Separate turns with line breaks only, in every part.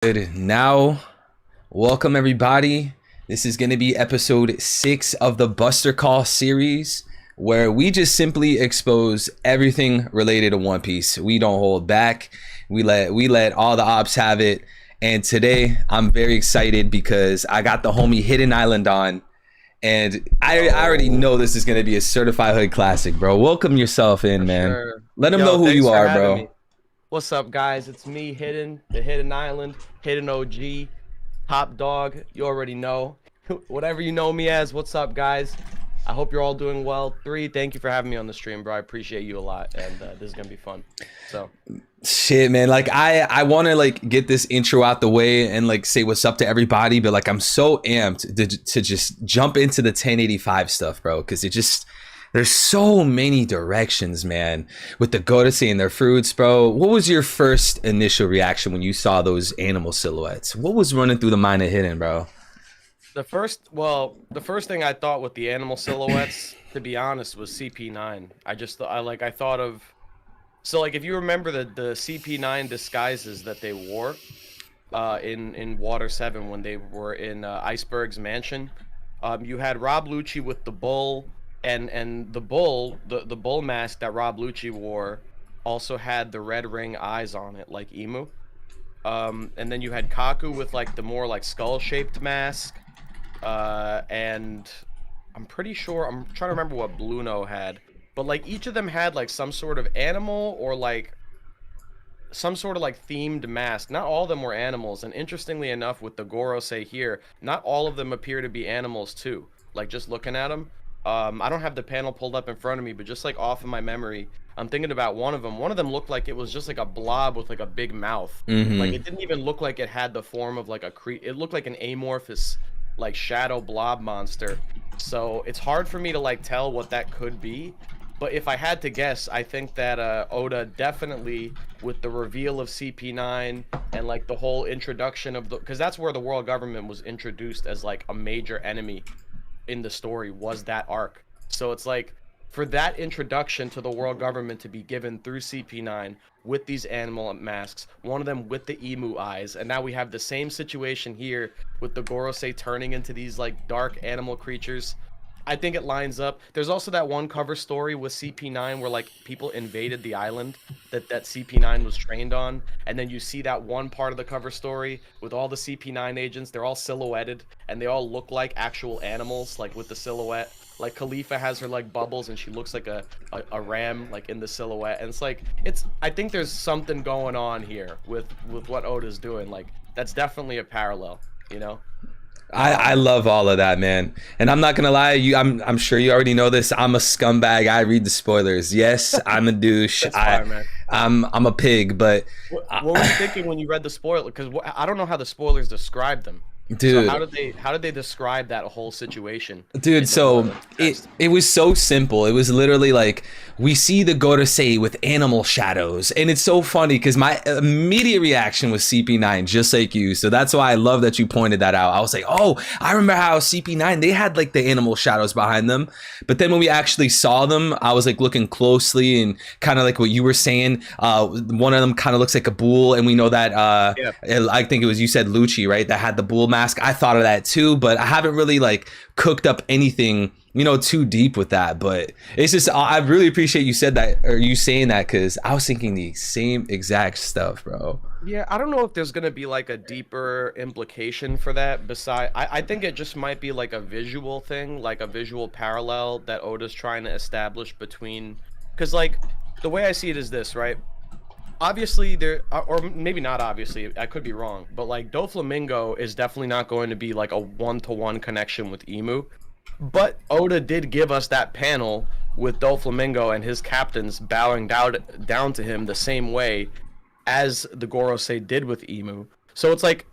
Good. Now, welcome everybody. This is going to be episode 6 of the Buster Call series, where we just simply expose everything related to One Piece. We don't hold back. We let all the ops have it. And today, I'm very excited because I got the homie Hidden Island on, and I already know this is going to be a certified hood classic, bro. Welcome yourself in, man.
Sure.
Let them
Yo,
know who
thanks
you
for
are,
having
bro.
me. What's up, guys? It's me, Hidden, the Hidden Island, Hidden OG, Top Dog. You already know. Whatever you know me as. What's up, guys? I hope you're all doing well. Thank you for having me on the stream, bro. I appreciate you a lot, and this is gonna be fun. So,
Shit, man. Like I want to like get this intro out the way and like say what's up to everybody, but like I'm so amped to just jump into the 1085 stuff, bro, because it just there's so many directions, man, with the Gorosei and their fruits, bro. What was your first initial reaction when you saw those animal silhouettes? What was running through the mind of Hidden, bro?
the first thing I thought with the animal silhouettes, to be honest, was CP9. I thought of. So, like, if you remember the CP9 disguises that they wore in Water 7 when they were in Iceberg's mansion, you had Rob Lucci with the bull, and the bull mask that Rob Lucci wore also had the red ring eyes on it, like Emu. And then you had Kaku with, like, the more, like, skull-shaped mask, and I'm pretty sure, I'm trying to remember what Bluno had. But, like, each of them had, like, some sort of animal or, like, some sort of, like, themed mask. Not all of them were animals. And interestingly enough, with the Gorosei here, not all of them appear to be animals, too. Like, just looking at them. I don't have the panel pulled up in front of me, but just, like, off of my memory, I'm thinking about one of them. One of them looked like it was just, like, a blob with, like, a big mouth. Like, it didn't even look like it had the form of, like, it looked like an amorphous, like, shadow blob monster. So, it's hard for me to, like, tell what that could be. But if I had to guess, I think that Oda definitely, with the reveal of CP9 and like the whole introduction of because that's where the world government was introduced as like a major enemy in the story, was that arc. So it's like, for that introduction to the world government to be given through CP9 with these animal masks, one of them with the emu eyes, and now we have the same situation here with the Gorosei turning into these like dark animal creatures. I think it lines up. There's also that one cover story with CP9 where like people invaded the island that CP9 was trained on, and then you see that one part of the cover story with all the CP9 agents. They're all silhouetted and they all look like actual animals, like with the silhouette. Like Khalifa has her like bubbles and she looks like a ram like in the silhouette, and it's like I think there's something going on here with what Oda's doing. Like, that's definitely a parallel, you know?
I love all of that, man. And I'm not gonna lie, I'm sure you already know this. I'm a scumbag. I read the spoilers. Yes, I'm a douche.
That's fine, man.
I'm a pig, but
What were you thinking when you read the spoiler? Because I don't know how the spoilers describe them.
dude,
So how did they describe that whole situation?
dude, so it was so simple. It was literally like, we see the Gorosei with animal shadows, and it's so funny because my immediate reaction was CP9, just like you. So that's why I love that you pointed that out. I was like, oh, I remember how CP9, they had like the animal shadows behind them, but then when we actually saw them, I was like looking closely and kind of like what you were saying. One of them kind of looks like a bull, and we know that I think it was, you said Lucci, right, that had the bull mask. I thought of that too, but I haven't really like cooked up anything, you know, too deep with that. But it's just, I really appreciate you said that, or you saying that, because I was thinking the same exact stuff, bro.
Yeah, I don't know if there's gonna be like a deeper implication for that. I think it just might be like a visual thing, like a visual parallel that Oda's trying to establish between, because like the way I see it is this, right? Obviously there, or maybe not obviously, I could be wrong, but like Doflamingo is definitely not going to be like a one-to-one connection with Emu. But Oda did give us that panel with Doflamingo and his captains bowing down to him the same way as the Gorosei did with Emu. So it's like,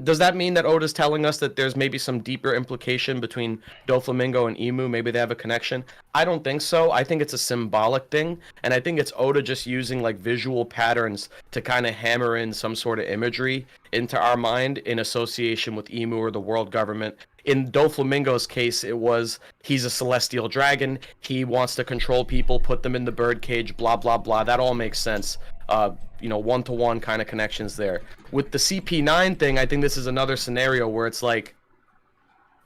does that mean that Oda's telling us that there's maybe some deeper implication between Doflamingo and Emu? Maybe they have a connection? I don't think so. I think it's a symbolic thing, and I think it's Oda just using like visual patterns to kind of hammer in some sort of imagery into our mind in association with Emu or the world government. In Doflamingo's case, it was he's a celestial dragon, he wants to control people, put them in the birdcage, blah blah blah. That all makes sense. one-to-one kind of connections there. With the CP9 thing, I think this is another scenario where it's like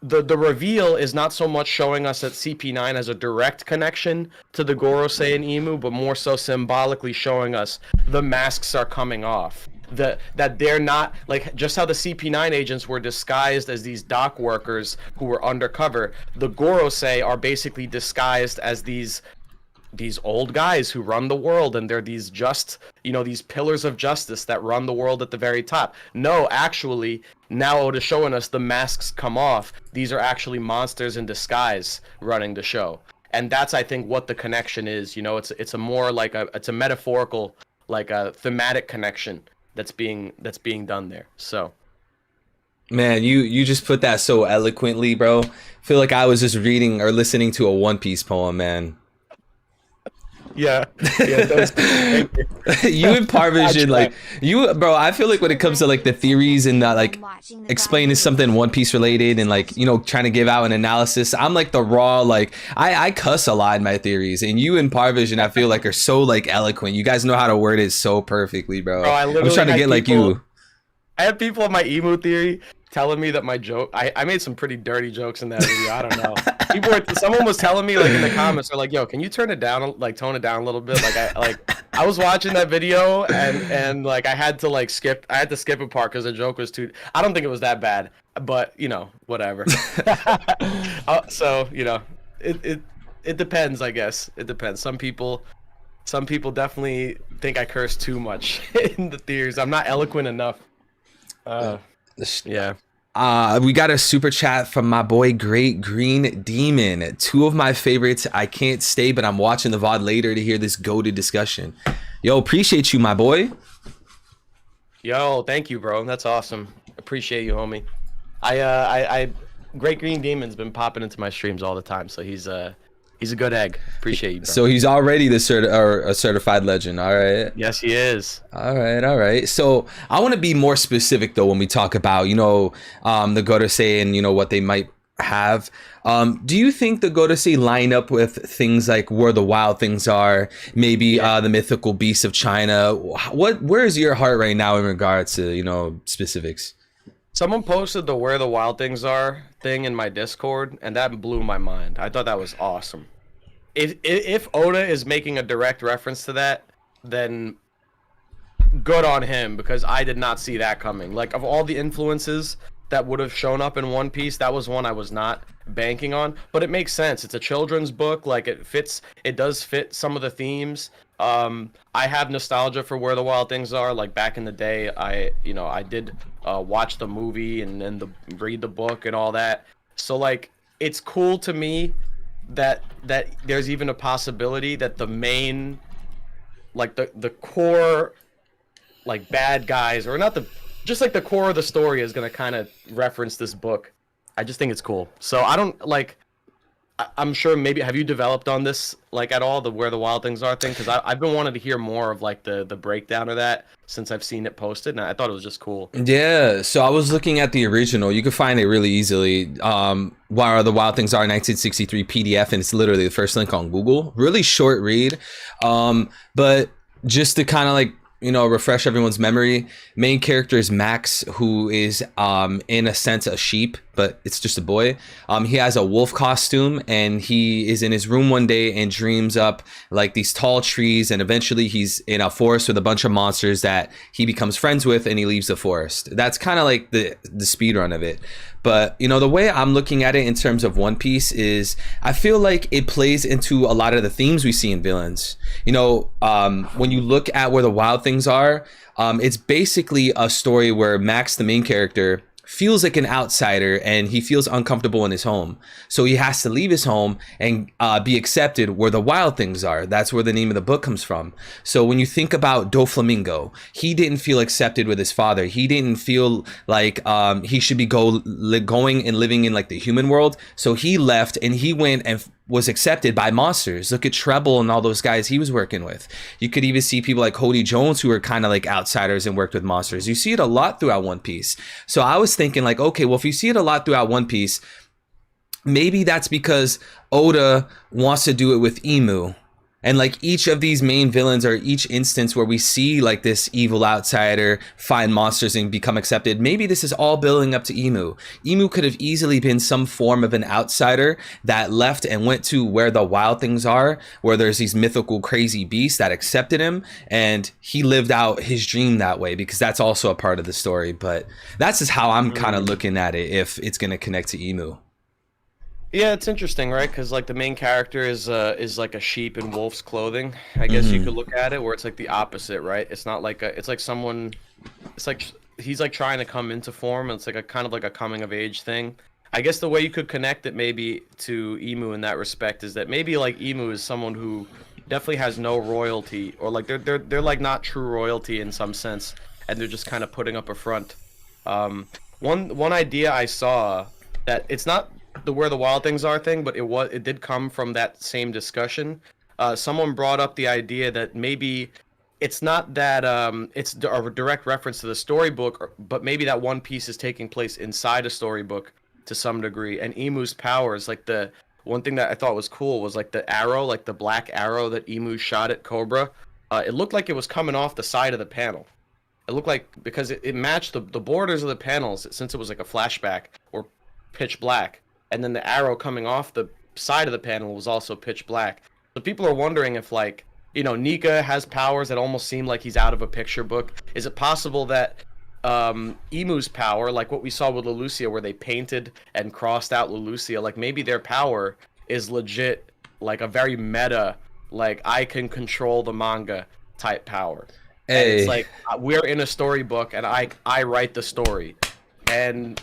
the reveal is not so much showing us that CP9 has a direct connection to the Gorosei and Imu, but more so symbolically showing us the masks are coming off. That they're not, like, just how the CP9 agents were disguised as these dock workers who were undercover, the Gorosei are basically disguised as these old guys who run the world, and they're these these pillars of justice that run the world at the very top. No, actually, now Oda's showing us the masks come off. These are actually monsters in disguise running the show. And that's, I think, what the connection is. It's a more like it's a metaphorical, like a thematic connection that's being done there. So,
man, you just put that so eloquently, bro. I feel like I was just reading or listening to a One Piece poem, man.
Yeah.
You and Parvision, like bro, I feel like when it comes to like the theories and like explaining something One Piece related and like, trying to give out an analysis, I'm like the raw, like I cuss a lot in my theories, and you and Parvision, I feel like, are so like eloquent. You guys know how to word it so perfectly, bro. I'm trying to get like you.
I have people on my emu theory telling me that my joke, I made some pretty dirty jokes in that video. I don't know. Someone was telling me, like, in the comments, they're like, yo, can you turn it down, like tone it down a little bit? I was watching that video and like I had to skip a part because the joke was too, I don't think it was that bad, but whatever. So, it depends, I guess. It depends. Some people definitely think I curse too much in the theories. I'm not eloquent enough. Yeah.
We got a super chat from my boy Great Green Demon. Two of my favorites. I can't stay, but I'm watching the VOD later to hear this goated discussion. Yo, appreciate you, my boy.
Yo, thank you, bro. That's awesome. Appreciate you, homie. I Great Green Demon's been popping into my streams all the time, so he's a good egg. Appreciate you, bro.
So he's already a certified legend. All right.
Yes, he is.
All right. So I want to be more specific though when we talk about the Gorosei and what they might have. Do you think the Gorosei line up with things like Where the Wild Things Are, maybe the mythical beasts of China? Where is your heart right now in regards to specifics?
Someone posted the Where the Wild Things Are thing in my Discord, and that blew my mind. I thought that was awesome. If Oda is making a direct reference to that, then good on him, because I did not see that coming. Like, of all the influences that would have shown up in One Piece, that was one I was not banking on. But it makes sense. It's a children's book. Like, it does fit some of the themes. I have nostalgia for Where the Wild Things Are. Like, back in the day, I did watch the movie and then read the book and all that. So, like, it's cool to me that there's even a possibility that the main, like, the core, like, bad guys, or not just like the core of the story is going to kind of reference this book. I just think it's cool. So I don't, like, I'm sure maybe, have you developed on this, like, at all, the Where the Wild Things Are thing? Because I've been wanting to hear more of, like, the breakdown of that since I've seen it posted, and I thought it was just cool.
Yeah, so I was looking at the original. You can find it really easily. Where the Wild Things Are, 1963 PDF, and it's literally the first link on Google. Really short read, but just to kind of, like, refresh everyone's memory, main character is Max, who is in a sense a sheep, but it's just a boy. He has a wolf costume, and he is in his room one day and dreams up like these tall trees, and eventually he's in a forest with a bunch of monsters that he becomes friends with, and he leaves the forest. That's kind of like the speed run of it. But the way I'm looking at it in terms of One Piece is, I feel like it plays into a lot of the themes we see in villains. When you look at Where the Wild Things Are, it's basically a story where Max, the main character, feels like an outsider, and he feels uncomfortable in his home. So he has to leave his home and be accepted where the wild things are. That's where the name of the book comes from. So when you think about Doflamingo, he didn't feel accepted with his father. He didn't feel like he should be going and living in like the human world. So he left, and he went and was accepted by monsters. Look at Treble and all those guys he was working with. You could even see people like Cody Jones, who were kind of like outsiders and worked with monsters. You see it a lot throughout One Piece. So I was thinking, like, okay, well, if you see it a lot throughout One Piece, maybe that's because Oda wants to do it with Imu. And like each of these main villains, or each instance where we see like this evil outsider find monsters and become accepted, maybe this is all building up to Emu. Emu could have easily been some form of an outsider that left and went to where the wild things are, where there's these mythical crazy beasts that accepted him, and he lived out his dream that way, because that's also a part of the story. But that's just how I'm kind of looking at it, if it's going to connect to Emu.
Yeah, it's interesting, right? Because like the main character is like a sheep in wolf's clothing. I guess you could look at it where it's like the opposite, right? It's not like it's like someone, it's like he's like trying to come into form. And it's like a kind of like a coming of age thing. I guess the way you could connect it maybe to Emu in that respect is that maybe like Emu is someone who definitely has no royalty, or like they're like not true royalty in some sense, and they're just kind of putting up a front. One idea I saw, that it's not the where the wild things are thing, but it did come from that same discussion. Someone brought up the idea that maybe it's not that it's a direct reference to the storybook, but maybe that One Piece is taking place inside a storybook to some degree. And Emu's powers, like the one thing that I thought was cool was like the arrow, like the black arrow that Emu shot at Cobra. It looked like it was coming off the side of the panel. It looked like, because it matched the borders of the panels, since it was like a flashback or pitch black. And then the arrow coming off the side of the panel was also pitch black. So people are wondering if, like, you know, Nika has powers that almost seem like he's out of a picture book. Is it possible that Emu's power, like what we saw with Leloucia, where they painted and crossed out Leloucia, like maybe their power is legit, like a very meta, like I can control the manga type power. Hey. And it's like we're in a storybook and I write the story. And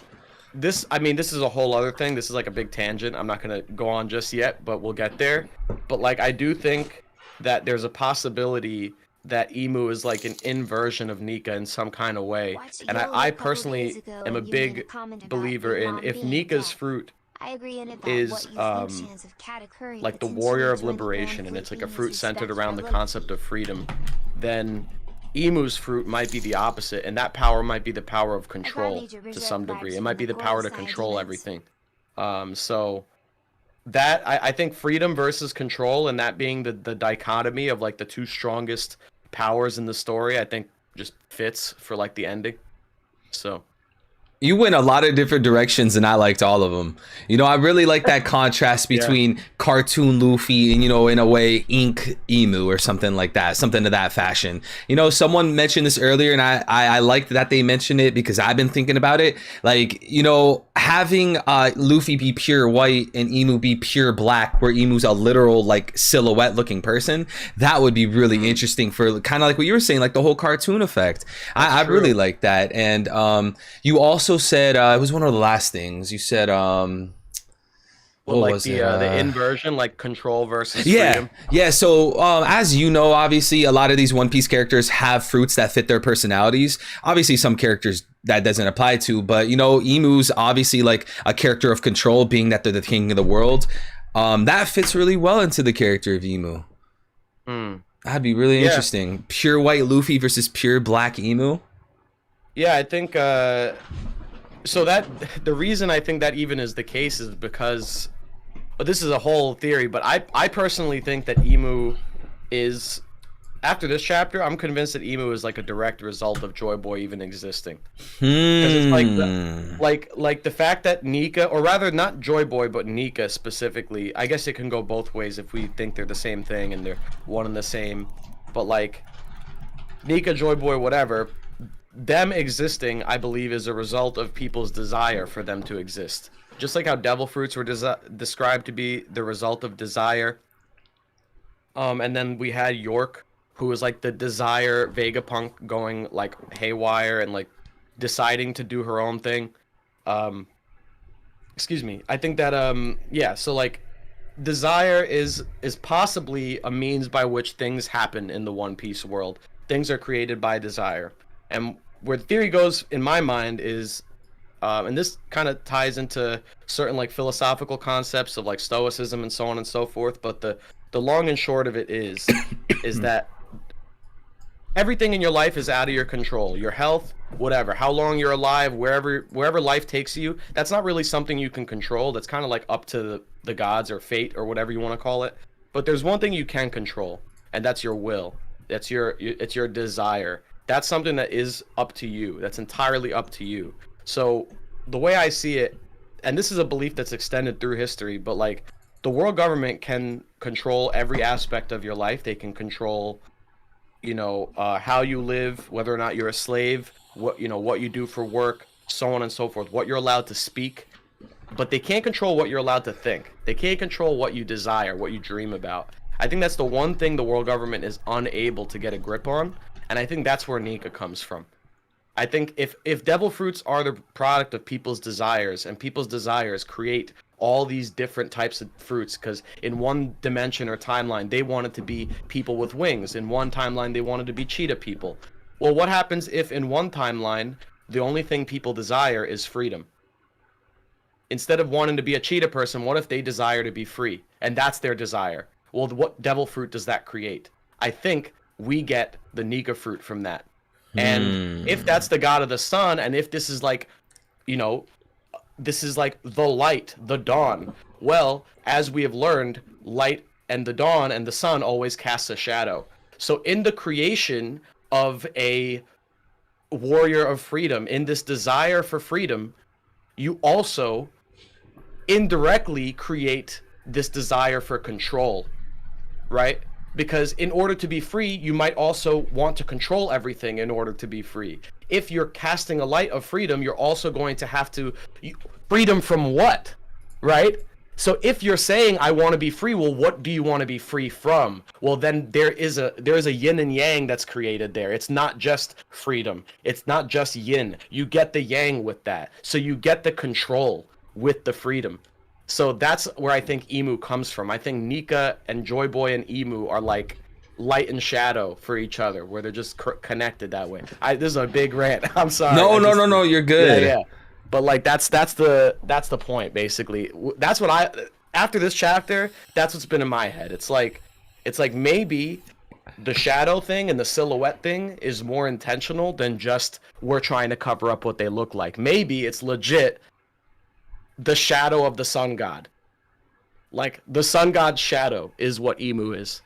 this, I mean, this is a whole other thing. This is like a big tangent. I'm not going to go on just yet, but we'll get there. But like, I do think that there's a possibility that Emu is like an inversion of Nika in some kind of way. And I personally am a big believer in, if Nika's fruit is like the warrior of liberation, and it's like a fruit centered around the concept of freedom, then Emu's fruit might be the opposite, and that power might be the power of control to some degree. It might be the power to control everything. So that I think freedom versus control, and that being the dichotomy of like the two strongest powers in the story, I think just fits for like the ending. So
you went a lot of different directions, and I liked all of them. You know, I really like that contrast between cartoon Luffy and, you know, in a way, ink Emu or something like that, something to that fashion. You know, someone mentioned this earlier, and I liked that they mentioned it, because I've been thinking about it. Like, you know, having Luffy be pure white and Emu be pure black, where Emu's a literal like silhouette looking person, that would be really interesting for kind of like what you were saying, like the whole cartoon effect. I really like that. And you also said it was one of the last things you said, well,
like the inversion, like control versus freedom.
Yeah. So as you know, obviously a lot of these One Piece characters have fruits that fit their personalities. Obviously some characters that doesn't apply to, but you know, Emu's obviously like a character of control, being that they're the king of the world. That fits really well into the character of Emu. That'd be really interesting. Pure white Luffy versus pure black Emu.
Yeah, I think so that the reason I think that even is the case is because, but this is a whole theory, but I personally think that Emu is, after this chapter, I'm convinced that Emu is like a direct result of Joy Boy even existing. Because it's like the fact that Nika, or rather not Joy Boy, but Nika specifically, I guess it can go both ways if we think they're the same thing and they're one and the same. But like Nika, Joy Boy, whatever, them existing, I believe, is a result of people's desire for them to exist. Just like how devil fruits were described to be the result of desire. And then we had York, who was like the desire Vegapunk going like haywire and like deciding to do her own thing. Excuse me. I think that yeah, so like desire is possibly a means by which things happen in the One Piece world. Things are created by desire. And where the theory goes in my mind is, and this kind of ties into certain like philosophical concepts of like stoicism and so on and so forth, but the long and short of it is that everything in your life is out of your control. Your health, whatever, how long you're alive, wherever life takes you, that's not really something you can control. That's kind of like up to the gods or fate or whatever you want to call it. But there's one thing you can control, and that's your will. It's your desire. That's something that is up to you. That's entirely up to you. So the way I see it, and this is a belief that's extended through history, but like the world government can control every aspect of your life. They can control, how you live, whether or not you're a slave, what you do for work, so on and so forth, what you're allowed to speak. But they can't control what you're allowed to think. They can't control what you desire, what you dream about. I think that's the one thing the world government is unable to get a grip on, and I think that's where Nika comes from. I think if devil fruits are the product of people's desires, and people's desires create all these different types of fruits, because in one dimension or timeline they wanted to be people with wings, in one timeline they wanted to be cheetah people. Well, what happens if in one timeline the only thing people desire is freedom? Instead of wanting to be a cheetah person, what if they desire to be free? And that's their desire. Well, what devil fruit does that create? I think we get the Nika fruit from that. And if that's the god of the sun, and if this is like, this is like the light, the dawn. Well, as we have learned, light and the dawn and the sun always casts a shadow. So in the creation of a warrior of freedom, in this desire for freedom, you also indirectly create this desire for control, right? Because in order to be free, you might also want to control everything in order to be free. If you're casting a light of freedom, you're also going to have to... Freedom from what? Right? So if you're saying, I want to be free, well, what do you want to be free from? Well, then there is a yin and yang that's created there. It's not just freedom. It's not just yin. You get the yang with that. So you get the control with the freedom. So that's where I think Emu comes from. I think Nika and Joy Boy and Emu are like light and shadow for each other, where they're just connected that way. This is a big rant. I'm sorry.
No, you're good.
Yeah. But like that's the point basically. That's what after this chapter, that's what's been in my head. It's like maybe the shadow thing and the silhouette thing is more intentional than just we're trying to cover up what they look like. Maybe it's legit the shadow of the sun god. Like the sun god's shadow is what Emu is.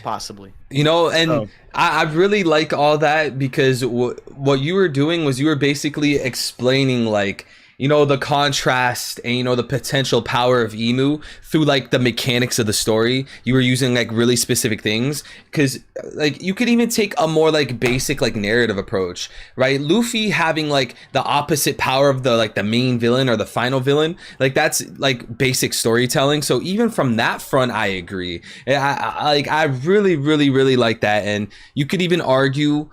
Possibly.
I really like all that, because what you were doing was you were basically explaining like, the contrast and, the potential power of Emu through like the mechanics of the story. You were using like really specific things, because like you could even take a more like basic like narrative approach, right? Luffy having like the opposite power of the main villain or the final villain, like that's like basic storytelling. So even from that front, I agree. I really, really, really like that. And you could even argue,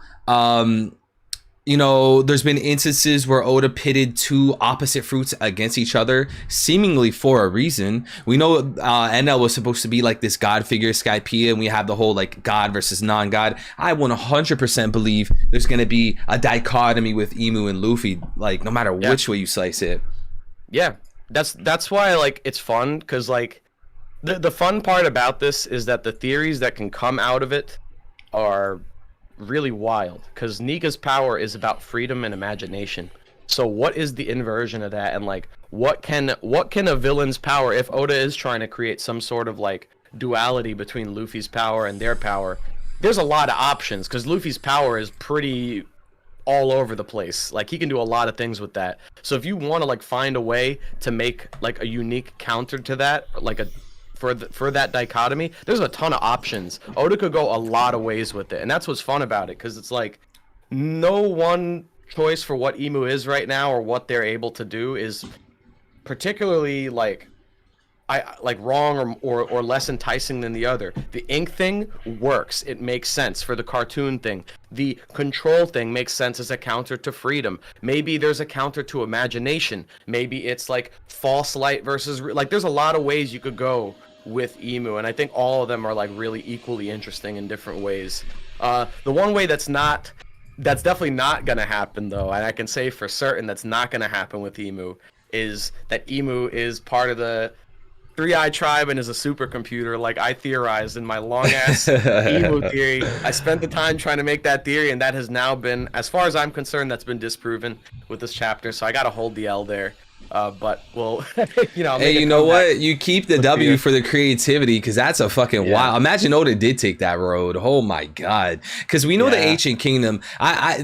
there's been instances where Oda pitted two opposite fruits against each other, seemingly for a reason. We know NL was supposed to be like this god figure, Skypiea, and we have the whole like god versus non-god. I 100% believe there's going to be a dichotomy with Emu and Luffy, like no matter which way you slice it.
Yeah, that's why like it's fun, because like the fun part about this is that the theories that can come out of it are really wild, because Nika's power is about freedom and imagination. So what is the inversion of that, and like what can a villain's power, if Oda is trying to create some sort of like duality between Luffy's power and their power? There's a lot of options, because Luffy's power is pretty all over the place. Like he can do a lot of things with that. So if you want to like find a way to make like a unique counter to that, like a for that dichotomy, there's a ton of options. Oda could go a lot of ways with it, and that's what's fun about it, because it's like no one choice for what Emu is right now or what they're able to do is particularly like wrong or less enticing than the other. The ink thing works. It makes sense for the cartoon thing. The control thing makes sense as a counter to freedom. Maybe there's a counter to imagination. Maybe it's like false light versus like there's a lot of ways you could go with Emu, and I think all of them are like really equally interesting in different ways. The one way that's definitely not gonna happen though, and I can say for certain that's not gonna happen with Emu, is that Emu is part of the Three-Eyed Tribe and is a supercomputer, like I theorized in my long-ass Emu theory. I spent the time trying to make that theory, and that has now been, as far as I'm concerned, that's been disproven with this chapter, so I gotta hold the L there. But well, I'll
Hey,
make a
you know
comeback
what? You keep the
with
W
the
for the creativity because that's a fucking
yeah,
wild. Imagine Oda did take that road. Oh my god! Because we know the
yeah,
ancient kingdom.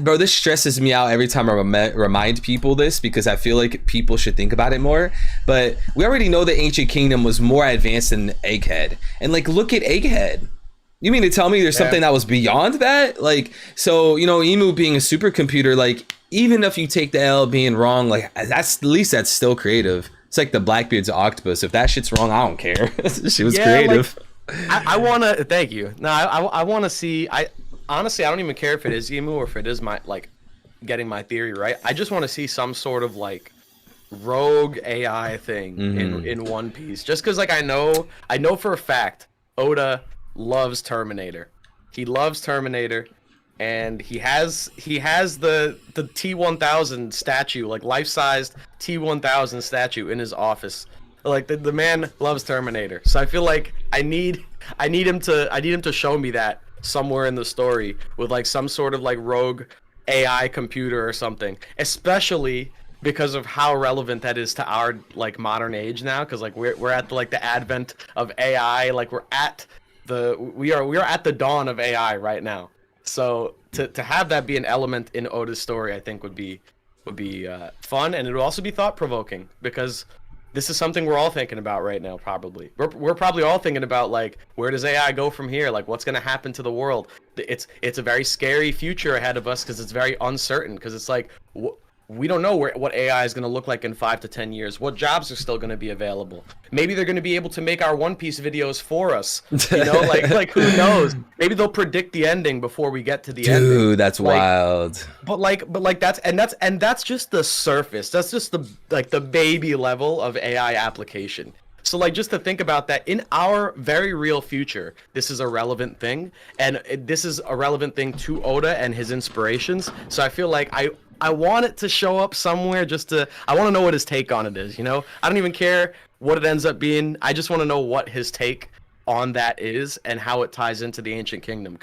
Bro, this stresses me out every time I remind people this because I feel like people should think about it more. But we already know the ancient kingdom was more advanced than Egghead, and like, look at Egghead. You mean to tell me there's
yeah.
something that was beyond that? Like, so, Emu being a supercomputer, like, even if you take the L being wrong, like, that's at least that's still creative. It's like the Blackbeard's octopus. If that shit's wrong, I don't care. She was
Yeah, like
creative.
I want to thank you. No, I want to see. I honestly, I don't even care if it is Emu or if it is my like getting my theory right. I just want to see some sort of like rogue AI thing in One Piece. Just because like I know for a fact Oda loves Terminator. He loves Terminator, and he has the T1000 statue, like life-sized T1000 statue in his office. Like the man loves Terminator, so I feel like I need him to show me that somewhere in the story with like some sort of like rogue AI computer or something, especially because of how relevant that is to our like modern age now. Because like we're at the advent of AI, like we are at the dawn of AI right now. So to have that be an element in Oda's story, I think would be fun, and it would also be thought provoking because this is something we're all thinking about right now. Probably we're probably all thinking about like where does AI go from here? Like what's gonna happen to the world? It's a very scary future ahead of us because it's very uncertain. Because it's like we don't know what AI is going to look like in 5 to 10 years. What jobs are still going to be available? Maybe they're going to be able to make our One Piece videos for us. Like who knows? Maybe they'll predict the ending before we get to the ending.
Dude, that's
Like,
wild.
but that's just the surface. That's just the baby level of AI application. So like just to think about that in our very real future, this is a relevant thing, and this is a relevant thing to Oda and his inspirations. So I feel like I want it to show up somewhere I want to know what his take on it is, I don't even care what it ends up being. I just want to know what his take on that is and how it ties into the ancient kingdom.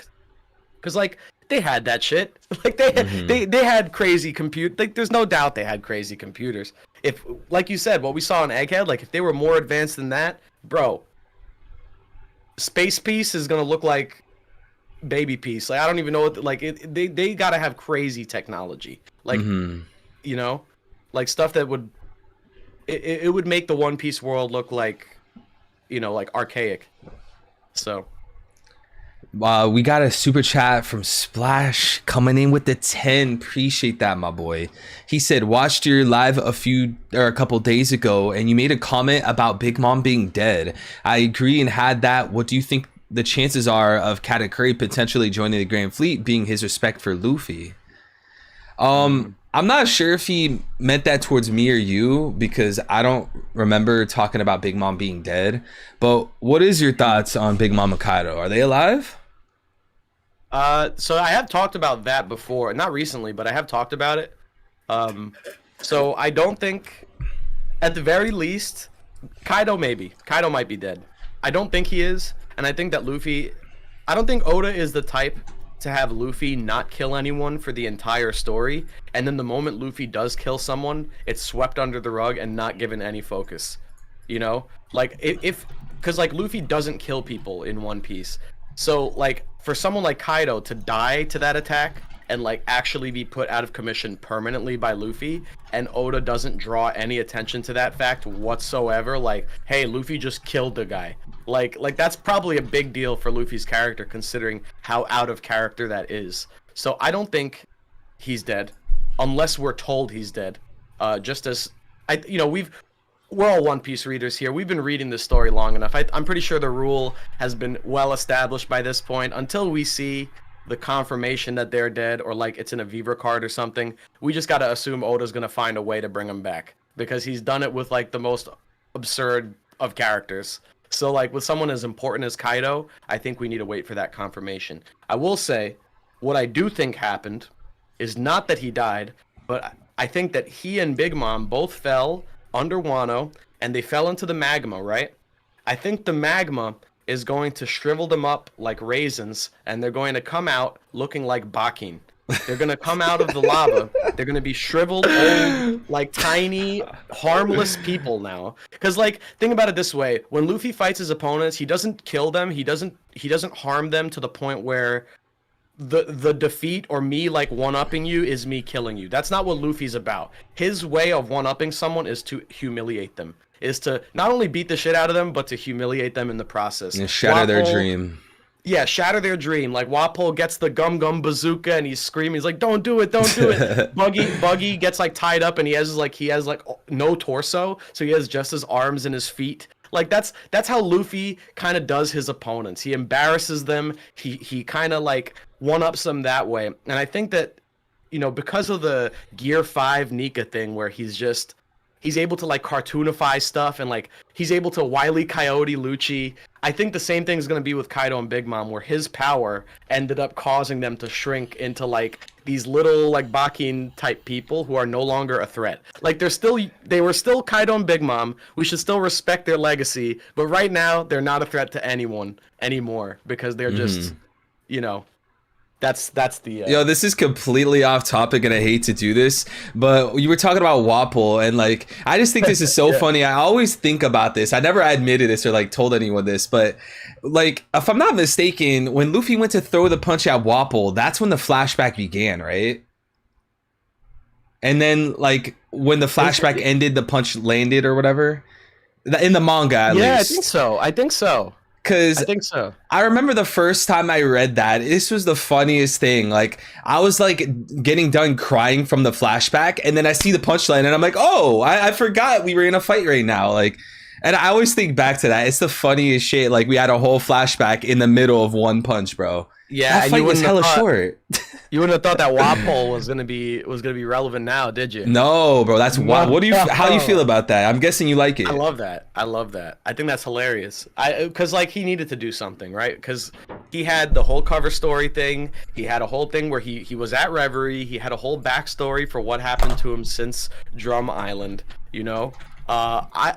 Cuz like they had that shit. Like they had crazy compute. Like there's no doubt they had crazy computers. If like you said, what we saw in Egghead, like if they were more advanced than that, bro, Space Piece is going to look like baby piece. Like I don't even know what they gotta have crazy technology. Like you know, like stuff that would it would make the One Piece world look like like archaic. So
We got a super chat from Splash coming in with the 10. Appreciate that, my boy. He said, watched your live a couple days ago, and you made a comment about Big Mom being dead. I agree and had that. What do you think the chances are of Katakuri potentially joining the Grand Fleet, being his respect for Luffy? I'm not sure if he meant that towards me or you, because I don't remember talking about Big Mom being dead. But what is your thoughts on Big Mom and Kaido? Are they alive?
so I have talked about that before, not recently, but I have talked about it. So I don't think, at the very least, Kaido might be dead. I don't think he is, and I think that I don't think Oda is the type to have Luffy not kill anyone for the entire story, and then the moment Luffy does kill someone, it's swept under the rug and not given any focus. Like because like Luffy doesn't kill people in One Piece, so like for someone like Kaido to die to that attack and like actually be put out of commission permanently by Luffy, and Oda doesn't draw any attention to that fact whatsoever, like, hey, Luffy just killed the guy. Like that's probably a big deal for Luffy's character, considering how out of character that is. So I don't think he's dead, unless we're told he's dead. Just as we're all One Piece readers here. We've been reading this story long enough. I'm pretty sure the rule has been well established by this point. Until we see the confirmation that they're dead, or like it's in a Viver card or something, we just gotta assume Oda's gonna find a way to bring him back, because he's done it with like the most absurd of characters. So like with someone as important as Kaido, I think we need to wait for that confirmation. I will say, what I do think happened is not that he died, but I think that he and Big Mom both fell under Wano, and they fell into the magma, right? I think the magma is going to shrivel them up like raisins, and they're going to come out looking like Bakin. They're gonna come out of the lava. They're gonna be shriveled, old, like tiny, harmless people now. Cause like, think about it this way: when Luffy fights his opponents, he doesn't kill them. He doesn't harm them to the point where the defeat or me like one-upping you is me killing you. That's not what Luffy's about. His way of one-upping someone is to humiliate them. Is to not only beat the shit out of them, but to humiliate them in the process.
And shatter their dream.
Yeah, shatter their dream. Like Wapol gets the gum gum bazooka and he's screaming. He's like, "Don't do it! Don't do it!" Buggy gets like tied up and he has like no torso, so he has just his arms and his feet. Like that's how Luffy kind of does his opponents. He embarrasses them. He kind of like one-ups them that way. And I think that, you know, because of the Gear 5 Nika thing where he's able to like cartoonify stuff and like he's able to Wile E. Coyote Lucci. I think the same thing is going to be with Kaido and Big Mom, where his power ended up causing them to shrink into like these little like Bakin type people who are no longer a threat. Like they were still Kaido and Big Mom. We should still respect their legacy, but right now they're not a threat to anyone anymore because they're just, you know, that's the
Yo, this is completely off topic and I hate to do this, but you were talking about Wapol and like I just think this is so funny. I always think about this. I never admitted this or like told anyone this, but like if I'm not mistaken, when Luffy went to throw the punch at Wapol, that's when the flashback began, right? And then like when the flashback ended, the punch landed or whatever. In the manga at least.
Yeah, I think so.
Because
I think so.
I remember the first time I read that, this was the funniest thing. Like, I was like getting done crying from the flashback, and then I see the punchline, and I'm like, oh, I forgot we were in a fight right now. Like, and I always think back to that. It's the funniest shit. Like, we had a whole flashback in the middle of one punch, bro.
Yeah,
that fight was hella short.
You wouldn't have thought that Wapol was gonna be relevant now, did you?
No, bro. That's wild. How do you feel about that? I'm guessing you like it.
I love that. I think that's hilarious. Because like he needed to do something, right? Because he had the whole cover story thing. He had a whole thing where he was at Reverie. He had a whole backstory for what happened to him since Drum Island. You know, I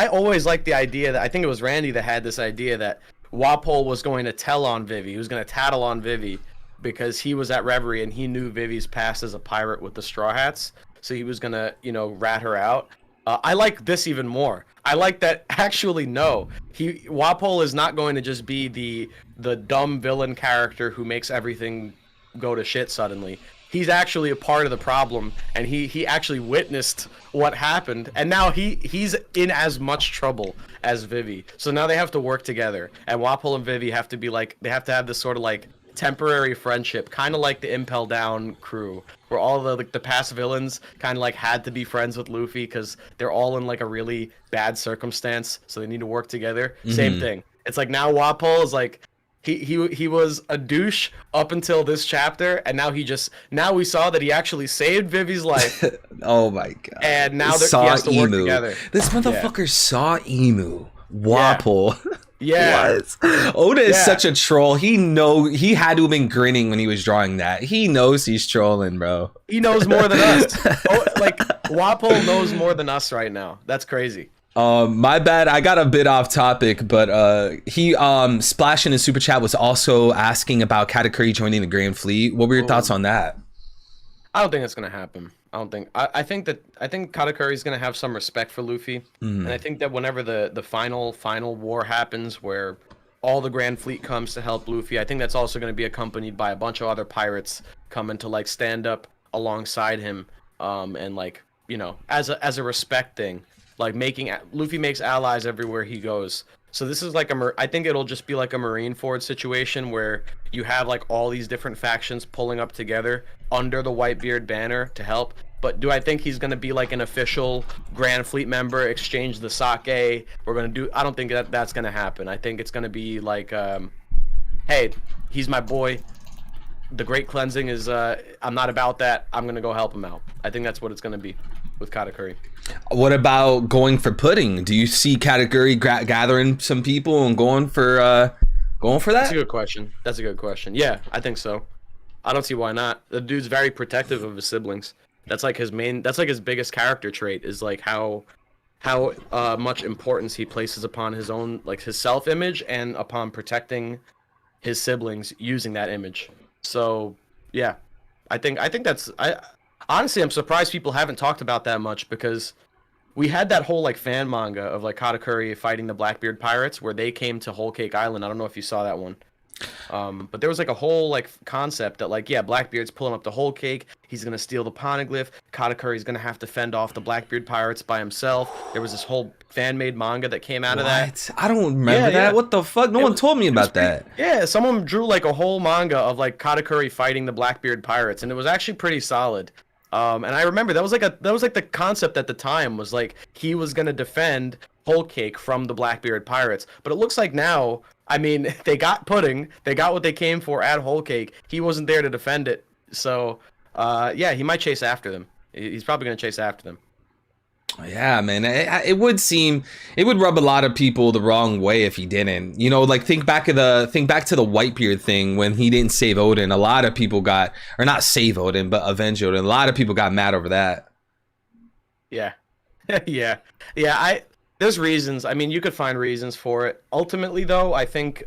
always liked the idea that I think it was Randy that had this idea that Wapol was going to tell on Vivi. He was going to tattle on Vivi because he was at Reverie and he knew Vivi's past as a pirate with the Straw Hats. So he was going to, you know, rat her out. I like this even more. I like that actually no. Wapol is not going to just be the dumb villain character who makes everything go to shit suddenly. He's actually a part of the problem, and he actually witnessed what happened, and now he's in as much trouble as Vivi. So now they have to work together, and Wapol and Vivi have to be like, they have to have this sort of like temporary friendship, kind of like the Impel Down crew, where all the like the past villains kind of like had to be friends with Luffy because they're all in like a really bad circumstance, so they need to work together. Same thing. It's like now Wapol is like, he was a douche up until this chapter, and now we saw that he actually saved Vivi's life.
Oh my god!
And now he has to work together.
This motherfucker saw Emu. Wapol.
Yeah.
What? Oda is such a troll. He had to have been grinning when he was drawing that. He knows he's trolling, bro.
He knows more than us. Like Wapol knows more than us right now. That's crazy.
My bad. I got a bit off topic, but he Splash in his super chat was also asking about Katakuri joining the Grand Fleet. What were your thoughts on that?
I don't think it's gonna happen. I think Katakuri is gonna have some respect for Luffy, and I think that whenever the final war happens, where all the Grand Fleet comes to help Luffy, I think that's also gonna be accompanied by a bunch of other pirates coming to like stand up alongside him, and like, you know, as a respect thing. Like Luffy makes allies everywhere he goes. So this is like I think it'll just be like a Marineford situation where you have like all these different factions pulling up together under the Whitebeard banner to help. But do I think he's going to be like an official Grand Fleet member, exchange the sake? I don't think that's going to happen. I think it's going to be like, hey, he's my boy. The Great Cleansing is, I'm not about that. I'm going to go help him out. I think that's what it's going to be with Katakuri.
What about going for pudding? Do you see Katakuri gathering some people and going for that?
That's a good question. Yeah, I think so. I don't see why not. The dude's very protective of his siblings. That's like his biggest character trait is like how much importance he places upon his own, like his self-image and upon protecting his siblings using that image. So yeah, I think that's I honestly I'm surprised people haven't talked about that much because we had that whole like fan manga of like Katakuri fighting the Blackbeard pirates where they came to Whole Cake Island. I don't know if you saw that one. But there was like a whole like concept that like yeah, Blackbeard's pulling up the whole cake. He's gonna steal the poneglyph. Katakuri's gonna have to fend off the Blackbeard pirates by himself. There was this whole fan-made manga that came out of that.
What? I don't remember that.
Yeah.
What the fuck? No one told me about that.
Yeah, someone drew like a whole manga of like Katakuri fighting the Blackbeard pirates, and it was actually pretty solid. And I remember that was like the concept at the time was like he was gonna defend Whole Cake from the Blackbeard pirates. But it looks like now, I mean, they got Pudding, they got what they came for at Whole Cake. He wasn't there to defend it, so yeah, he might chase after them. He's probably gonna chase after them.
Yeah, man. It would seem it would rub a lot of people the wrong way if he didn't. You know, like think back to the Whitebeard thing when he didn't save Odin. A lot of people got, or not save Odin, but avenge Odin. A lot of people got mad over that.
Yeah, yeah. There's reasons. I mean, you could find reasons for it. Ultimately, though, I think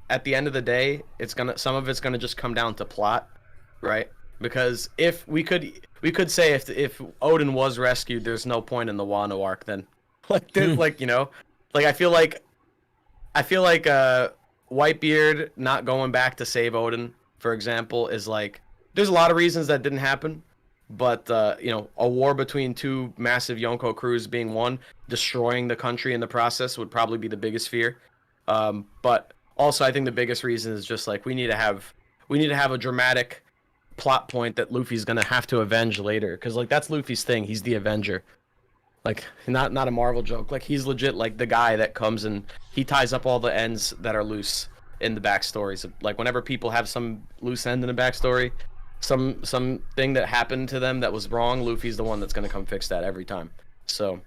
at the end of the day, some of it's gonna just come down to plot, right? Because if we could say if Odin was rescued, there's no point in the Wano arc then. Like there's like, you know, like I feel like Whitebeard not going back to save Odin, for example, is like there's a lot of reasons that didn't happen. But you know, a war between two massive Yonko crews being one, destroying the country in the process would probably be the biggest fear. But also, I think the biggest reason is just like we need to have a dramatic plot point that Luffy's gonna have to avenge later, because like that's Luffy's thing. He's the Avenger. Like not a Marvel joke. Like he's legit like the guy that comes and he ties up all the ends that are loose in the backstories. Like whenever people have some loose end in the backstory, some thing that happened to them that was wrong, Luffy's the one that's gonna come fix that every time. So.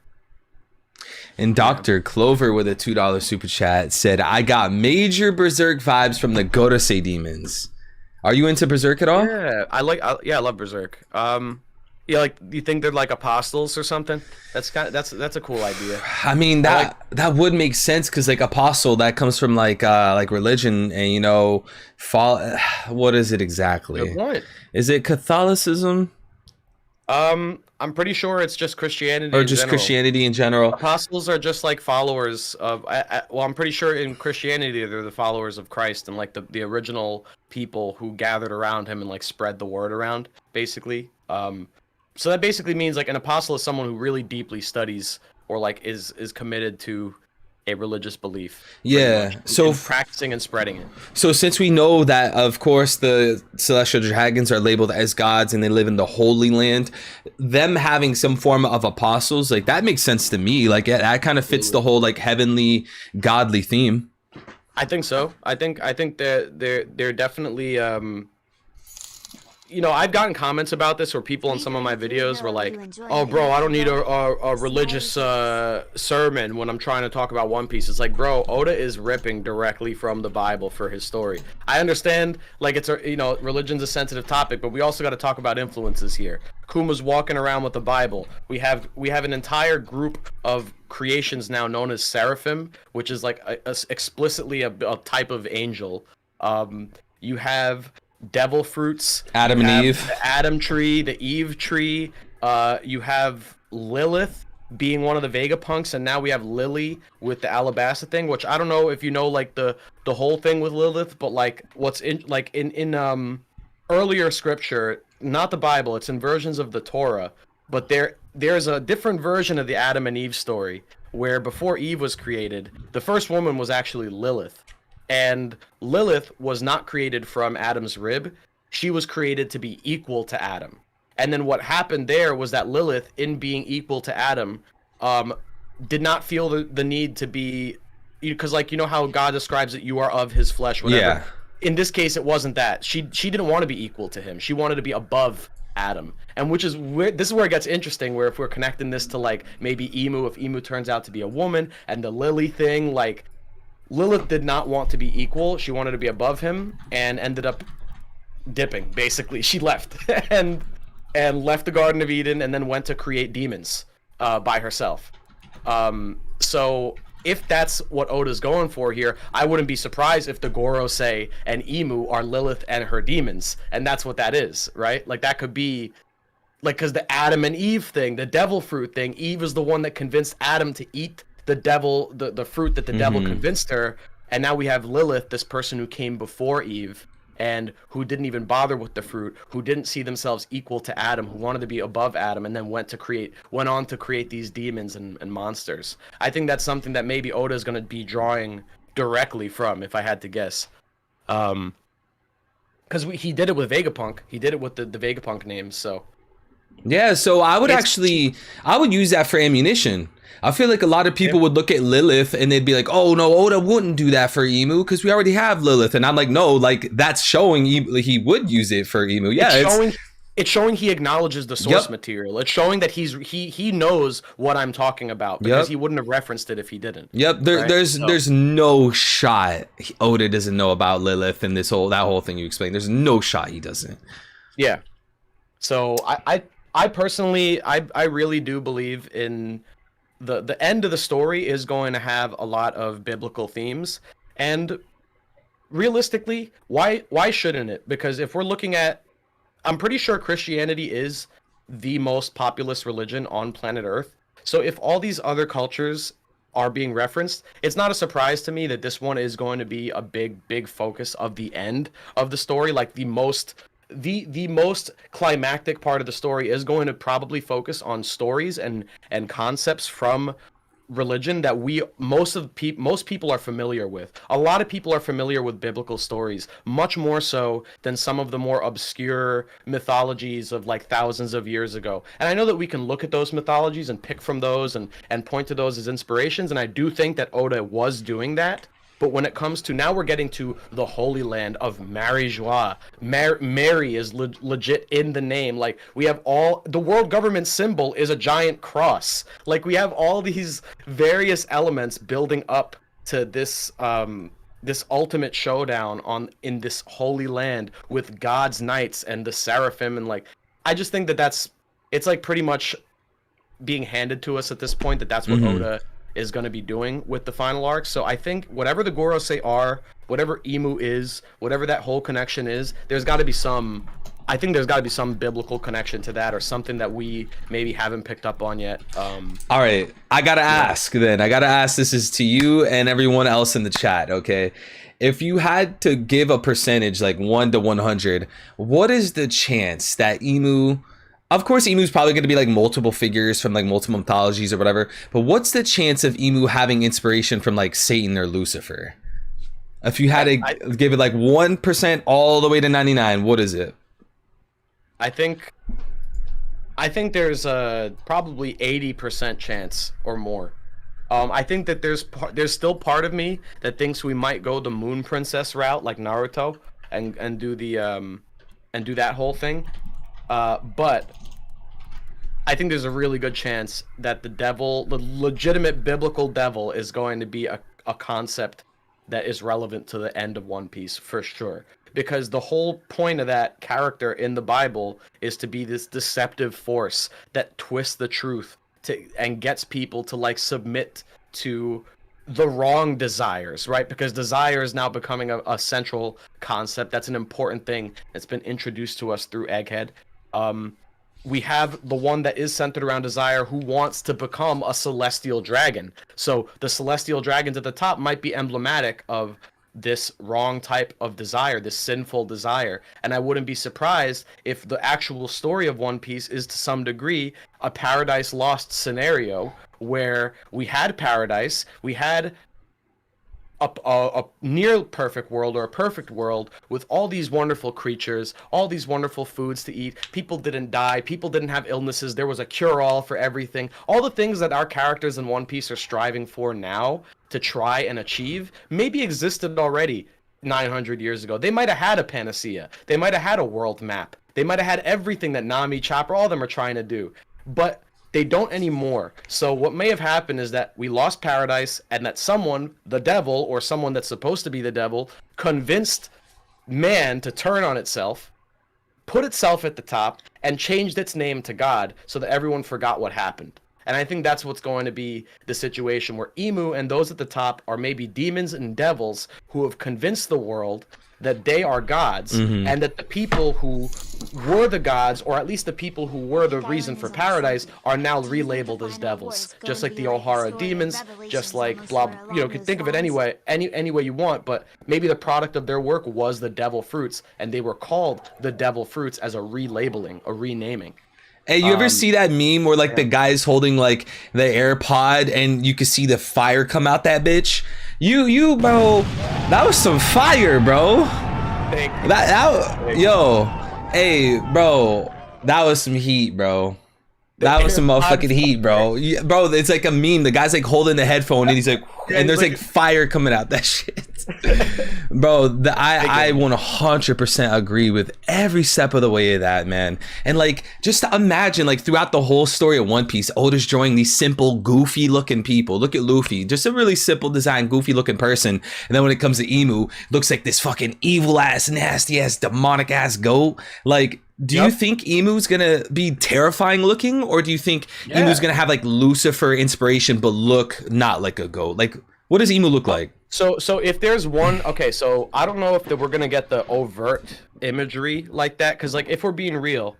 And Dr. Clover with a $2 super chat said, "I got major Berserk vibes from the Gorosei demons." Are you into Berserk at all?
Yeah, I love Berserk. Yeah, like you think they're like apostles or something? That's a cool idea.
I mean that would make sense because like apostle, that comes from like religion, and you know, what is it exactly?
Good point.
Is it Catholicism?
I'm pretty sure it's just Christianity.
Or just Christianity in general.
Apostles are just like followers of. Well, I'm pretty sure in Christianity they're the followers of Christ and like the original people who gathered around him and like spread the word around, basically. So that basically means like an apostle is someone who really deeply studies or like is committed to a religious belief.
Yeah. So
practicing and spreading it.
So since we know that, of course, the celestial dragons are labeled as gods and they live in the Holy Land, them having some form of apostles, like that makes sense to me. Like that kind of fits the whole like heavenly, godly theme.
I think so. I think they're definitely. You know, I've gotten comments about this where people in some of my videos were like, "Oh, bro, I don't need a religious sermon when I'm trying to talk about One Piece." It's like, bro, Oda is ripping directly from the Bible for his story. I understand, like it's you know, religion's a sensitive topic, but we also got to talk about influences here. Kuma's walking around with the Bible. We have an entire group of creations now known as seraphim, which is like explicitly a type of angel. You have devil fruits,
Adam and Eve,
the Adam tree, the Eve tree. You have Lilith being one of the Vegapunks, and now we have Lily with the Alabasta thing, which I don't know if you know like the whole thing with Lilith, but like what's in earlier scripture, not the Bible, it's in versions of the Torah, but there's a different version of the Adam and Eve story where before Eve was created, the first woman was actually Lilith. And Lilith was not created from Adam's rib. She was created to be equal to Adam. And then what happened there was that Lilith, in being equal to Adam, did not feel the need to be... Because, like, you know how God describes it, you are of his flesh, whatever.
Yeah.
In this case, it wasn't that. She didn't want to be equal to him. She wanted to be above Adam. And which is where... This is where it gets interesting, where if we're connecting this to, like, maybe Emu, if Emu turns out to be a woman, and the Lily thing, like... Lilith did not want to be equal. She wanted to be above him and ended up dipping, basically. She left and left the Garden of Eden and then went to create demons by herself. So if that's what Oda's going for here, I wouldn't be surprised if the Gorosei and Imu are Lilith and her demons, and that's what that is, right? Like that could be, like, because the Adam and Eve thing, the devil fruit thing, Eve is the one that convinced Adam to eat the devil, the fruit that the devil convinced her, and now we have Lilith, this person who came before Eve, and who didn't even bother with the fruit, who didn't see themselves equal to Adam, who wanted to be above Adam, and then went on to create these demons and monsters. I think that's something that maybe Oda is going to be drawing directly from, if I had to guess. Because he did it with Vegapunk. He did it with the Vegapunk names, so...
Yeah, so I would use that for ammunition. I feel like a lot of people would look at Lilith and they'd be like, oh no, Oda wouldn't do that for Imu because we already have Lilith. And I'm like, no, like that's showing he would use it for Imu. Yeah,
it's showing he acknowledges the source material. It's showing that he knows what I'm talking about, because he wouldn't have referenced it if he didn't.
Yep, there's no shot Oda doesn't know about Lilith and that whole thing you explained. There's no shot he doesn't.
Yeah. So I personally, I really do believe in the end of the story is going to have a lot of biblical themes, and realistically, why shouldn't it? Because if we're looking at, I'm pretty sure Christianity is the most populous religion on planet Earth. So if all these other cultures are being referenced, it's not a surprise to me that this one is going to be a big focus of the end of the story. Like the most climactic part of the story is going to probably focus on stories and concepts from religion that most people are familiar with. A lot of people are familiar with biblical stories, much more so than some of the more obscure mythologies of like thousands of years ago. And I know that we can look at those mythologies and pick from those and point to those as inspirations, and I do think that Oda was doing that. But when it comes to, now we're getting to the Holy Land of Mary-Joie. Mary is legit in the name. Like, we have the world government symbol is a giant cross. Like, we have all these various elements building up to this this ultimate showdown in this Holy Land with God's knights and the seraphim. And, like, I just think that it's, like, pretty much being handed to us at this point, that's what Oda is going to be doing with the final arc. So I think whatever the Gorosei are, whatever Imu is, whatever that whole connection is, there's got to be some biblical connection to that, or something that we maybe haven't picked up on yet.
All right, I gotta ask then. This is to you and everyone else in the chat, okay? If you had to give a percentage, like 1 to 100, what is the chance that Imu... Of course, Imu's probably going to be like multiple figures from like multiple mythologies or whatever. But what's the chance of Imu having inspiration from like Satan or Lucifer? If you had to give it like 1% all the way to 99, what is it?
I think there's a probably 80% chance or more. I think that there's still part of me that thinks we might go the Moon Princess route, like Naruto, and do that whole thing. But I think there's a really good chance that the legitimate biblical devil, is going to be a concept that is relevant to the end of One Piece for sure. Because the whole point of that character in the Bible is to be this deceptive force that twists the truth and gets people to like submit to the wrong desires, right? Because desire is now becoming a central concept. That's an important thing that's been introduced to us through Egghead. We have the one that is centered around desire, who wants to become a celestial dragon. So the celestial dragons at the top might be emblematic of this wrong type of desire, this sinful desire. And I wouldn't be surprised if the actual story of One Piece is to some degree a Paradise Lost scenario, where we had paradise, we had a near perfect world, or a perfect world, with all these wonderful creatures, all these wonderful foods to eat. People didn't die, people didn't have illnesses, there was a cure-all for everything. All the things that our characters in One Piece are striving for now to try and achieve maybe existed already 900 years ago. They might have had a panacea, they might have had a world map, they might have had everything that Nami, Chopper, all of them are trying to do, but they don't anymore. So what may have happened is that we lost paradise, and that someone, the devil, or someone that's supposed to be the devil, convinced man to turn on itself, put itself at the top, and changed its name to God, so that everyone forgot what happened. And I think that's what's going to be the situation where Emu and those at the top are maybe demons and devils who have convinced the world that they are gods, and that the people who were the gods, or at least the people who were the reason for paradise, are now relabeled as devils, just like the Ohara demons, just like blah. You know, you can think of it anyway, any way you want, but maybe the product of their work was the devil fruits, and they were called the devil fruits as a relabeling, a renaming.
Hey, you ever see that meme where like the guy's holding like the AirPod and you can see the fire come out that bitch? You bro, that was some fire, bro. Yo, hey, bro, that was some heat, bro. That was some motherfucking heat, bro. Bro, it's like a meme. The guy's like holding the headphone and he's like, and there's like fire coming out that shit. Bro, I 100% agree with every step of the way of that, man. And like, just to imagine like throughout the whole story of One Piece, Oda's drawing these simple, goofy looking people. Look at Luffy, just a really simple design, goofy looking person. And then when it comes to Emu, looks like this fucking evil ass, nasty ass, demonic ass goat. Like, do you think Emu's gonna be terrifying looking, or do you think Emu's gonna have like Lucifer inspiration but look not like a goat? Like, what does Emu look like?
So if there's one, okay, so I don't know if we're gonna get the overt imagery like that, because like if we're being real,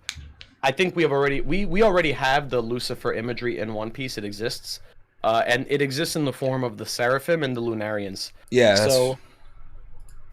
I think we already have the Lucifer imagery in One Piece. It exists, and it exists in the form of the Seraphim and the Lunarians.
Yeah.
So.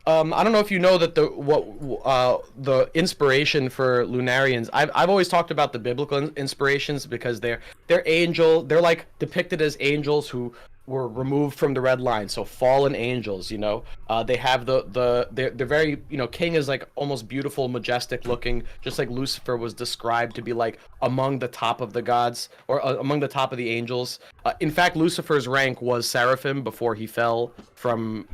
I don't know if you know that the inspiration for Lunarians. I've always talked about the biblical inspirations because they're like depicted as angels who were removed from the red line, so fallen angels. You know, they have they're very, you know, King is like almost beautiful, majestic looking, just like Lucifer was described to be like among the top of the gods or among the top of the angels. In fact, Lucifer's rank was Seraphim before he fell from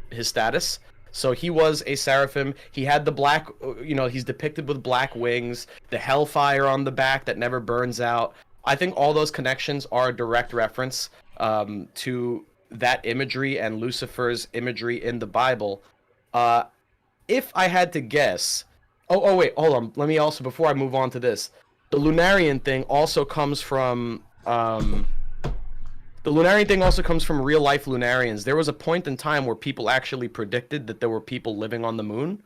his status. So he was a seraphim. He had the black, you know, he's depicted with black wings, the hellfire on the back that never burns out. I think all those connections are a direct reference to that imagery and Lucifer's imagery in the Bible. If I had to guess, oh wait, hold on. Let me also, before I move on to this, the Lunarian thing also comes from the Lunarian thing also comes from real life Lunarians. There was a point in time where people actually predicted that there were people living on the moon.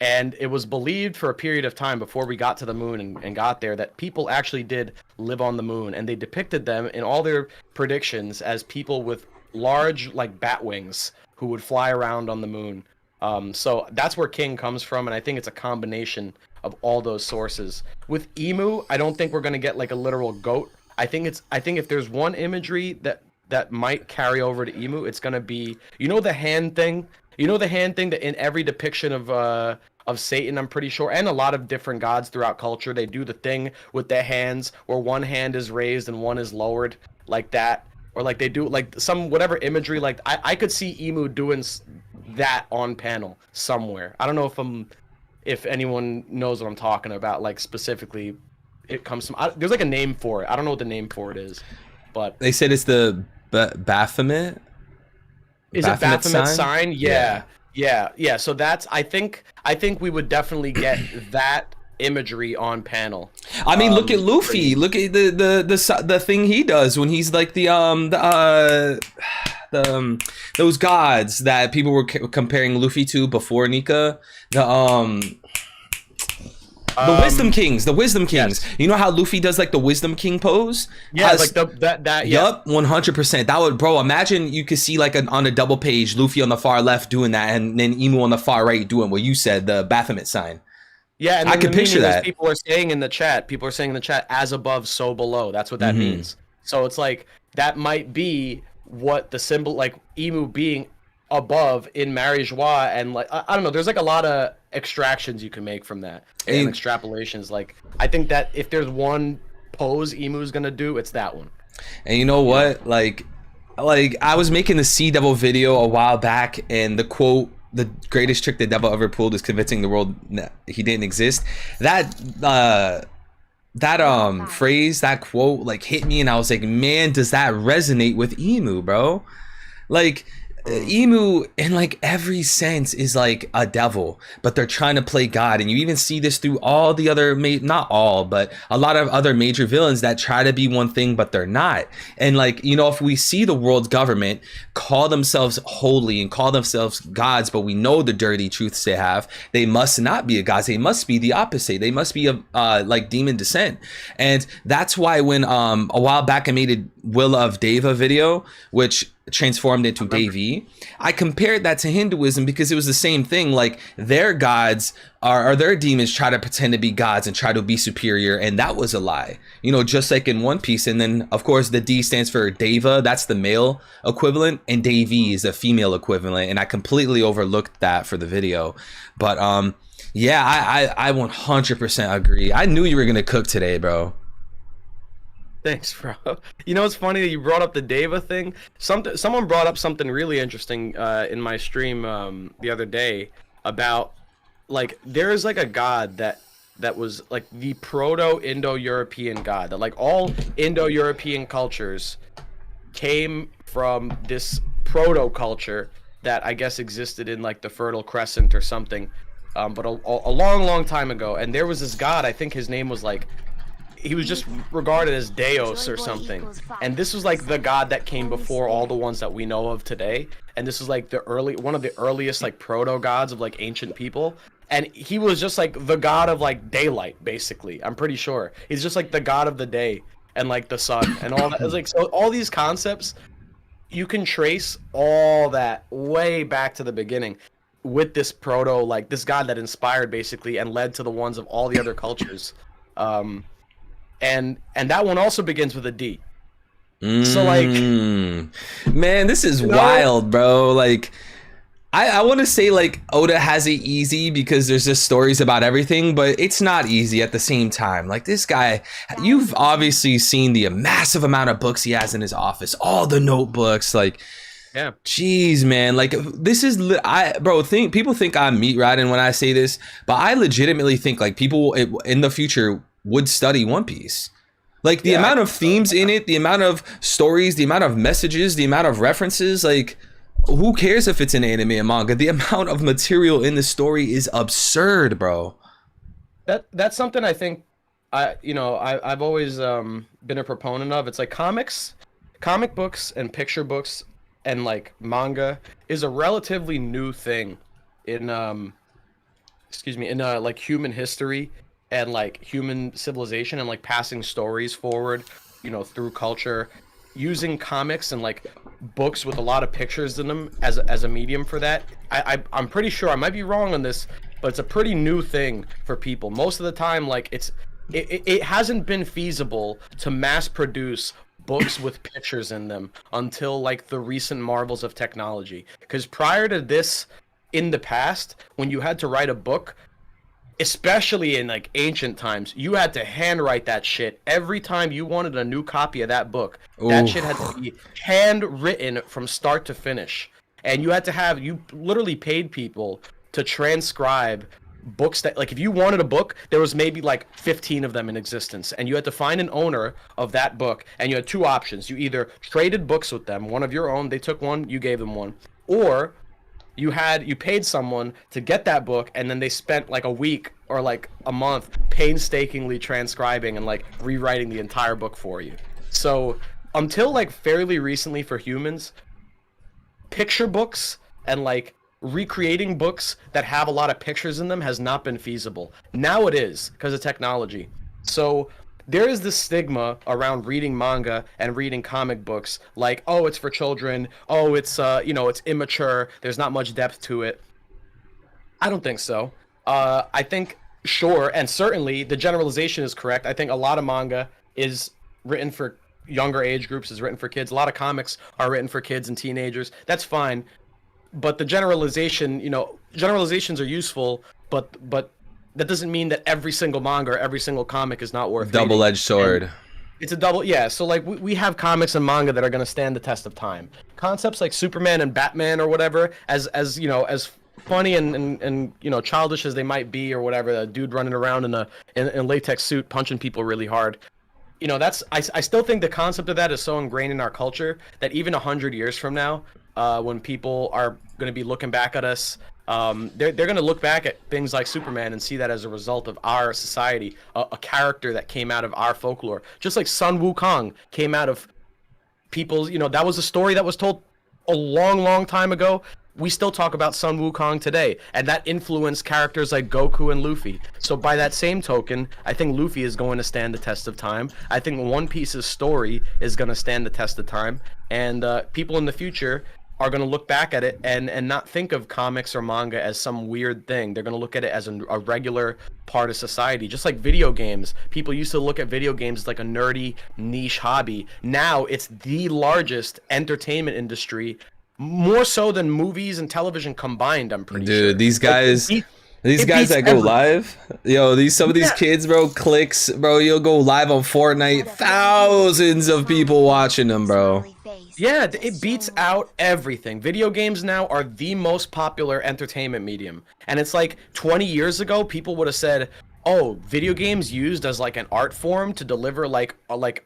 And it was believed for a period of time before we got to the moon and got there that people actually did live on the moon. And they depicted them in all their predictions as people with large, like, bat wings who would fly around on the moon. So that's where King comes from. And I think it's a combination of all those sources. With Emu, I don't think we're going to get, like, a literal goat. I think if there's one imagery that might carry over to Emu, it's gonna be, you know, the hand thing. You know the hand thing that in every depiction of Satan, I'm pretty sure, and a lot of different gods throughout culture, they do the thing with their hands where one hand is raised and one is lowered, like that, or like they do like some whatever imagery. Like I could see Emu doing that on panel somewhere. I don't know if anyone knows what I'm talking about, like specifically. It comes from there's like a name for it. I don't know what the name for it is, but
they said it's the Baphomet.
Is it Baphomet sign? Yeah. So that's I think we would definitely get that imagery on panel.
I mean, look at Luffy. Look at the thing he does when he's like those gods that people were comparing Luffy to before Nika. The Wisdom Kings, Yes. You know how Luffy does like the Wisdom King pose?
Yeah, like that. Yeah.
Yup, 100%. That would, bro. Imagine you could see like on a double page, Luffy on the far left doing that, and then Emu on the far right doing what you said, the Baphomet sign.
Yeah, and
I could picture that.
People are saying in the chat, as above, so below. That's what that means. So it's like that might be what the symbol, like Emu being above in Mary Joie, and like I don't know. There's like a lot of extractions you can make from that and extrapolations. Like I think that if there's one pose Emu's gonna do, it's that one.
And you know what? Like I was making the Sea Devil video a while back, and the quote, "The greatest trick the devil ever pulled is convincing the world that he didn't exist." That phrase, that quote, like hit me, and I was like, man, does that resonate with Emu, bro? Like Emu in like every sense is like a devil, but they're trying to play God. And you even see this through all the other not all, but a lot of other major villains that try to be one thing but they're not. And like, you know, if we see the world's government call themselves holy and call themselves gods, but we know the dirty truths they have, they must not be a gods. They must be the opposite. They must be a like demon descent. And that's why when a while back I made a Will of Deva video, which transformed into Devi, I compared that to Hinduism because it was the same thing. Like their gods or their demons try to pretend to be gods and try to be superior, and that was a lie, you know, just like in One Piece. And then of course the D stands for Deva, that's the male equivalent, and Devi is the female equivalent, and I completely overlooked that for the video. But yeah, I 100% agree. I knew you were gonna cook today, bro.
Thanks, bro. You know, it's funny that you brought up the Deva thing. Someone brought up something really interesting in my stream the other day about like there is like a god that was like the Proto-Indo-European god, that like all Indo-European cultures came from this proto-culture that I guess existed in like the Fertile Crescent or something, but a long time ago. And there was this god, I think his name was like, he was just regarded as Deus or something, and this was like the god that came before all the ones that we know of today. And this is like one of the earliest like proto gods of like ancient people, and he was just like the god of like daylight, basically. I'm pretty sure he's just like the god of the day and like the sun and all that. It's like, so all these concepts, you can trace all that way back to the beginning with this proto, like this god that inspired basically and led to the ones of all the other cultures. And that one also begins with a D. So like,
man, this is wild, bro. Like, I want to say like Oda has it easy because there's just stories about everything, but it's not easy at the same time. Like this guy, you've obviously seen the massive amount of books he has in his office, all the notebooks, like.
Yeah.
Jeez, man. Like this is people think I'm meat riding when I say this, but I legitimately think like people in the future would study One Piece. Like the amount of themes in it, the amount of stories, the amount of messages, the amount of references, like who cares if it's an anime and manga? The amount of material in the story is absurd, bro.
That's something I think I've always been a proponent of. It's like comic books and picture books and like manga is a relatively new thing in like human history and like human civilization, and like passing stories forward, you know, through culture, using comics and like books with a lot of pictures in them as a medium for that. I'm pretty sure, I might be wrong on this, but it's a pretty new thing for people. Most of the time, like it hasn't been feasible to mass produce books with pictures in them until like the recent marvels of technology. Because prior to this, in the past, when you had to write a book, especially in like ancient times, you had to handwrite that shit every time you wanted a new copy of that book. That shit had to be handwritten from start to finish, and you literally paid people to transcribe books that, like, if you wanted a book, there was maybe like 15 of them in existence, and you had to find an owner of that book, and you had two options. You either traded books with them, one of your own, they took one, you gave them one, or you paid someone to get that book, and then they spent like a week or like a month painstakingly transcribing and like rewriting the entire book for you. So until like fairly recently for humans, picture books and like recreating books that have a lot of pictures in them has not been feasible. Now it is, because of technology. So there is this stigma around reading manga and reading comic books, like, oh, it's for children, oh, it's it's immature, there's not much depth to it. I don't think so. I think, sure, and certainly the generalization is correct. I think a lot of manga is written for younger age groups, is written for kids. A lot of comics are written for kids and teenagers. That's fine. But the generalization, generalizations are useful, but that doesn't mean that every single manga or every single comic is not worth
double-edged sword. And
it's a double, yeah. So like we have comics and manga that are going to stand the test of time. Concepts like Superman and Batman or whatever, as funny and childish as they might be or whatever, a dude running around in a latex suit punching people really hard. I still think the concept of that is so ingrained in our culture that even 100 years from now, when people are going to be looking back at us. They're going to look back at things like Superman and see that as a result of our society, a character that came out of our folklore, just like Sun Wukong came out of people's. That was a story that was told a long time ago. We still talk about Sun Wukong today, and that influenced characters like Goku and Luffy. So by that same token, I think Luffy is going to stand the test of time. I think One Piece's story is going to stand the test of time, and people in the future are going to look back at it and not think of comics or manga as some weird thing. They're going to look at it as a regular part of society, just like video games. People used to look at video games as like a nerdy niche hobby. Now it's the largest entertainment industry, more so than movies and television combined, I'm pretty sure.
Dude, these guys, these guys that go live, some of these kids, bro, clicks, bro, you'll go live on Fortnite, thousands of people watching them, bro.
Yeah, it beats out everything. Video games now are the most popular entertainment medium. And it's like 20 years ago, people would have said, oh, video games used as like an art form to deliver like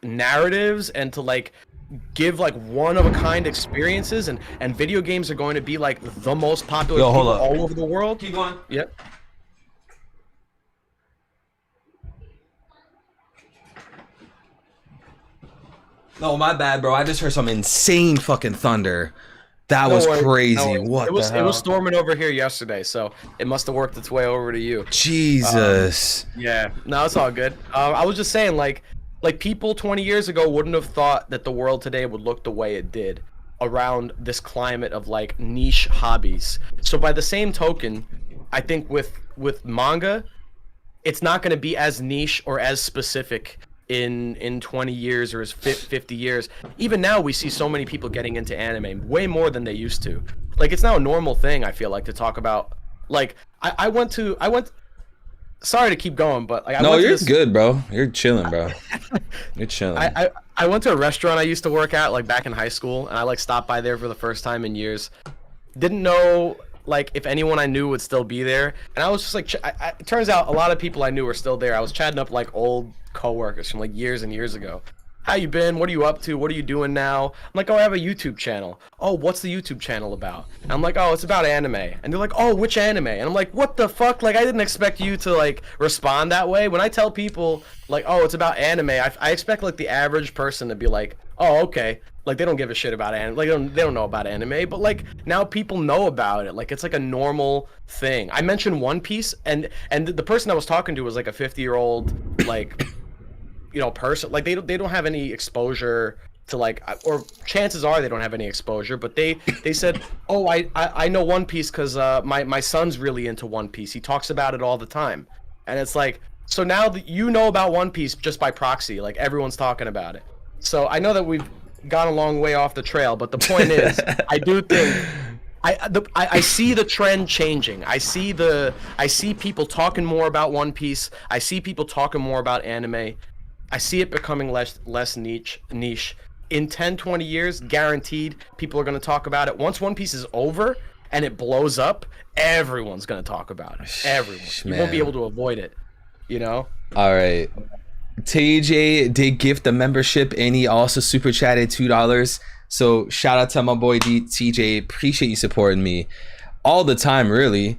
narratives and to like give like one-of-a-kind experiences, and video games are going to be like the most popular all over the world.
Keep going.
Yep.
No, my bad, bro. I just heard some insane fucking thunder. That was crazy. What the hell?
It was storming over here yesterday, so it must have worked its way over to you.
Jesus.
Yeah. No, it's all good. I was just saying, like people 20 years ago wouldn't have thought that the world today would look the way it did around this climate of like niche hobbies. So by the same token, I think with manga, it's not going to be as niche or as specific in 20 years or as 50 years. Even now we see so many people getting into anime way more than they used to. Like it's now a normal thing, I feel like, to talk about. Like I went sorry to keep going, but like
you're good, bro. You're chilling, bro. You're chilling.
I went to a restaurant I used to work at like back in high school, and I like stopped by there for the first time in years. Didn't know like if anyone I knew would still be there, and I was just like, it turns out a lot of people I knew were still there. I was chatting up like old coworkers from like years and years ago. How you been? What are you up to? What are you doing now? I'm like, oh, I have a YouTube channel. Oh, what's the YouTube channel about? And I'm like, oh, it's about anime. And they're like, oh, which anime? And I'm like, what the fuck? Like, I didn't expect you to like respond that way. When I tell people like, oh, it's about anime, I expect like the average person to be like, oh, okay. Like they don't give a shit about anime. Like they don't know about anime. But like now people know about it. Like it's like a normal thing. I mentioned One Piece, and the person I was talking to was like a 50-year-old like person. Like they don't have any exposure to like, or chances are they don't have any exposure, but they said, oh, I know One Piece because my son's really into One Piece. He talks about it all the time. And it's like, so now that you know about One Piece just by proxy, like everyone's talking about it. So I know that we've gone a long way off the trail, but the point is, I do think I see the trend changing. I see people talking more about One Piece. I see people talking more about anime. I see it becoming less niche. In 10, 20 years, guaranteed, people are going to talk about it. Once One Piece is over and it blows up, everyone's going to talk about it. Everyone. You won't be able to avoid it, All
right. TJ did gift the membership, and he also super chatted $2. So shout out to my boy TJ. Appreciate you supporting me all the time, really.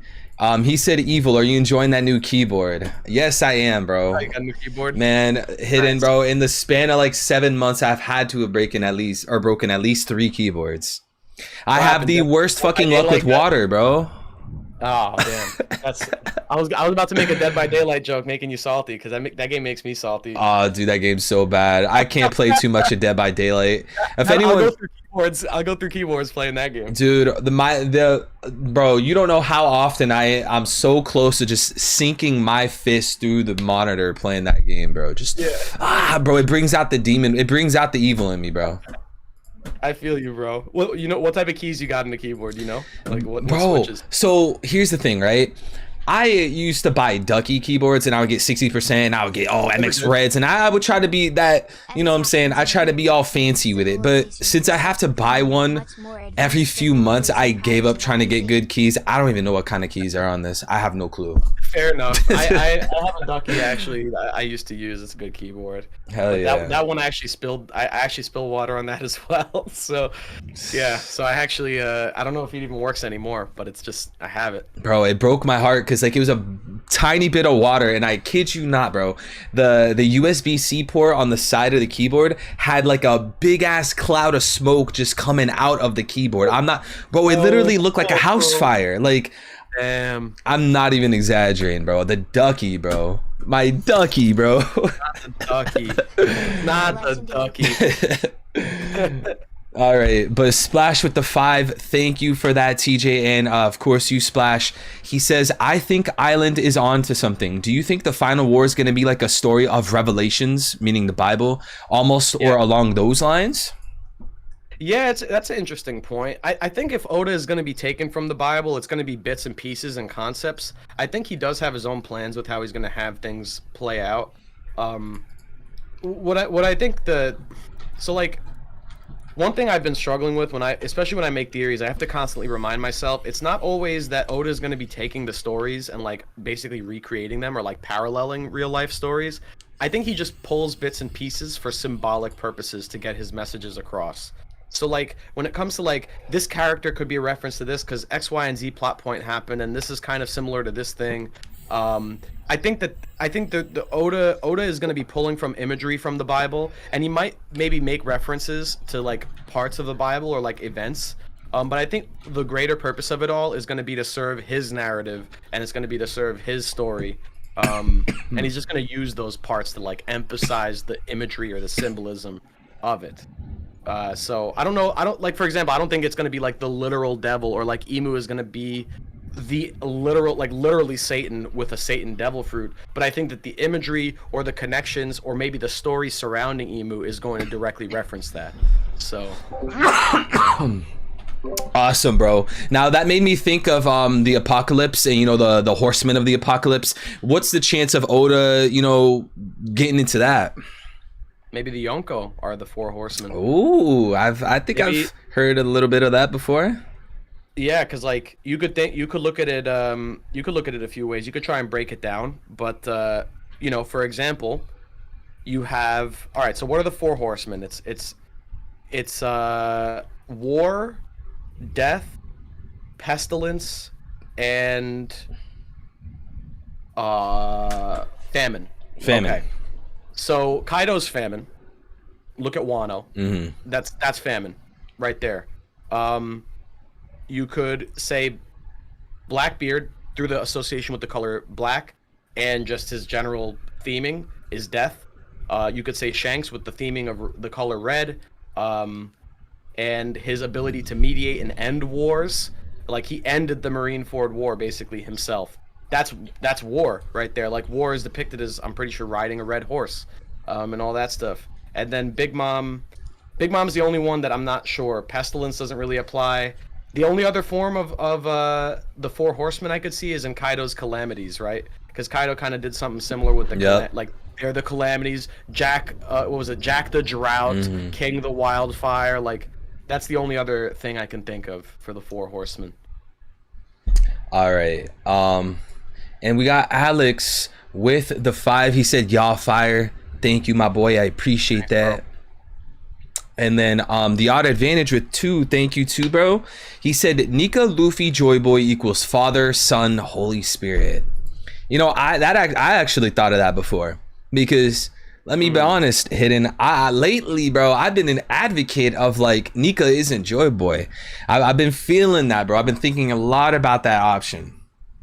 He said, Evil, are you enjoying that new keyboard? Yes, I am, bro.
You got a new keyboard?
Man, hidden, bro. In the span of like 7 months, I've had to have broken at least 3 keyboards. I have the worst fucking luck with water, bro.
Oh damn! I was about to make a Dead by Daylight joke, making you salty, because that game makes me salty.
Oh, dude, that game's so bad. I can't play too much of Dead by Daylight. If
anyone, I'll go through keyboards playing that game.
Dude, bro, you don't know how often I'm so close to just sinking my fist through the monitor playing that game, bro. Bro, it brings out the demon. It brings out the evil in me, bro.
I feel you, bro. What type of keys you got in the keyboard? Like what
bro?
switches?
So here's the thing, right? I used to buy Ducky keyboards and I would get 60% and I would get MX Reds and I would try to be that, you know what I'm saying? I try to be all fancy with it. But since I have to buy one every few months, I gave up trying to get good keys. I don't even know what kind of keys are on this. I have no clue.
Fair enough. I have a Ducky actually I used to use. It's a good keyboard.
Hell
but
yeah.
That one I actually spilled water on that as well. So yeah. So I actually I don't know if it even works anymore, but it's just I have it.
Bro, it broke my heart because like it was a tiny bit of water, and I kid you not, bro, the USB-C port on the side of the keyboard had like a big ass cloud of smoke just coming out of the keyboard. I'm not, bro, it literally looked like a house fire. Like,
damn,
I'm not even exaggerating, bro. The Ducky, bro, my Ducky, bro.
Not the Ducky.
All right, but Splash with the 5, thank you for that, TJ, and of course you, Splash. He says, I think Island is on to something. Do you think the final war is going to be like a story of Revelations, meaning the Bible, almost, or along those lines?
Yeah, that's an interesting point. I think if Oda is going to be taken from the Bible, it's going to be bits and pieces and concepts. I think he does have his own plans with how he's going to have things play out. What I think one thing I've been struggling with especially when I make theories, I have to constantly remind myself, it's not always that Oda is going to be taking the stories and like basically recreating them or like paralleling real life stories. I think he just pulls bits and pieces for symbolic purposes to get his messages across. So like when it comes to like this character could be a reference to this because X, Y, and Z plot point happened and this is kind of similar to this thing. I think the Oda is going to be pulling from imagery from the Bible, and he might maybe make references to like parts of the Bible or like events. But I think the greater purpose of it all is going to be to serve his narrative, and it's going to be to serve his story. And he's just going to use those parts to like emphasize the imagery or the symbolism of it. So I don't know. For example, I don't think it's going to be like the literal devil or like Imu is going to be the literally Satan with a Satan devil fruit, but I think that the imagery or the connections or maybe the story surrounding Imu is going to directly reference that. So
awesome, bro. Now that made me think of the apocalypse and the horsemen of the apocalypse. What's the chance of Oda getting into that?
Maybe the Yonko are the 4 horsemen.
Ooh, I think I've heard a little bit of that before.
Yeah, because like you could look at it a few ways. You could try and break it down, but for example, you have, all right, so what are the 4 horsemen? It's war, death, pestilence, and famine. Okay. So Kaido's famine. Look at Wano.
Mm-hmm.
That's famine right there. You could say Blackbeard through the association with the color black and just his general theming is death. You could say Shanks with the theming of the color red, and his ability to mediate and end wars. Like he ended the Marineford War basically himself. That's war right there. Like war is depicted as, I'm pretty sure, riding a red horse, and all that stuff. And then Big Mom's the only one that I'm not sure. Pestilence doesn't really apply. The only other form of the 4 horsemen I could see is in Kaido's calamities, right? Because Kaido kind of did something similar with the they're the calamities. Jack, what was it? Jack the Drought,
Mm-hmm.
King the Wildfire. Like that's the only other thing I can think of for the 4 horsemen.
All right. And we got Alex with the 5. He said, "Y'all fire." Thank you, my boy. I appreciate that. Bro. And then the odd advantage with 2, thank you too, bro. He said Nika Luffy Joy Boy equals Father, Son, Holy Spirit. I actually thought of that before because let me be honest, Hidden. Lately, bro, I've been an advocate of like Nika isn't Joy Boy. I've been feeling that, bro. I've been thinking a lot about that option.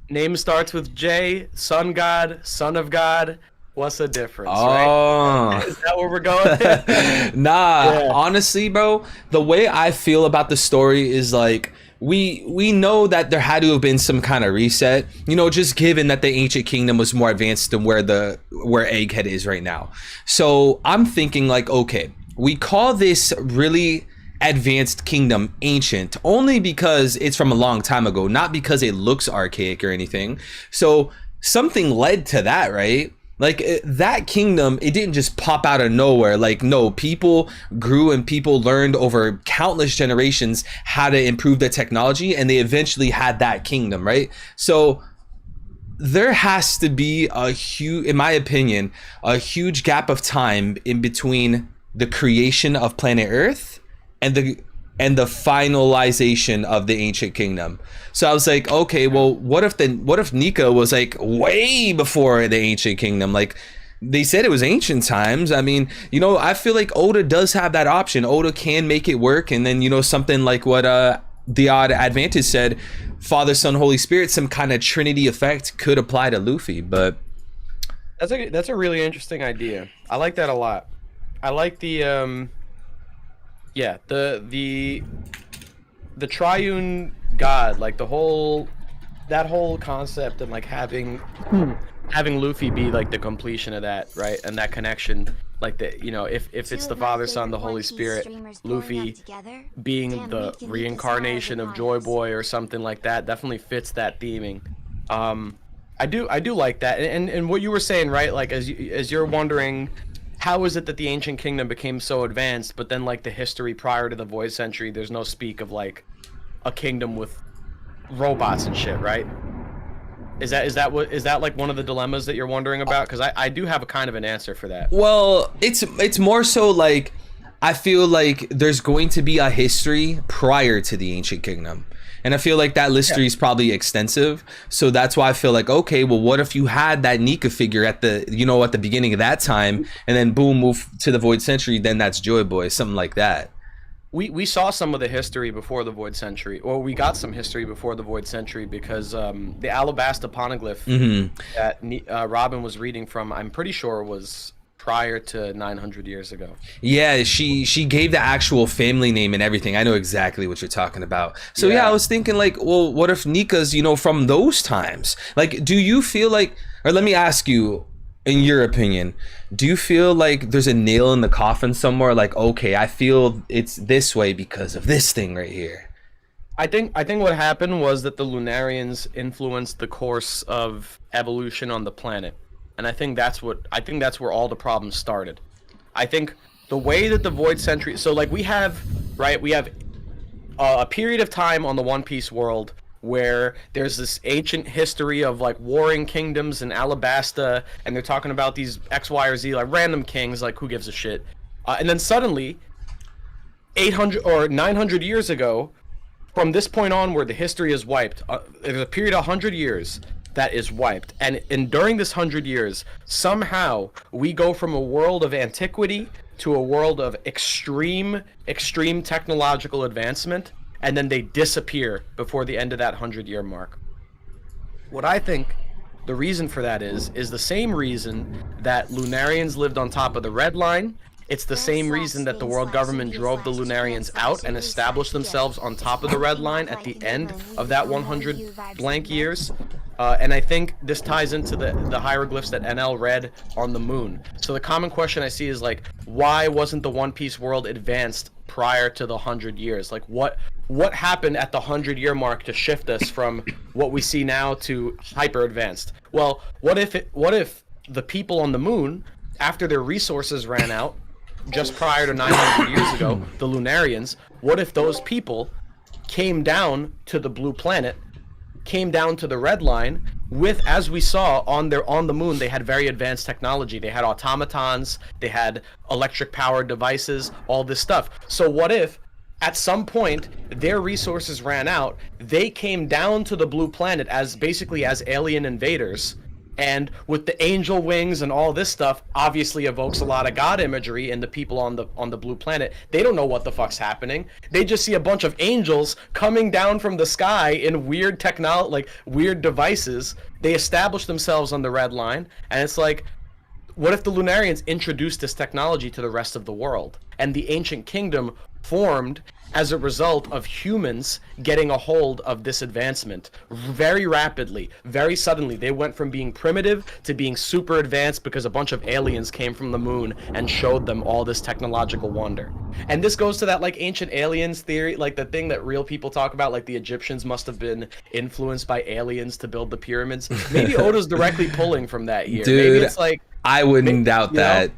Name starts with J, Sun God, Son of God. What's the difference,
right?
Is that where we're going?
Honestly, bro, the way I feel about the story is like we know that there had to have been some kind of reset, just given that the ancient kingdom was more advanced than where Egghead is right now. So I'm thinking like, okay, we call this really advanced kingdom ancient only because it's from a long time ago, not because it looks archaic or anything. So something led to that, right? Like that kingdom, it didn't just pop out of nowhere. Like, no, people grew and people learned over countless generations how to improve their technology, and they eventually had that kingdom, right? So there has to be a huge, in my opinion, a huge gap of time in between the creation of planet Earth and the finalization of the ancient kingdom. So I was like, okay, well, what if Nika was like way before the ancient kingdom? Like they said it was ancient times. I mean, you know, I feel like Oda does have that option. Oda can make it work, and then, you know, something like what the odd Advantage said, Father, Son, Holy Spirit, some kind of Trinity effect could apply to Luffy. But
that's a really interesting idea. I like that a lot. I like the yeah, the triune god, like that whole concept, and like having Luffy be like the completion of that, right? And that connection, like the, you know, if it's the Father, Son, the Holy Spirit, Luffy being the reincarnation of Joy Boy or something like that, definitely fits that theming. I do like that. And what you were saying, right? Like as you're wondering, how is it that the ancient kingdom became so advanced, but then like the history prior to the Void Century, there's no speak of like a kingdom with robots and shit, right? Is that like one of the dilemmas that you're wondering about? Because I do have a kind of an answer for that.
Well, it's more so like I feel like there's going to be a history prior to the ancient kingdom. And I feel like that history is probably extensive. So that's why I feel like, okay, well, what if you had that Nika figure at the, you know, at the beginning of that time, and then boom, move to the Void Century, then that's Joy Boy, something like that.
We saw some of the history before the Void Century, or we got some history before the Void Century, because the Alabasta poneglyph that Robin was reading from, I'm pretty sure was prior to 900 years ago.
Yeah, she gave the actual family name and everything. I know exactly what you're talking about. So yeah, I was thinking like, well, what if Nika's, you know, from those times? Like, do you feel like, or let me ask you, in your opinion, do you feel like there's a nail in the coffin somewhere? Like, okay, I feel it's this way because of this thing right here.
I think what happened was that the Lunarians influenced the course of evolution on the planet. And I think that's where all the problems started. I think the way that the Void Century, so like we have a period of time on the One Piece world where there's this ancient history of like warring kingdoms in Alabasta, and they're talking about these X, Y, or Z, like random kings, like who gives a shit? And then suddenly, 800 or 900 years ago, from this point on where the history is wiped, there's a period of 100 years that is wiped, and during this 100 years, somehow we go from a world of antiquity to a world of extreme technological advancement, and then they disappear before the end of that 100-year mark. What I think the reason for that is the same reason that Lunarians lived on top of the Red Line. It's the same reason that the world government drove the Lunarians out and established themselves on top of the Red Line at the end of that 100 blank years. And I think this ties into the hieroglyphs that NL read on the moon. So the common question I see is like, why wasn't the One Piece world advanced prior to the 100 years? Like what happened at the 100-year mark to shift us from what we see now to hyper advanced? Well, what if the people on the moon, after their resources ran out, just prior to 900 years ago, the Lunarians, what if those people came down to the blue planet, came down to the Red Line with, as we saw on the moon, they had very advanced technology. They had automatons, they had electric powered devices, all this stuff. So what if at some point their resources ran out, they came down to the blue planet as basically as alien invaders, and with the angel wings and all this stuff, obviously evokes a lot of god imagery, and the people on the blue planet, they don't know what the fuck's happening. They just see a bunch of angels coming down from the sky in weird technology, like weird devices. They establish themselves on the Red Line, and it's like, what if the Lunarians introduced this technology to the rest of the world? and the ancient kingdom formed as a result of humans getting a hold of this advancement very rapidly, very suddenly. They went from being primitive to being super advanced because a bunch of aliens came from the moon and showed them all this technological wonder. And this goes to that like ancient aliens theory, like the thing that real people talk about, like the Egyptians must have been influenced by aliens to build the pyramids. Maybe Oda's directly pulling from that here.
Dude,
maybe it's like,
I wouldn't doubt that.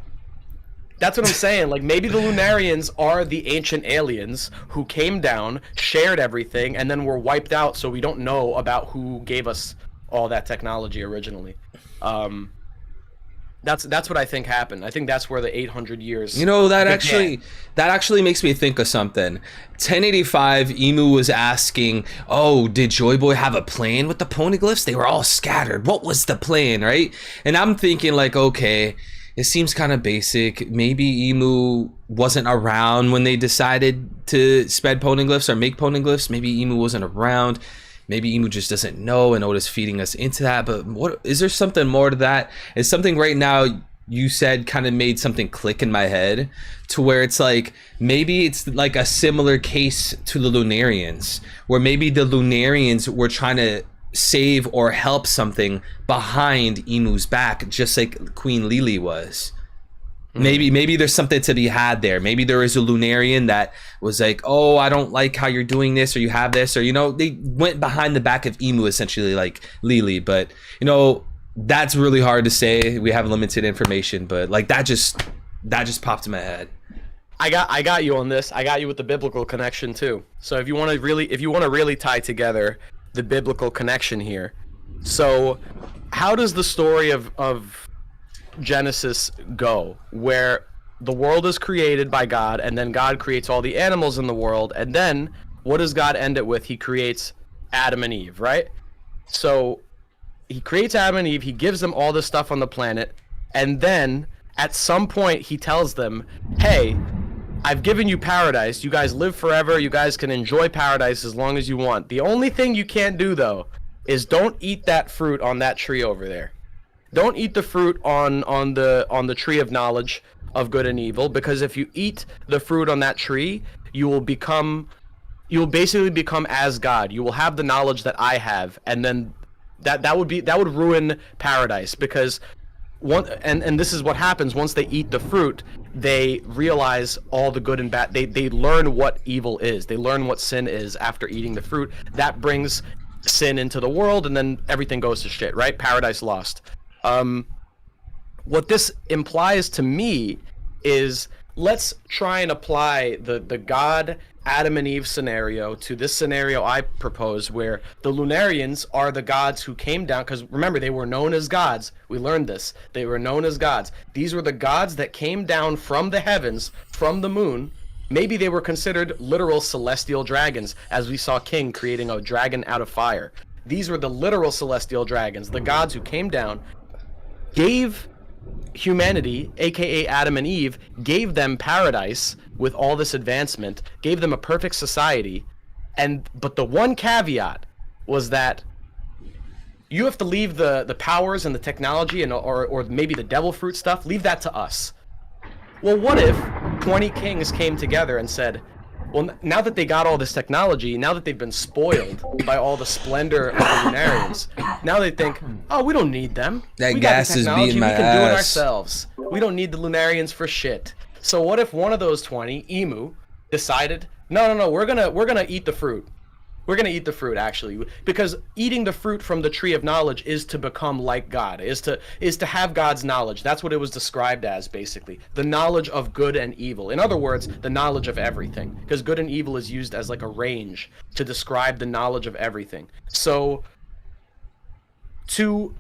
That's what I'm saying. Like, maybe the Lunarians are the ancient aliens who came down, shared everything, and then were wiped out, so we don't know about who gave us all that technology originally. That's what I think happened. I think that's where the 800 years.
You know, that actually makes me think of something. 1085, Emu was asking, "Oh, did Joy Boy have a plan with the poneglyphs? They were all scattered. What was the plan, right?" And I'm thinking like, okay, it seems kind of basic. Maybe Emu wasn't around when they decided to spread poneglyphs or make poneglyphs. Maybe Emu wasn't around. Maybe Emu just doesn't know and Oda's feeding us into that. But what is there something more to that? Is something right now you said kind of made something click in my head to where it's like maybe it's like a similar case to the Lunarians, where maybe the Lunarians were trying to save or help something behind Emu's back, just like Queen Lily was. Maybe there's something to be had there. Maybe there is a Lunarian that was like, "Oh, I don't like how you're doing this, or you have this," or they went behind the back of Emu essentially, like Lily. But that's really hard to say. We have limited information, but like that just popped in my head.
I got you on this. I got you with the biblical connection too. So if you want to really tie together the biblical connection here, so how does the story of Genesis go, where the world is created by God, and then God creates all the animals in the world, and then what does God end it with? He creates Adam and Eve, right? So he creates Adam and Eve, he gives them all this stuff on the planet, and then at some point he tells them, "Hey, I've given you paradise. You guys live forever. You guys can enjoy paradise as long as you want. The only thing you can't do though is don't eat that fruit on that tree over there. Don't eat the fruit on the tree of knowledge of good and evil, because if you eat the fruit on that tree, you will basically become as God. You will have the knowledge that I have, and then that would ruin paradise, because and this is what happens once they eat the fruit. They realize all the good and bad. They learn what evil is. They learn what sin is after eating the fruit. That brings sin into the world, and then everything goes to shit, right? Paradise lost. What this implies to me is, let's try and apply the God Adam and Eve scenario to this scenario I propose, where the Lunarians are the gods who came down, because remember, they were known as gods. We learned this. They were known as gods. These were the gods that came down from the heavens, from the moon. Maybe they were considered literal celestial dragons, as we saw King creating a dragon out of fire. These were the literal celestial dragons, the gods who came down, gave humanity, aka Adam and Eve, gave them paradise with all this advancement, gave them a perfect society, but the one caveat was that you have to leave the powers and the technology or maybe the devil fruit stuff, leave that to us. Well, what if 20 kings came together and said, well, now that they got all this technology, now that they've been spoiled by all the splendor of the Lunarians, now they think, oh, we don't need them.
That
we
gas
got the
is
technology,
beating my
we can do it
ass.
ourselves. We don't need the Lunarians for shit. So what if one of those 20, Emu, decided, no, we're gonna eat the fruit. We're gonna eat the fruit, actually, because eating the fruit from the tree of knowledge is to become like God, is to have God's knowledge. That's what it was described as, basically, the knowledge of good and evil. In other words, the knowledge of everything, because good and evil is used as like a range to describe the knowledge of everything. So to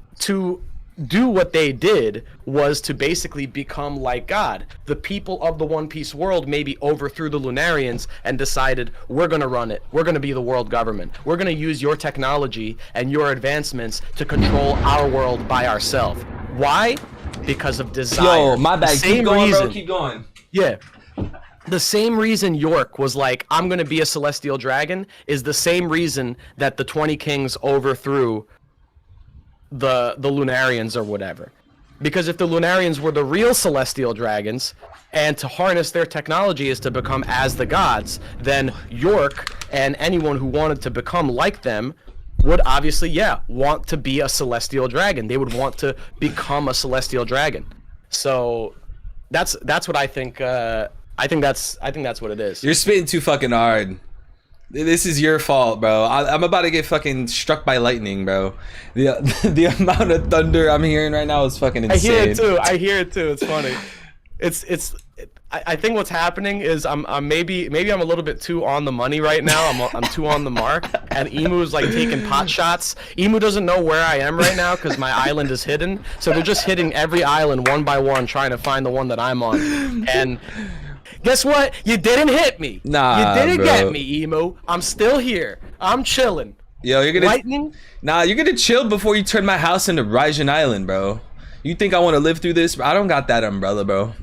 do what they did was to basically become like God. The people of the One Piece world maybe overthrew the Lunarians and decided, we're going to run it. We're going to be the world government. We're going to use your technology and your advancements to control our world by ourselves. Why? Because of desire.
Yo, my bad. Keep going, bro. Keep going.
Yeah. The same reason York was like, I'm going to be a celestial dragon, is the same reason that the 20 kings overthrew the Lunarians or whatever. Because if the Lunarians were the real celestial dragons, and to harness their technology is to become as the gods, then York and anyone who wanted to become like them would obviously, want to be a celestial dragon. They would want to become a celestial dragon. So that's what I think. I think that's what it is.
You're spitting too fucking hard. This is your fault, bro. I'm about to get fucking struck by lightning, bro. The amount of thunder I'm hearing right now is fucking insane.
I hear it too. It's funny. I think what's happening is I'm maybe I'm a little bit too on the money right now. I'm too on the mark, and Emu is like taking pot shots. Emu doesn't know where I am right now because my island is hidden. So they're just hitting every island one by one, trying to find the one that I'm on. And guess what? You didn't hit me.
Nah,
you didn't
bro.
get me, Emu. I'm still here. I'm chilling.
Yo, you're gonna
lightning.
Nah, you're gonna chill before you turn my house into Raijin Island, bro. You think I want to live through this? I don't got that umbrella, bro.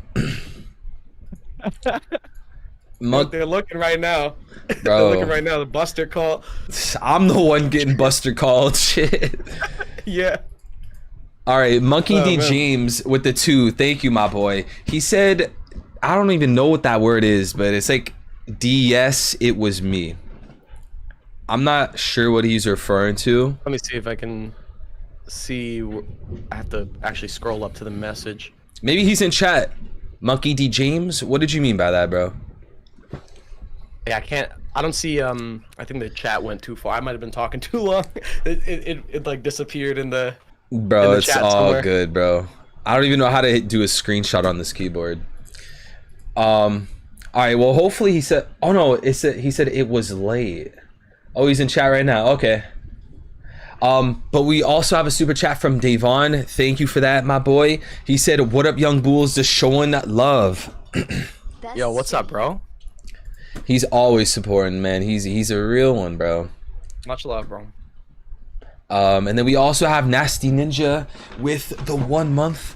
They're looking right now.
Bro.
They're looking right now. The Buster call.
I'm the one getting Buster called. Shit.
Yeah.
All right, Monkey D
man.
James with the 2. Thank you, my boy. He said, I don't even know what that word is, but it's like DS. It was me. I'm not sure what he's referring to.
Let me see if I can see. I have to actually scroll up to the message.
Maybe he's in chat. Monkey D James. What did you mean by that, bro?
Yeah, I don't see. I think the chat went too far. I might have been talking too long. It like disappeared in the.
Bro,
in the
it's
chat
all
somewhere.
good, bro. I don't even know how to do a screenshot on this keyboard. All right. Well, hopefully he said. Oh no, he said it was late. Oh, he's in chat right now. Okay. But we also have a super chat from Davon. Thank you for that, my boy. He said, "What up, young bulls? Just showing love."
Yo, what's up, bro?
He's always supporting, man. He's a real one, bro.
Much love, bro.
And then we also have Nasty Ninja with the 1 month.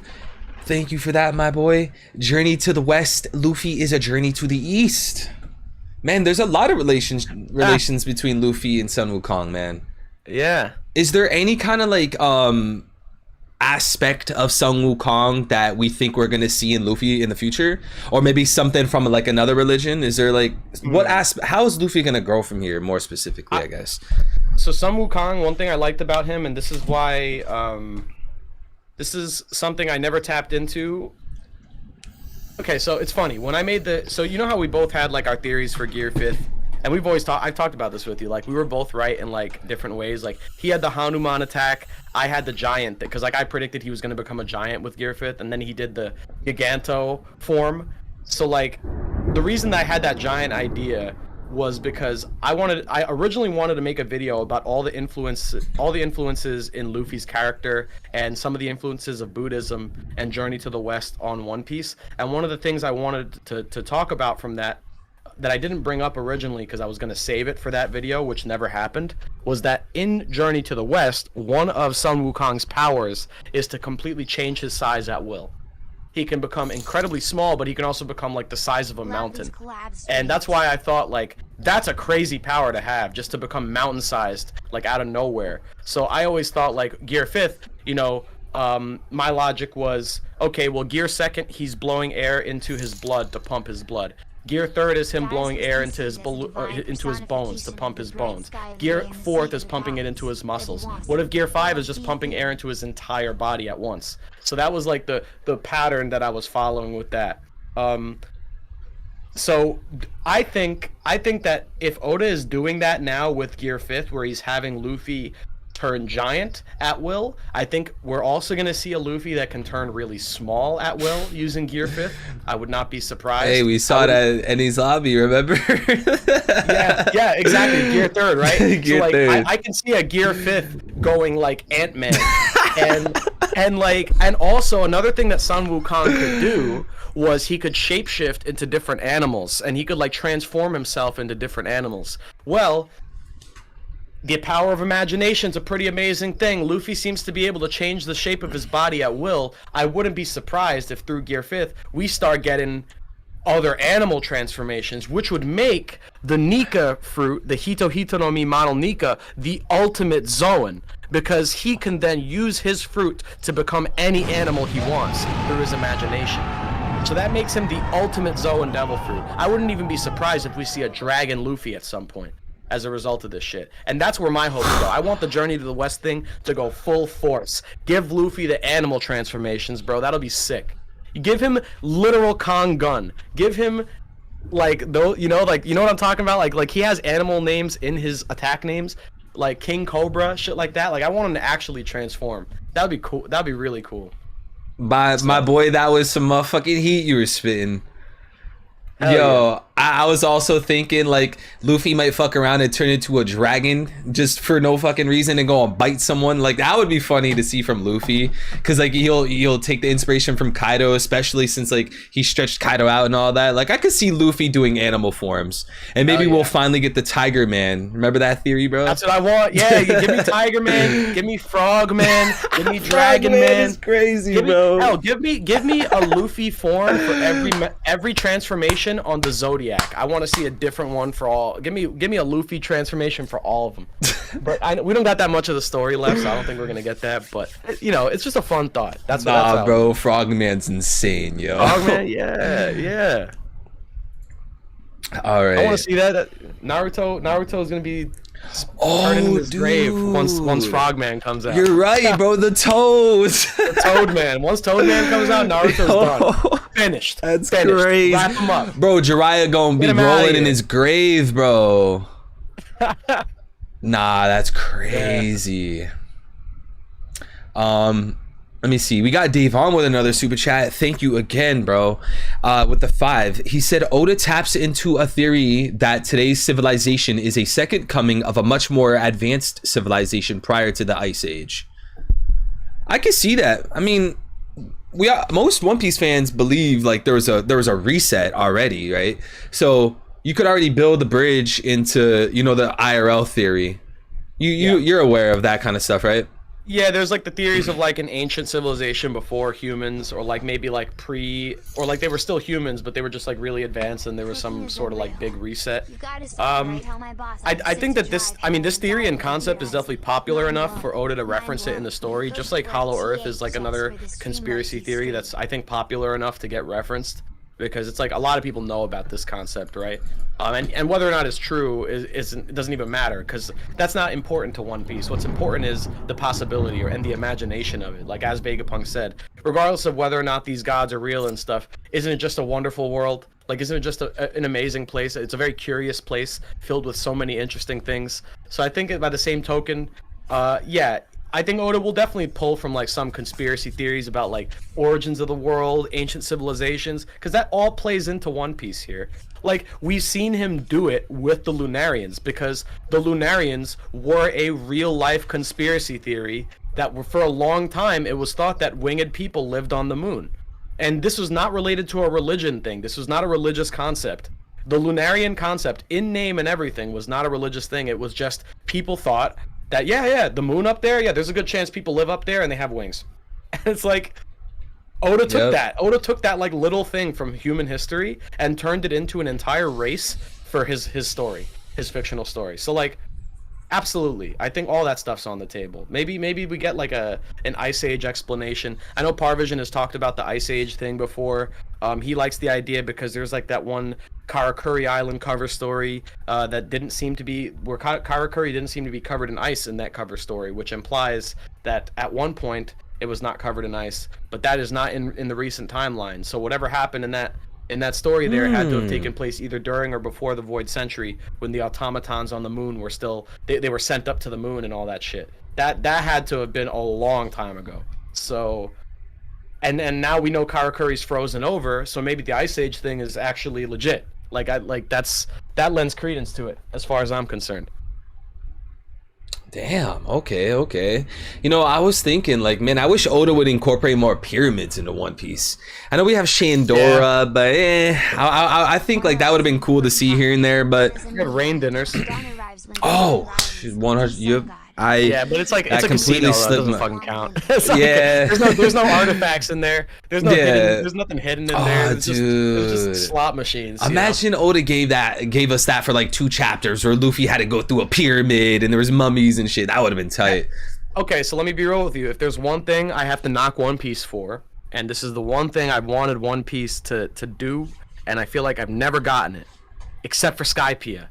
Thank you for that, my boy. Journey to the West. Luffy is a journey to the East. Man, there's a lot of relations between Luffy and Sun Wukong, man.
Yeah.
Is there any kind of like aspect of Sun Wukong that we think we're gonna see in Luffy in the future, or maybe something from like another religion? Is there like what aspect? How is Luffy gonna grow from here, more specifically? I guess.
So Sun Wukong, one thing I liked about him, and this is why, this is something I never tapped into. Okay, so it's funny when I made so you know how we both had like our theories for Gear 5th. And we've always I've talked about this with you. Like, we were both right in, like, different ways. Like, he had the Hanuman attack. I had the giant. Because, like, I predicted he was going to become a giant with Gear 5th. And then he did the Giganto form. So, like, the reason that I had that giant idea was because I originally wanted to make a video about all the influences in Luffy's character and some of the influences of Buddhism and Journey to the West on One Piece. And one of the things I wanted to talk about from that I didn't bring up originally because I was going to save it for that video, which never happened, was that in Journey to the West, one of Sun Wukong's powers is to completely change his size at will. He can become incredibly small, but he can also become like the size of a mountain. And that's why I thought, like, that's a crazy power to have, just to become mountain-sized, like, out of nowhere. So I always thought, like, Gear 5th, you know, my logic was, okay, well, Gear 2nd, he's blowing air into his blood to pump his blood. Gear 3rd is him blowing air into his bones to pump his bones. Gear 4th is pumping it into his muscles. What if Gear 5 is just pumping air into his entire body at once? So that was like the pattern that I was following with that. So I think that if Oda is doing that now with Gear 5th, where he's having Luffy turn giant at will, I think we're also going to see a Luffy that can turn really small at will using Gear 5th. I would not be surprised.
Hey, we saw that at Enies Lobby, remember?
yeah, exactly. Gear 3rd, right?
Gear
so like
3rd.
I can see a Gear 5th going like Ant-Man. and also another thing that Sun Wukong could do was he could shapeshift into different animals, and he could like transform himself into different animals. Well, the power of imagination's a pretty amazing thing. Luffy seems to be able to change the shape of his body at will. I wouldn't be surprised if through Gear 5th we start getting other animal transformations, which would make the Nika fruit, the Hito Hito no Mi Mono Nika, the ultimate Zoan, because he can then use his fruit to become any animal he wants through his imagination. So that makes him the ultimate Zoan Devil Fruit. I wouldn't even be surprised if we see a Dragon Luffy at some point as a result of this shit. And that's where my hopes go. I want the Journey to the West thing to go full force. Give Luffy the animal transformations, bro. That'll be sick. You give him literal Kong gun. Give him like those, you know what I'm talking about? Like he has animal names in his attack names, like King Cobra, shit like that. Like I want him to actually transform. That'd be cool. That'd be really cool.
My boy, that was some motherfucking heat you were spitting.
Hell
Yo,
yeah.
I was also thinking like Luffy might fuck around and turn into a dragon just for no fucking reason and go and bite someone. Like that would be funny to see from Luffy, because like he'll take the inspiration from Kaido, especially since like he stretched Kaido out and all that. Like I could see Luffy doing animal forms, and maybe we'll finally get the Tiger Man. Remember that theory, bro?
That's what I want. Yeah, give me Tiger Man, give me Frog Man, give me Dragon Man.
Is crazy,
bro.
bro.
Give me a Luffy form for every transformation on the Zodiac. I want to see a different one for all. Give me a Luffy transformation for all of them. But we don't got that much of the story left, so I don't think we're gonna get that. But you know, it's just a fun thought. That's
bro. Frogman's insane, yo.
Frogman, yeah.
All right.
I want to see that. Naruto is gonna be turning in his grave once Frogman comes out.
You're right, bro. The Toads.
The Toad Man. Once Toad Man comes out, Naruto's done. Finished.
That's
Finished.
crazy.
Wrap him up.
Bro, Jiraiya gonna be rolling in his grave, bro. Nah, that's crazy. Let me see. We got Dave on with another super chat. Thank you again, bro. With the 5. He said Oda taps into a theory that today's civilization is a second coming of a much more advanced civilization prior to the Ice Age. I can see that. I mean, most One Piece fans believe like there was a reset already, right? So you could already build the bridge into, you know, the IRL theory. You're aware of that kind of stuff, right?
Yeah, there's like the theories of like an ancient civilization before humans, or like maybe like or like they were still humans, but they were just like really advanced, and there was some sort of like big reset. I think that this theory and concept is definitely popular enough for Oda to reference it in the story, just like Hollow Earth is like another conspiracy theory that's I think popular enough to get referenced, because it's like a lot of people know about this concept, right? And whether or not it's true it doesn't even matter, because that's not important to One Piece. What's important is the possibility and the imagination of it. Like as Vegapunk said, regardless of whether or not these gods are real and stuff, isn't it just a wonderful world? Like isn't it just an amazing place? It's a very curious place filled with so many interesting things. So I think by the same token, I think Oda will definitely pull from like some conspiracy theories about like origins of the world, ancient civilizations, because that all plays into One Piece here. Like we've seen him do it with the Lunarians, because the Lunarians were a real life conspiracy theory that for a long time it was thought that winged people lived on the moon. And this was not related to a religion thing. This was not a religious concept. The Lunarian concept, in name and everything, was not a religious thing. It was just people thought that the moon up there, there's a good chance people live up there and they have wings. And it's like Oda took that like little thing from human history and turned it into an entire race for his story, his fictional story. So like absolutely, I think all that stuff's on the table. Maybe we get like an Ice Age explanation. I know Parvision has talked about the Ice Age thing before. He likes the idea because there's like that one Karakuri Island cover story that didn't seem to be where Karakuri didn't seem to be covered in ice in that cover story, which implies that at one point it was not covered in ice, but that is not in the recent timeline. So whatever happened in that story there had to have taken place either during or before the Void Century, when the automatons on the moon were still they were sent up to the moon and all that shit. That had to have been a long time ago. So and now we know Karakuri's frozen over, so maybe the Ice Age thing is actually legit. That lends credence to it as far as I'm concerned.
Damn. Okay. You know, I was thinking, like, man, I wish Oda would incorporate more pyramids into One Piece. I know we have Shandora, but I think like that would have been cool to see here and there. But
we have rain dinners.
100.
But it's like it's a casino. That doesn't fucking count. Like,
yeah.
There's no artifacts in there. There's nothing hidden in there. It's just slot machines.
Imagine Oda gave us that for like 2 chapters where Luffy had to go through a pyramid and there was mummies and shit. That would have been tight.
Okay, so let me be real with you. If there's one thing I have to knock One Piece for, and this is the one thing I've wanted One Piece to do, and I feel like I've never gotten it, except for Skypiea,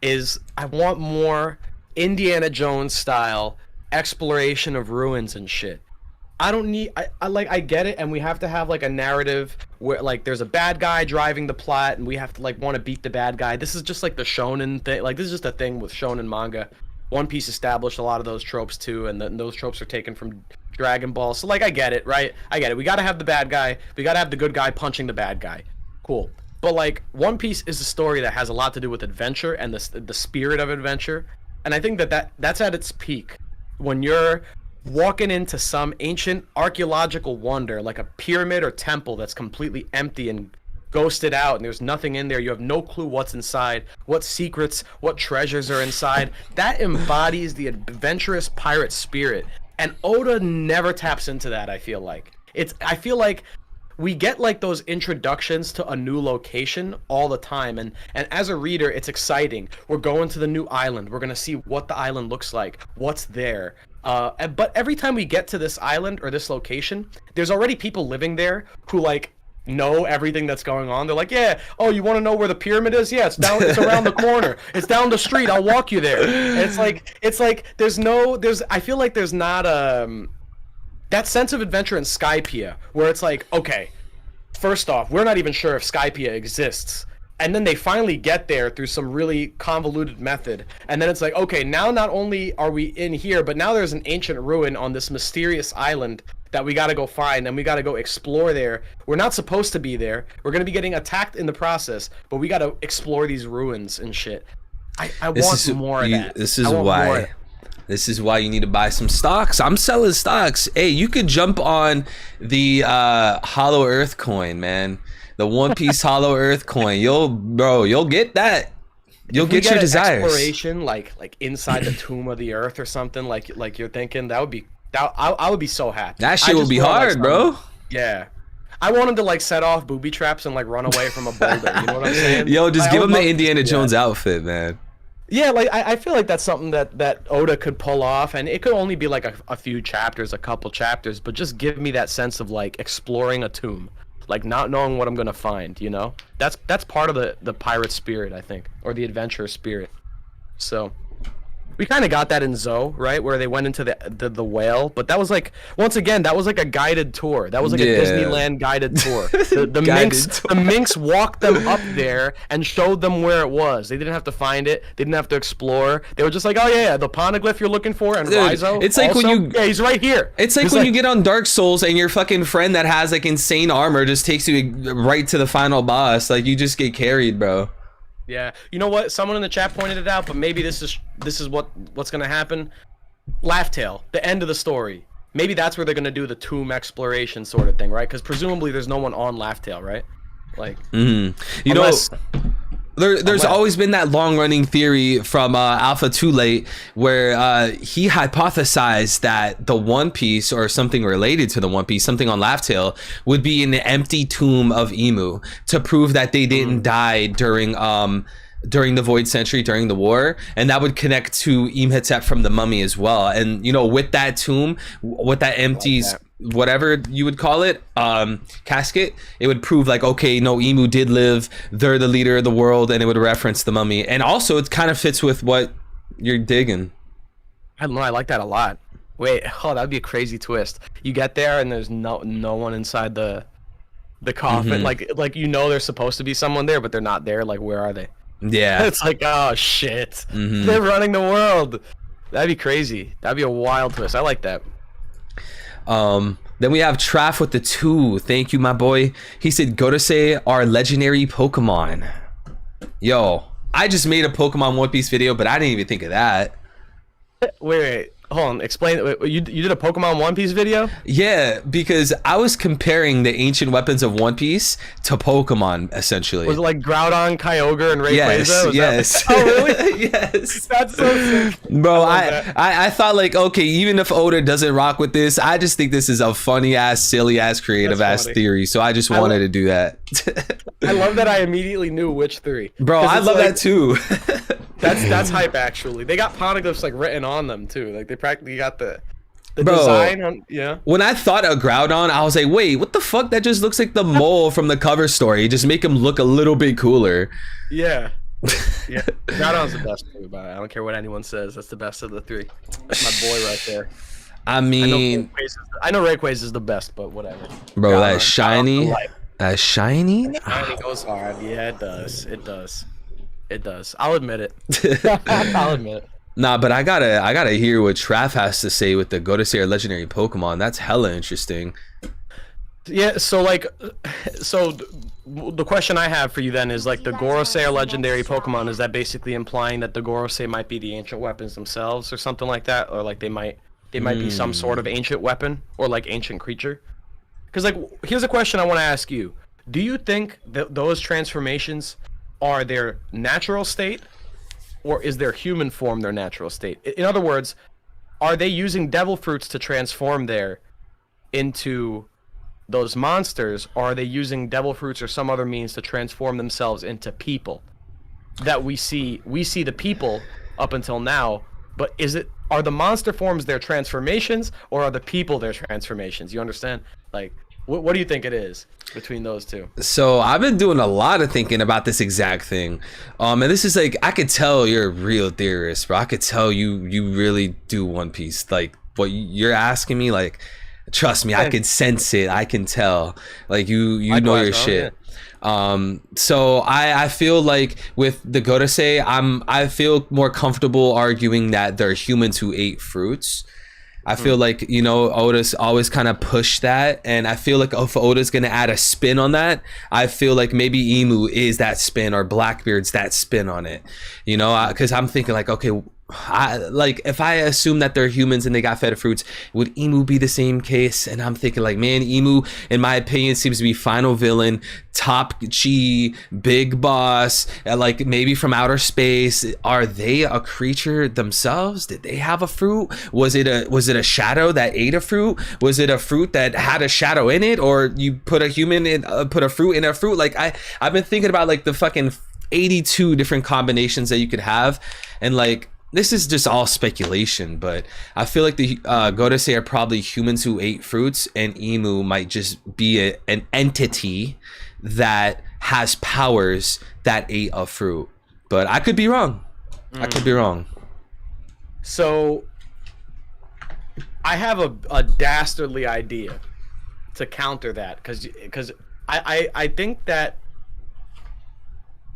is I want more Indiana Jones style exploration of ruins and shit. I don't need I get it, and we have to have like a narrative where like there's a bad guy driving the plot and we have to like want to beat the bad guy. This is just like the shonen thing. Like this is just a thing with shonen manga. One Piece established a lot of those tropes too, and those tropes are taken from Dragon Ball. So like I get it, right? I get it. We got to have the bad guy. We got to have the good guy punching the bad guy. Cool. But like One Piece is a story that has a lot to do with adventure and the spirit of adventure. And I think that's at its peak when you're walking into some ancient archaeological wonder like a pyramid or temple that's completely empty and ghosted out, and there's nothing in there. You have no clue what's inside, what secrets, what treasures are inside. That embodies the adventurous pirate spirit, and Oda never taps into that. I feel like we get like those introductions to a new location all the time, and as a reader it's exciting. We're going to the new island, we're gonna see what the island looks like, what's there. But every time we get to this island or this location, there's already people living there who like know everything that's going on. They're like, yeah, oh, you want to know where the pyramid is? Yeah, it's around the corner, it's down the street, I'll walk you there. And it's like I feel like there's not that sense of adventure in Skypiea, where it's like, okay, first off, we're not even sure if Skypiea exists. And then they finally get there through some really convoluted method. And then it's like, okay, now not only are we in here, but now there's an ancient ruin on this mysterious island that we got to go find, and we got to go explore there. We're not supposed to be there. We're going to be getting attacked in the process, but we got to explore these ruins and shit. I want more of that.
This is why you need to buy some stocks. I'm selling stocks. Hey, you could jump on the Hollow Earth coin, man. The One Piece Hollow Earth coin. You'll get that. You'll get your desires.
Exploration like inside the tomb of the earth or something like you're thinking, that would be I would be so happy.
That shit would be hard, bro.
Yeah. I want him to like set off booby traps and like run away from a boulder. You know what I'm saying?
Yo, just give him the Indiana Jones outfit, man.
Yeah, like I feel like that's something that Oda could pull off, and it could only be like a few chapters, a couple chapters, but just give me that sense of like exploring a tomb, like not knowing what I'm gonna find. You know, that's part of the pirate spirit, I think, or the adventurer spirit. So we kind of got that in Zoe, right, where they went into the whale, but that was like, once again, that was like a guided tour. That was like a Disneyland guided tour. The minx walked them up there and showed them where it was. They didn't have to find it. They didn't have to explore. They were just like, oh yeah, the poneglyph you're looking for, and Rizzo.
It's like
also, yeah, he's right here.
It's like when you get on Dark Souls and your fucking friend that has like insane armor just takes you right to the final boss. Like you just get carried, bro.
Yeah, you know what? Someone in the chat pointed it out, but maybe this is what's gonna happen. Laugh Tale, the end of the story. Maybe that's where they're gonna do the tomb exploration sort of thing, right? Because presumably there's no one on Laugh Tale, right? Like,
you know, there's always been that long-running theory from Alpha Too Late, where he hypothesized that the One Piece, or something related to the One Piece, something on Laugh Tale, would be in the empty tomb of Emu to prove that they didn't die during the Void Century, during the war, and that would connect to Imhotep from the Mummy as well. And you know, with that tomb, with that empty, whatever you would call it, casket, it would prove like, okay, no, Emu did live, they're the leader of the world, and it would reference the Mummy. And also it kind of fits with what you're digging.
I don't know, I like that a lot. Wait, oh, that'd be a crazy twist. You get there and there's no one inside the coffin. Like you know there's supposed to be someone there, but they're not there. Like, where are they?
Yeah.
It's like, oh shit, they're running the world. That'd be crazy. That'd be a wild twist. I like that.
Then we have Traff with the 2. Thank you, my boy. He said Gorosei are legendary Pokemon. Yo, I just made a Pokemon One Piece video, but I didn't even think of that.
Wait, hold on. Explain. You did a Pokemon One Piece video?
Yeah, because I was comparing the ancient weapons of One Piece to Pokemon, essentially.
Was it like Groudon, Kyogre, and Rayquaza?
Yes.
Oh, really?
Yes.
That's so sick.
Bro, I thought like, okay, even if Oda doesn't rock with this, I just think this is a funny ass, silly ass, creative ass theory. So I just wanted to do that.
I love that I immediately knew which 3.
Bro, I love that too.
That's hype, actually. They got poneglyphs like written on them too. Like they practically got the The
Bro.
design on yeah.
When I thought of Groudon, I was like, wait, what the fuck? That just looks like the mole from the cover story. Just make him look a little bit cooler.
Yeah. Yeah. Groudon's the best too, but I don't care what anyone says. That's the best of the three. That's my boy right there.
I mean,
I know Rayquaze is the best, but whatever.
bro,
Groudon,
that shiny. That shiny?
Shiny goes hard. Yeah, it does. It does. It does. I'll admit it. I'll admit it.
Nah, but I gotta hear what Trav has to say with the Gotasair legendary Pokemon. That's hella interesting.
Yeah, so like, the question I have for you then is like the Gorosair legendary Pokemon, is that basically implying that the Gorosei might be the ancient weapons themselves or something like that, or like they might be some sort of ancient weapon or like ancient creature? Because like, here's a question I want to ask you: do you think that those transformations are their natural state, or is their human form their natural state? In other words, are they using devil fruits to transform there into those monsters, or are they using devil fruits or some other means to transform themselves into people that we see the people up until now? But are the monster forms their transformations, or are the people their transformations? You understand? Like, what do you think it is between those two?
So I've been doing a lot of thinking about this exact thing. And this is like, I could tell you're a real theorist, bro. I could tell you really do One Piece. Like what you're asking me, like, trust me, I can sense it. I can tell. Like you know your shit. So I feel like with the Gotasaur, I feel more comfortable arguing that they're humans who ate fruits. I feel like, you know, Oda's always kind of pushed that, and I feel like if Oda's gonna add a spin on that, I feel like maybe Emu is that spin, or Blackbeard's that spin on it, you know, because I'm thinking like, okay, if I assume that they're humans and they got fed fruits, would Emu be the same case? And I'm thinking like, man, Emu, in my opinion, seems to be final villain, top chi, big boss, like maybe from outer space. Are they a creature themselves? Did they have a fruit? Was it a shadow that ate a fruit? Was it a fruit that had a shadow in it? Or you put a human in, put a fruit in a fruit? Like I've been thinking about like the fucking 82 different combinations that you could have, and like, this is just all speculation, but I feel like the Gotasaur are probably humans who ate fruits, and Emu might just be an entity that has powers that ate a fruit. But I could be wrong. I could be wrong.
So I have a dastardly idea to counter that, because I think that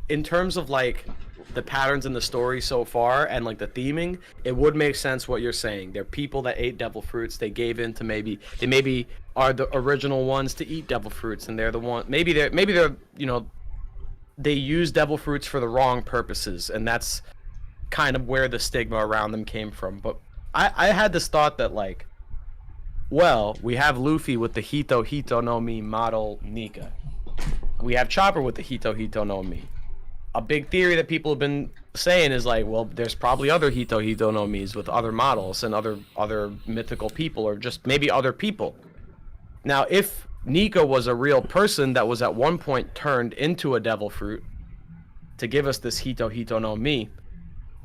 in terms of like the patterns in the story so far and like the theming, it would make sense what you're saying. They're people that ate devil fruits. They gave in to they maybe are the original ones to eat devil fruits, and they're the one. Maybe they're you know, they use devil fruits for the wrong purposes, and that's kind of where the stigma around them came from. But I had this thought that like, well, we have Luffy with the Hito Hito no Mi model Nika. We have Chopper with the Hito Hito no Mi. A big theory that people have been saying is like, well, there's probably other Hito Hito no Mis with other models and other mythical people, or just maybe other people. Now, if Nika was a real person that was at one point turned into a devil fruit to give us this Hito Hito no Mi,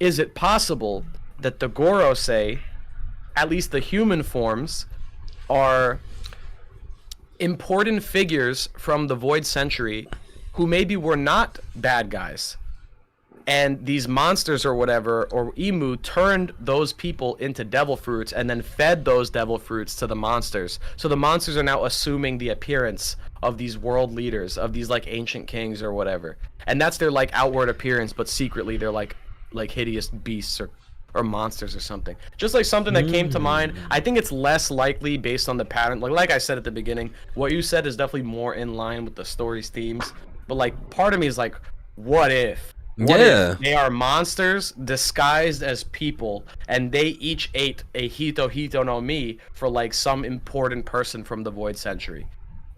is it possible that the Gorosei, at least the human forms, are important figures from the Void Century who maybe were not bad guys, and these monsters or whatever, or Emu, turned those people into devil fruits and then fed those devil fruits to the monsters. So the monsters are now assuming the appearance of these world leaders, of these like ancient kings or whatever, and that's their like outward appearance, but secretly they're like hideous beasts or monsters or something. Just like something that came to mind. I think it's less likely based on the pattern. Like I said at the beginning, what you said is definitely more in line with the story's themes. But like, part of me is like, what if? What if they are monsters disguised as people, and they each ate a Hito Hito no Mi for like some important person from the Void Century,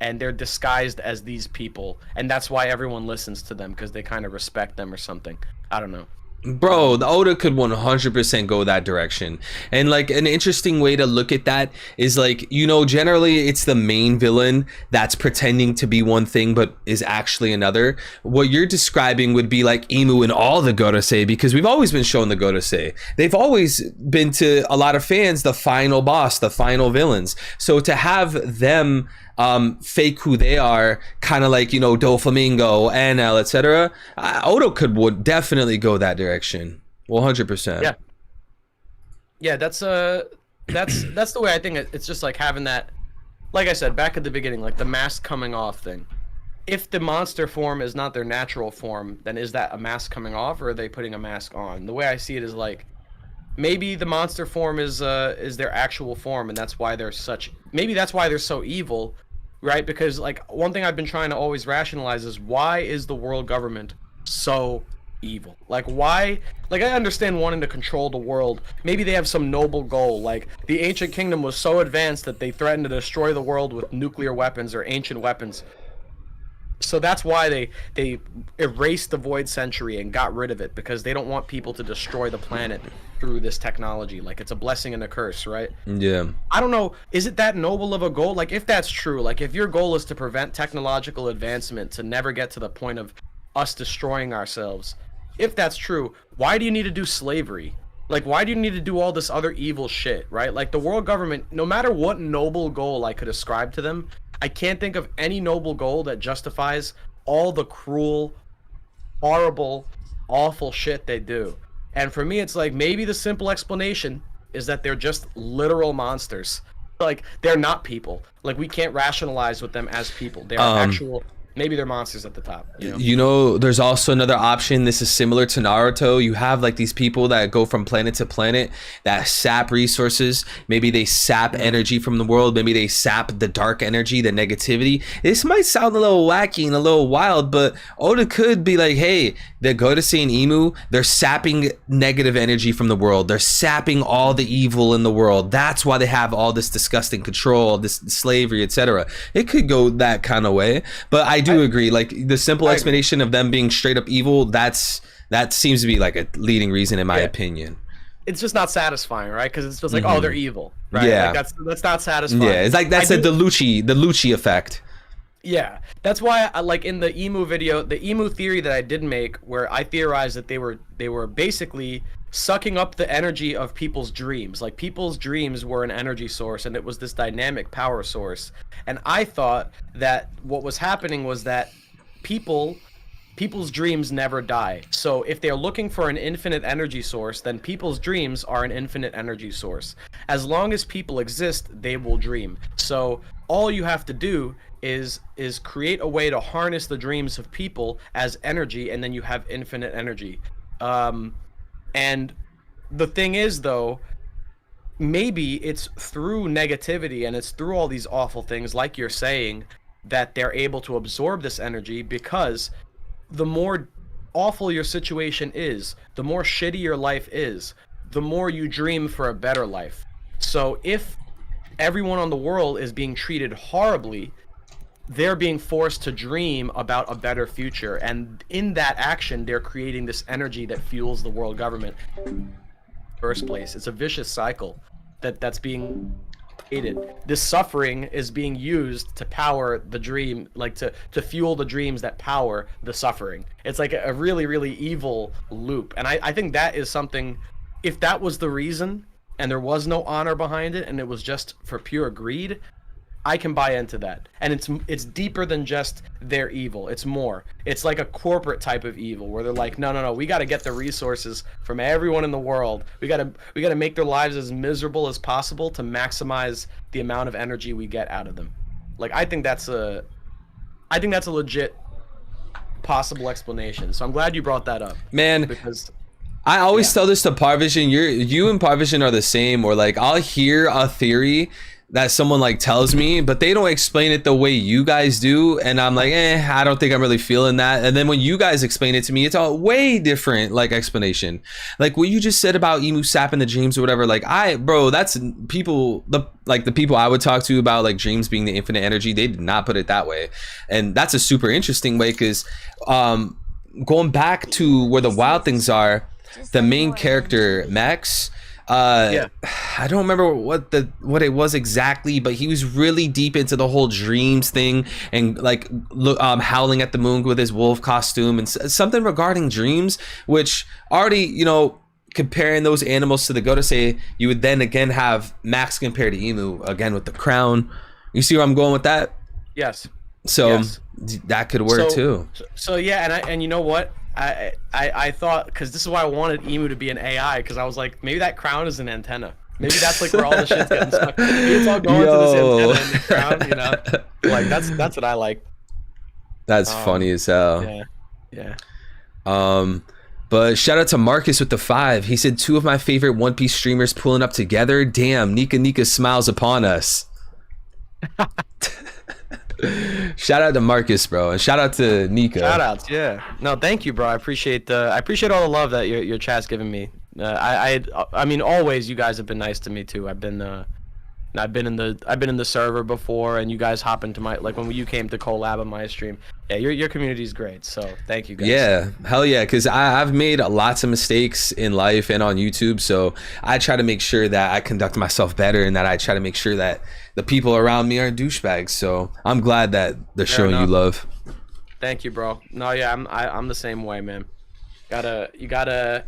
and they're disguised as these people, and that's why everyone listens to them, because they kind of respect them or something. I don't know.
Bro, the Oda could 100% go that direction. And like an interesting way to look at that is like, you know, generally it's the main villain that's pretending to be one thing but is actually another. What you're describing would be like Imu and all the Gorosei, because we've always been shown the Gorosei. They've always been to a lot of fans the final boss, the final villains. So to have them fake who they are, kind of like, you know, Doflamingo, Anel, etc. Oda would definitely go that direction, 100%.
Yeah, that's the way I think it's just like having that, like I said back at the beginning, like the mask coming off thing. If the monster form is not their natural form, then is that a mask coming off, or are they putting a mask on? The way I see it is like, maybe the monster form is their actual form, and that's why they're maybe that's why they're so evil, right? Because like one thing I've been trying to always rationalize is, why is the world government so evil? Like, why? Like, I understand wanting to control the world. Maybe they have some noble goal, like the ancient kingdom was so advanced that they threatened to destroy the world with nuclear weapons or ancient weapons. So that's why they erased the Void Century and got rid of it, because they don't want people to destroy the planet through this technology. Like, it's a blessing and a curse, right?
Yeah.
I don't know, is it that noble of a goal? Like, if that's true, like if your goal is to prevent technological advancement, to never get to the point of us destroying ourselves, if that's true, why do you need to do slavery? Like, why do you need to do all this other evil shit, right? Like, the world government, no matter what noble goal I could ascribe to them, I can't think of any noble goal that justifies all the cruel, horrible, awful shit they do. And for me, it's like, maybe the simple explanation is that they're just literal monsters. Like, they're not people. Like, we can't rationalize with them as people. They're actual... Maybe they're monsters at the top.
You know, there's also another option. This is similar to Naruto. You have like these people that go from planet to planet that sap resources. Maybe they sap energy from the world. Maybe they sap the dark energy, the negativity. This might sound a little wacky and a little wild, but Oda could be like, hey, the Gorosei and Imu, they're sapping negative energy from the world. They're sapping all the evil in the world. That's why they have all this disgusting control, this slavery, etc. It could go that kind of way, but I do agree. Like, the simple explanation of them being straight up evil, that seems to be like a leading reason in my opinion.
It's just not satisfying, right? Because it's just like, oh, they're evil, right?
Yeah,
like that's not satisfying.
Yeah, it's like the Lucci effect.
Yeah, that's why I like in the Emu video, the Emu theory that I did make, where I theorized that they were basically sucking up the energy of people's dreams. Like, people's dreams were an energy source, and it was this dynamic power source. And I thought that what was happening was that people's dreams never die. So if they're looking for an infinite energy source, then people's dreams are an infinite energy source. As long as people exist, they will dream. So all you have to do is create a way to harness the dreams of people as energy, and then you have infinite energy. And the thing is, though, maybe it's through negativity and it's through all these awful things, like you're saying, that they're able to absorb this energy, because the more awful your situation is, the more shitty your life is, the more you dream for a better life. So if everyone on the world is being treated horribly, they're being forced to dream about a better future, and in that action they're creating this energy that fuels the world government in the first place. It's a vicious cycle that's being created. This suffering is being used to power the dream, like to fuel the dreams that power the suffering. It's like a really, really evil loop. And I think that is something, if that was the reason and there was no honor behind it and it was just for pure greed, I can buy into that. And it's deeper than just they're evil. It's more. It's like a corporate type of evil where they're like, no, we got to get the resources from everyone in the world. We got to make their lives as miserable as possible to maximize the amount of energy we get out of them. Like, I think that's a legit possible explanation. So I'm glad you brought that up.
Man,
because
I always tell this to Parvision. You and Parvision are the same, or like I'll hear a theory that someone like tells me, but they don't explain it the way you guys do, and I'm like, I don't think I'm really feeling that. And then when you guys explain it to me, it's a way different like explanation. Like what you just said about Emu sapping the dreams or whatever, like that's people, the people I would talk to about like dreams being the infinite energy, they did not put it that way. And that's a super interesting way, because going back to where the wild things are, the main character Max.
Yeah.
I don't remember what it was exactly, but he was really deep into the whole dreams thing and like howling at the moon with his wolf costume and something regarding dreams, which already, you know, comparing those animals to the Godase, you would then again have Max compared to Emu again with the crown. You see where I'm going with that?
Yes.
So
Yes.
that could work too.
So yeah, and you know what? I thought, because this is why I wanted Emu to be an AI, because I was like, maybe that crown is an antenna. Maybe that's like where all the shit's getting stuck. Maybe it's all going to this antenna in the crown, you know? Like that's what I like.
That's funny as hell.
Yeah. Yeah.
But shout out to Marcus with the 5. He said 2 of my favorite One Piece streamers pulling up together. Damn, Nika smiles upon us. Shout out to Marcus, bro, and shout out to Nika.
Shout outs, yeah. No, thank you, bro. I appreciate all the love that your chat's giving me. I mean, always you guys have been nice to me too. I've been in the server before, and you guys hop into my, like when you came to collab on my stream. Yeah, your community is great. So thank you guys.
Yeah, hell yeah, because I've made lots of mistakes in life and on YouTube, so I try to make sure that I conduct myself better and that I try to make sure that the people around me are douchebags. So I'm glad that they're showing you love.
Thank you, bro. No, yeah, I'm the same way, man. You gotta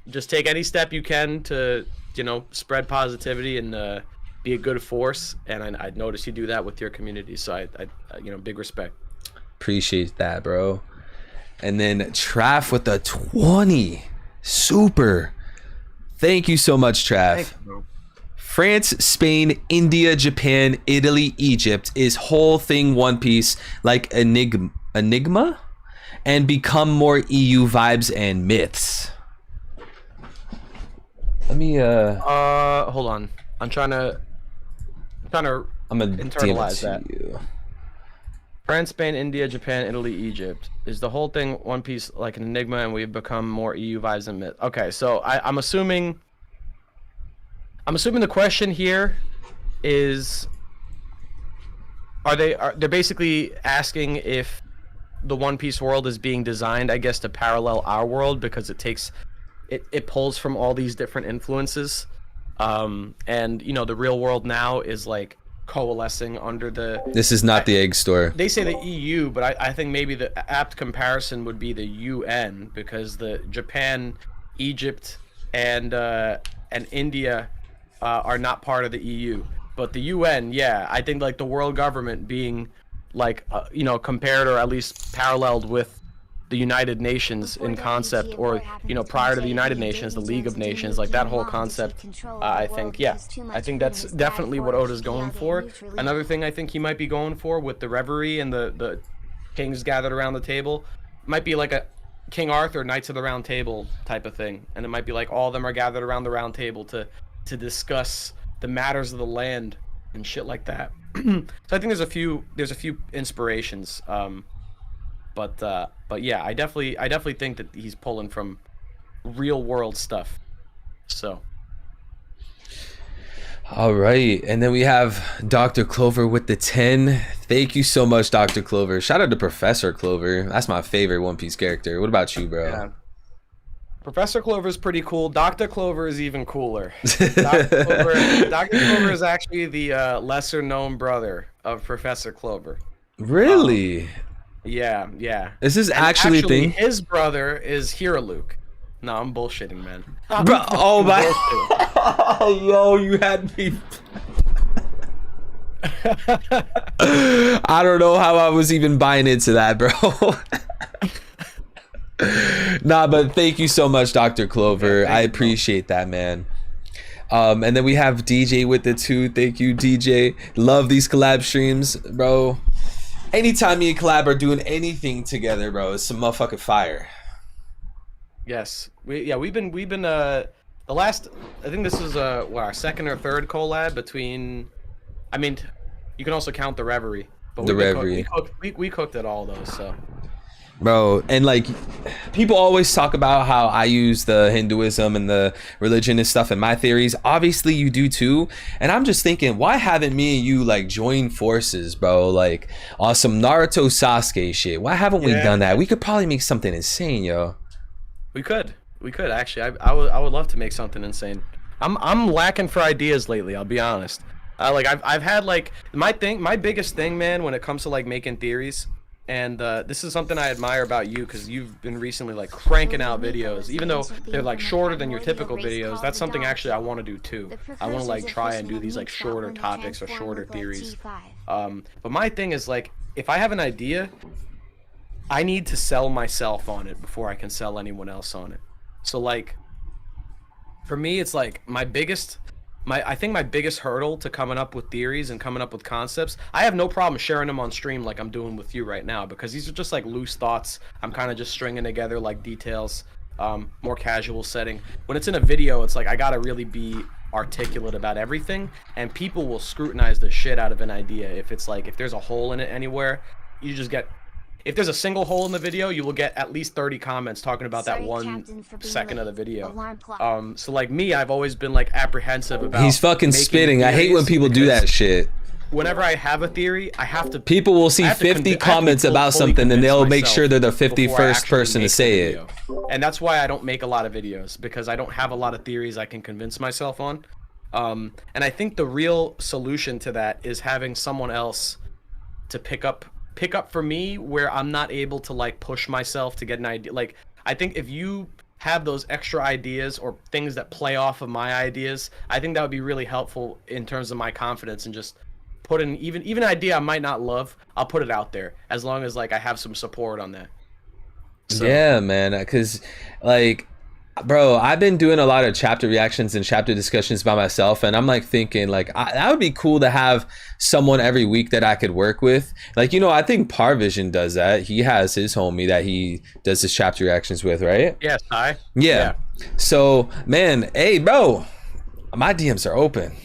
just take any step you can to, you know, spread positivity and be a good force. And I noticed you do that with your community. So I you know, big respect.
Appreciate that, bro. And then Traff with the 20 super. Thank you so much, Traff.
Thank you, bro.
France, Spain, India, Japan, Italy, Egypt is whole thing One Piece like enigma and become more EU vibes and myths. Let me
hold on. I'm gonna internalize that.
You.
France, Spain, India, Japan, Italy, Egypt. Is the whole thing One Piece like an enigma and we've become more EU vibes and myth? Okay, so I'm assuming the question here is, they're basically asking if the One Piece world is being designed, I guess, to parallel our world, because it pulls from all these different influences. And you know, the real world now is like coalescing under the,
this is not the egg store.
They say the EU, but I think maybe the apt comparison would be the UN, because the Japan, Egypt, and India are not part of the EU. But the UN, yeah, I think like the world government being like you know, compared or at least paralleled with the United Nations in concept, or you know, prior to the United Nations, the League of Nations, like that whole concept. I think that's definitely what Oda's going for. Another thing I think he might be going for with the reverie and the kings gathered around the table might be like a King Arthur, Knights of the Round Table type of thing, and it might be like all of them are gathered around the round table to discuss the matters of the land and shit like that. So I think there's a few inspirations. But yeah, I definitely think that he's pulling from real world stuff. So.
All right, and then we have Dr. Clover with the 10. Thank you so much, Dr. Clover. Shout out to Professor Clover. That's my favorite One Piece character. What about you, bro?
Yeah. Professor Clover is pretty cool. Dr. Clover is even cooler. Dr. Clover is actually the lesser known brother of Professor Clover.
Really?
Yeah.
Is this actually a thing?
His brother is Hiraluke. No, I'm bullshitting, man.
Bro, oh my. Yo, you had me. I don't know how I was even buying into that, bro. Nah, but thank you so much, Dr. Clover. I appreciate that, man. And then we have DJ with the 2. Thank you, DJ. Love these collab streams, bro. Anytime me and collab are doing anything together, bro, it's some motherfucking fire.
Yes, we've been the last, I think this is our second or third collab between, I mean, you can also count the Reverie, but we cooked at all those, so.
Bro, and like people always talk about how I use the Hinduism and the religion and stuff in my theories. Obviously you do too, and I'm just thinking, why haven't me and you like joined forces, bro, like on some Naruto Sasuke shit? Why haven't we done that? We could probably make something insane, yo.
We could. We could actually. I would love to make something insane. I'm lacking for ideas lately. I'll be honest. Like I've had like my biggest thing, man, when it comes to like making theories, and this is something I admire about you because you've been recently like cranking out videos, even though they're like shorter than your typical videos. That's something actually I want to do too. I want to like try and do these like shorter topics or shorter theories. But my thing is like if I have an idea, I need to sell myself on it before I can sell anyone else on it. So like for me, it's like I think my biggest hurdle to coming up with theories and coming up with concepts, I have no problem sharing them on stream like I'm doing with you right now, because these are just like loose thoughts. I'm kind of just stringing together like details, more casual setting. When it's in a video, it's like I gotta really be articulate about everything, and people will scrutinize the shit out of an idea. If it's like, if there's a hole in it anywhere, you just get, if there's a single hole in the video, you will get at least 30 comments talking about that 1 second of the video. So like me, I've always been like apprehensive about.
He's fucking spitting. I hate when people do that shit.
Whenever I have a theory, I have to.
People will see 50 comments about something and they'll make sure they're the 51st person to say it.
And that's why I don't make a lot of videos, because I don't have a lot of theories I can convince myself on. And I think the real solution to that is having someone else to pick up for me where I'm not able to like push myself to get an idea. Like I think if you have those extra ideas or things that play off of my ideas, I think that would be really helpful in terms of my confidence, and just put in even an idea I might not love, I'll put it out there as long as like I have some support on that. So.
Yeah, man, because like, bro, I've been doing a lot of chapter reactions and chapter discussions by myself, and I'm like thinking like that would be cool to have someone every week that I could work with. Like, you know, I think Parvision does that. He has his homie that he does his chapter reactions with, right?
Yes, hi.
Yeah. So, man, hey, bro, my DMs are open.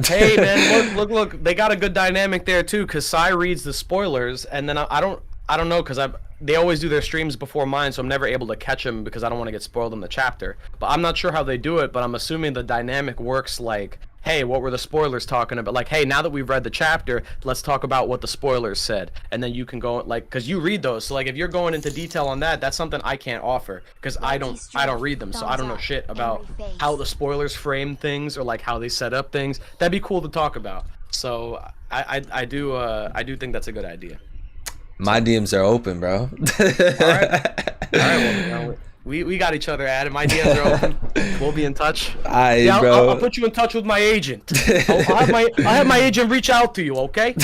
Hey, man, look, they got a good dynamic there too, because Sai reads the spoilers, and then I don't know, because they always do their streams before mine, so I'm never able to catch them because I don't want to get spoiled in the chapter. But I'm not sure how they do it, but I'm assuming the dynamic works like, hey, what were the spoilers talking about? Like, hey, now that we've read the chapter, let's talk about what the spoilers said. And then you can go, like, because you read those. So, like, if you're going into detail on that, that's something I can't offer, because I don't read them, so I don't know shit about how the spoilers frame things or, like, how they set up things. That'd be cool to talk about. So, I do think that's a good idea.
My DMs are open, bro.
All right. Well, we got each other at it. My DMs are open. We'll be in touch.
Bro.
I'll put you in touch with my agent. I'll have my agent reach out to you. Okay.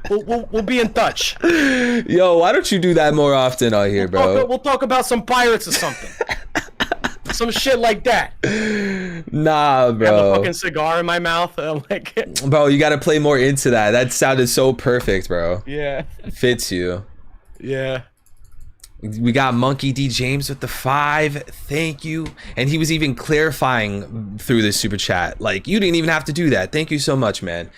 We'll be in touch.
Yo, why don't you do that more often out here, bro?
We'll talk about some pirates or something. Some shit like that.
Nah, bro.
I have a fucking cigar in my mouth. I'm like,
bro, you gotta play more into that. That sounded so perfect, bro.
Yeah.
Fits you.
Yeah.
We got Monkey D James with the 5. Thank you. And he was even clarifying through the super chat. Like, you didn't even have to do that. Thank you so much, man.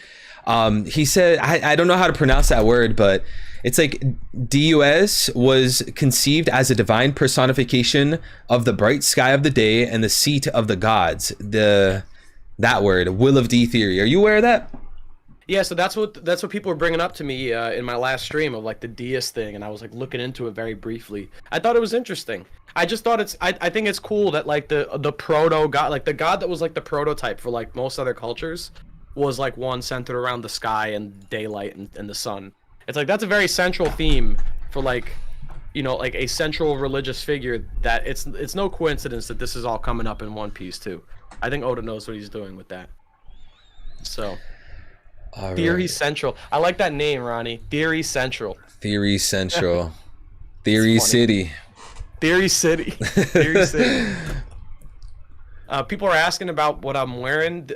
He said, I don't know how to pronounce that word, but it's like Deus was conceived as a divine personification of the bright sky of the day and the seat of the gods. That word, will of D theory. Are you aware of that?
Yeah, so that's what people were bringing up to me in my last stream of like the Deus thing, and I was like looking into it very briefly. I thought it was interesting. I just thought I think it's cool that like the proto god, like the god that was like the prototype for like most other cultures, was like one centered around the sky and daylight and the sun. It's like that's a very central theme for like, you know, like a central religious figure, that it's no coincidence that this is all coming up in One Piece too. I think Oda knows what he's doing with that. So, all Theory right. Central. I like that name, Ronnie. Theory Central.
Theory Central. Theory City.
Theory City. Theory City. People are asking about what I'm wearing.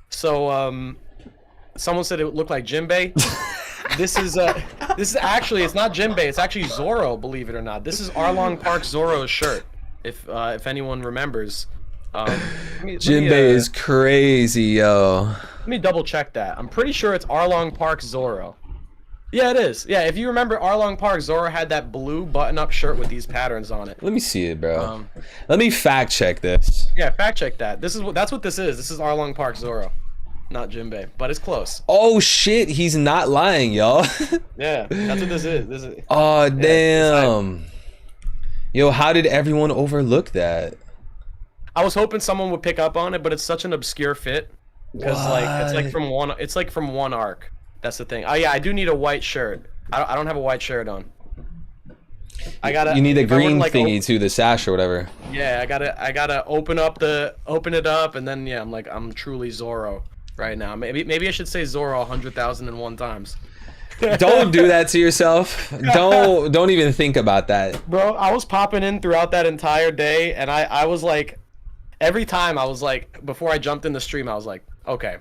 Someone said it looked like Jinbei. This is actually, it's not Jinbei, it's actually Zoro, believe it or not. This is Arlong Park Zoro's shirt, if anyone remembers.
Jinbei is crazy, yo.
Let me double check that. I'm pretty sure it's Arlong Park Zoro. Yeah, it is. Yeah, if you remember, Arlong Park Zoro had that blue button-up shirt with these patterns on it.
Let me see it, bro. Let me fact check this.
Yeah, fact check that. That's what this is. This is Arlong Park Zoro. Not Jinbei, but it's close.
Oh shit, he's not lying, y'all.
Yeah, that's what this is.
Oh damn. Yo, how did everyone overlook that?
I was hoping someone would pick up on it, but it's such an obscure fit because like it's like from one arc. That's the thing. Oh yeah, I do need a white shirt. I don't have a white shirt on.
You need a green
like,
thingy too, the sash or whatever.
Yeah, I gotta open it up, and then yeah, I'm truly Zoro right now. Maybe I should say Zoro 100,001 times.
Don't do that to yourself. Don't even think about that.
Bro, I was popping in throughout that entire day, and I was like, every time I was like, before I jumped in the stream, I was like, okay,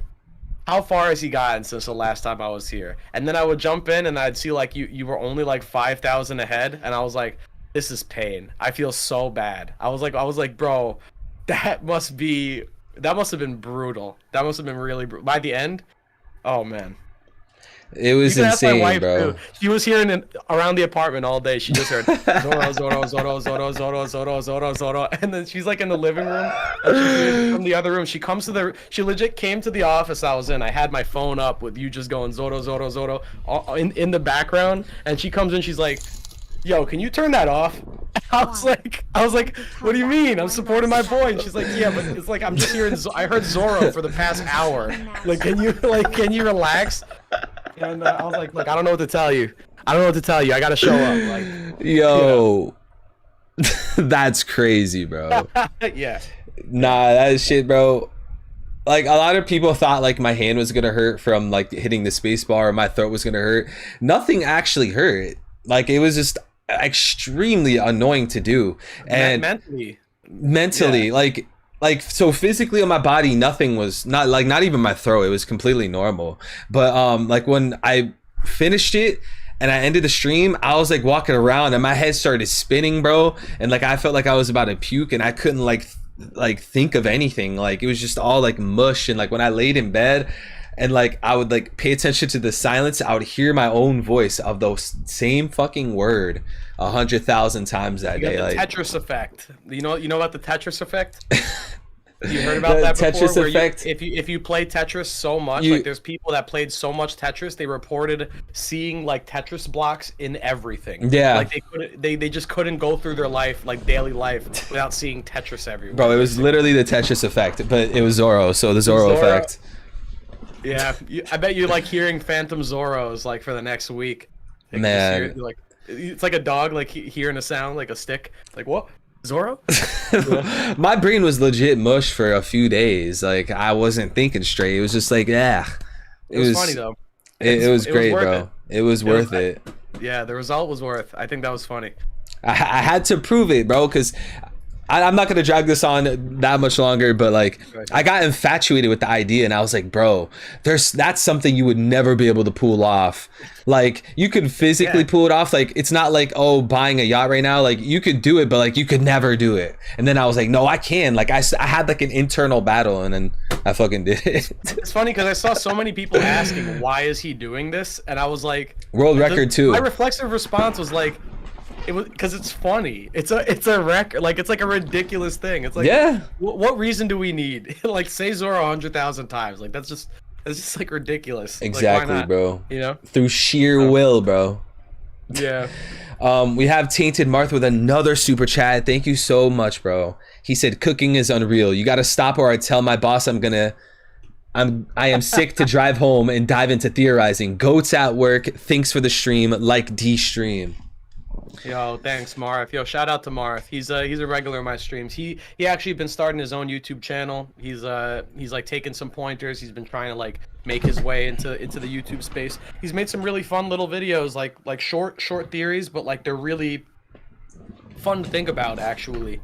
how far has he gotten since the last time I was here? And then I would jump in and I'd see like you were only like 5,000 ahead, and I was like, this is pain. I feel so bad. I was like, bro, that must have been brutal. That must have been really brutal. By the end, oh man.
It was insane, bro.
Too. She was hearing around the apartment all day. She just heard Zoro, Zoro, Zoro, Zoro, Zoro, Zoro, Zoro, Zoro, and then she's like in the living room. And from the other room, she legit came to the office I was in. I had my phone up with you just going Zoro, Zoro, Zoro in the background, and she comes in. She's like, "Yo, can you turn that off?" I was like, "What do you mean? I'm supporting my boy." And she's like, "Yeah, but it's like I'm just hearing. I heard Zoro for the past hour. Like, can you relax?" And I was like, "Look, I don't know what to tell you. I gotta show up." Like,
yo, that's crazy, bro.
Yeah.
Nah, that is shit, bro. Like, a lot of people thought like my hand was gonna hurt from like hitting the space bar, or my throat was gonna hurt. Nothing actually hurt. Like, it was just extremely annoying to do. And mentally, yeah. like so physically on my body, nothing was not even my throat. It was completely normal. But like when I finished it and I ended the stream, I was like walking around and my head started spinning, bro. And like I felt like I was about to puke, and I couldn't like think of anything. Like, it was just all like mush. And like when I laid in bed and like I would like pay attention to the silence, I would hear my own voice of the same fucking word 100,000 times that day.
The
like
Tetris effect. You know about the Tetris effect? You heard about that before?
Tetris effect?
If you play Tetris so much, like there's people that played so much Tetris, they reported seeing like Tetris blocks in everything.
Yeah.
Like they just couldn't go through their life, like daily life, without seeing Tetris everywhere.
Bro, it was literally the Tetris effect, but it was Zoro, so the Zoro effect.
Yeah, I bet you like hearing Phantom Zoros like for the next week. Like,
man,
it's like a dog like hearing a sound like a stick. Like, what? Zoro?
My brain was legit mush for a few days. Like, I wasn't thinking straight. It was just like, yeah.
It was funny though.
It was great, bro. It was worth it.
Yeah, the result was worth. I think that was funny.
I had to prove it, bro, because I'm not gonna drag this on that much longer, but like I got infatuated with the idea, and I was like, bro, that's something you would never be able to pull off. Like, you could physically pull it off. Like, it's not like, oh, buying a yacht right now. Like, you could do it, but like you could never do it. And then I was like, no, I can. Like, I had like an internal battle, and then I fucking did it.
It's funny because I saw so many people asking, why is he doing this? And I was like,
world record too.
My reflexive response was like, it was because it's funny. It's a record. Like, it's like a ridiculous thing. It's like,
yeah.
What reason do we need? Like, say Zoro 100,000 times. Like, that's just like ridiculous.
Exactly,
like,
bro.
You know,
through sheer will, bro.
Yeah.
We have Tainted Marth with another super chat. Thank you so much, bro. He said, cooking is unreal. You got to stop, or I tell my boss I am sick to drive home and dive into theorizing. Goats at work. Thanks for the stream. Like D stream.
Yo, thanks, Marth. Yo, shout out to Marth. He's a regular in my streams. He actually been starting his own YouTube channel. He's like taking some pointers. He's been trying to like make his way into the YouTube space. He's made some really fun little videos, like short theories, but like they're really fun to think about actually.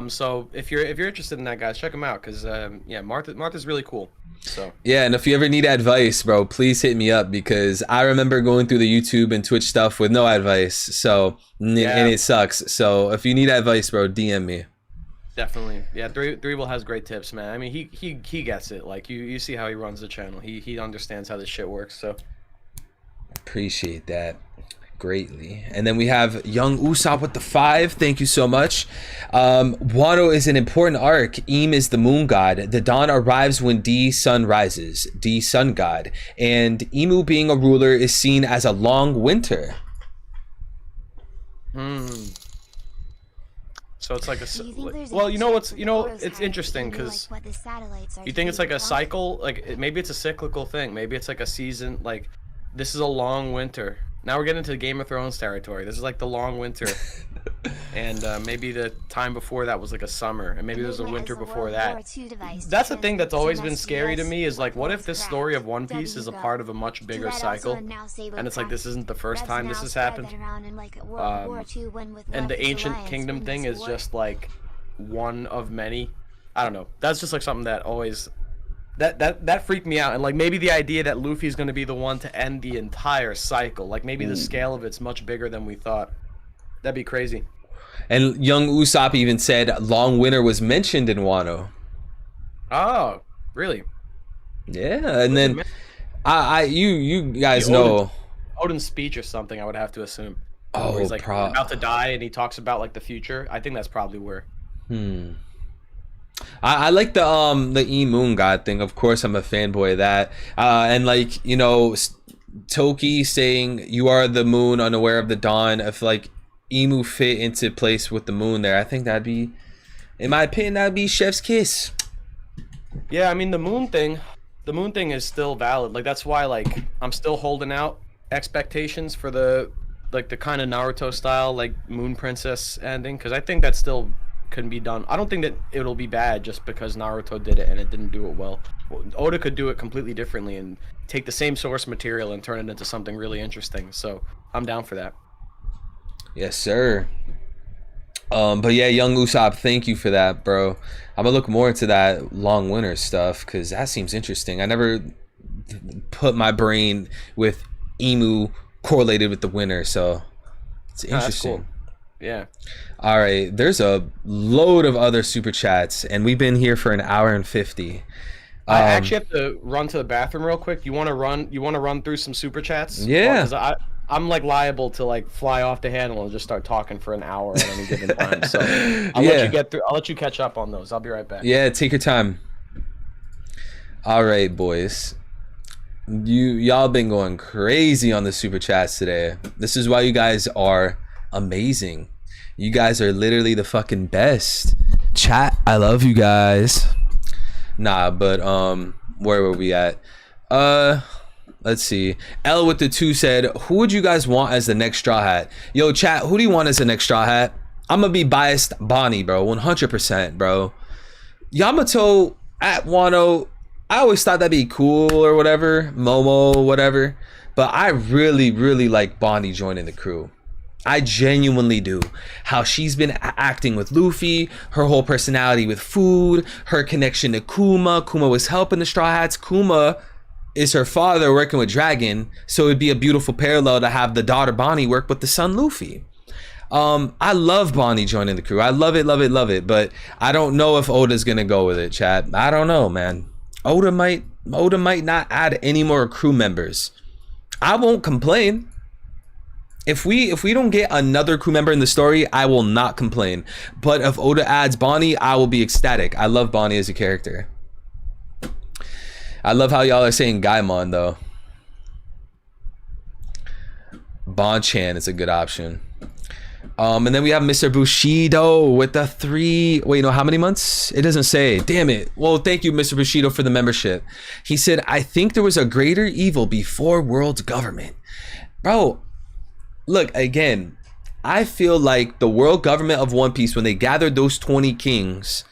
So if you're interested in that, guys, check him out, because yeah, Marth is really cool. So
yeah, and if you ever need advice, bro, please hit me up, because I remember going through the YouTube and Twitch stuff with no advice. So and it sucks. So if you need advice, bro, DM me.
Definitely. Yeah, Threeble has great tips, man. I mean, he gets it. Like, you see how he runs the channel. He understands how this shit works. So
appreciate that greatly. And then we have Young Usopp with the 5. Thank you so much. Wano is an important arc. Im is the moon god. The dawn arrives when D sun rises. D sun god. And Imu being a ruler is seen as a long winter.
So it's like a
Do you think there's a
well, you know what's
chance
you
that
know
Oro's
it's
heart
interesting
can be
because
like what the satellites are
you
to
think it's like a
Earth?
cycle, like maybe it's a cyclical thing. Maybe it's like a season. Like this is a long winter. Now we're getting into Game of Thrones territory. This is like the long winter, and maybe the time before that was like a summer, and maybe there was a winter before that. That's the thing that's always been scary to me is like, what if this story of One Piece is a part of a much bigger cycle, and it's like this isn't the first time this has happened, and the Ancient Kingdom thing is just like one of many. I don't know. That's just like something that always that freaked me out. And like maybe the idea that Luffy's going to be the one to end the entire cycle, like maybe the scale of it's much bigger than we thought. That'd be crazy.
And young Usopp even said Long Winter was mentioned in Wano.
Oh, really?
Yeah, and then you guys
The
know
Odin's speech or something, I would have to assume.
Oh,
where he's like about to die and he talks about like the future. I think that's probably where.
I like the E Moon God thing. Of course, I'm a fanboy of that. And like, you know, Toki saying you are the moon, unaware of the dawn. If like Emu fit into place with the moon there, I think that'd be, in my opinion, that'd be chef's kiss.
Yeah, I mean the moon thing is still valid. Like that's why like I'm still holding out expectations for the kind of Naruto style like Moon Princess ending, because I think that still can be done. I don't think that it'll be bad just because Naruto did it and it didn't do it well. Oda could do it completely differently and take the same source material and turn it into something really interesting. So I'm down for that.
Yes, sir. But yeah, young Usopp, thank you for that, bro. I'm gonna look more into that Long Winter stuff because that seems interesting. I never put my brain with Emu correlated with the winter, so it's interesting.
Cool. Yeah.
All right, there's a load of other super chats, and we've been here for an hour and 50.
I actually have to run to the bathroom real quick. You want to run through some super chats?
Yeah.
Because I'm like liable to like fly off the handle and just start talking for an hour at any given time. So I'll let you get through. I'll let you catch up on those. I'll be right back.
Yeah, take your time. All right, boys. Y'all been going crazy on the super chats today. This is why you guys are amazing. You guys are literally the fucking best. Chat, I love you guys. Nah, but where were we at? Let's see. L with the 2 said, who would you guys want as the next Straw Hat? Yo, chat, who do you want as the next Straw Hat? I'm gonna be biased. Bonnie, bro. 100%, bro. Yamato at Wano, I always thought that'd be cool or whatever. Momo, whatever. But I really, really like Bonnie joining the crew. I genuinely do. How she's been acting with Luffy, her whole personality with food, her connection to Kuma. Kuma was helping the Straw Hats. Kuma is her father working with Dragon, so it'd be a beautiful parallel to have the daughter Bonnie work with the son Luffy. I love Bonnie joining the crew. I love it, love it, love it. But I don't know if Oda's gonna go with it, chat. I don't know, man. Oda might not add any more crew members. I won't complain. If we don't get another crew member in the story, I will not complain. But if Oda adds Bonnie, I will be ecstatic. I love Bonnie as a character. I love how y'all are saying Gaimon though. Bon-chan is a good option. And then we have Mr. Bushido with the 3. Wait, no, how many months? It doesn't say. Damn it. Well, thank you, Mr. Bushido, for the membership. He said, I think there was a greater evil before world government. Bro, look, again, I feel like the world government of One Piece, when they gathered those 20 kings,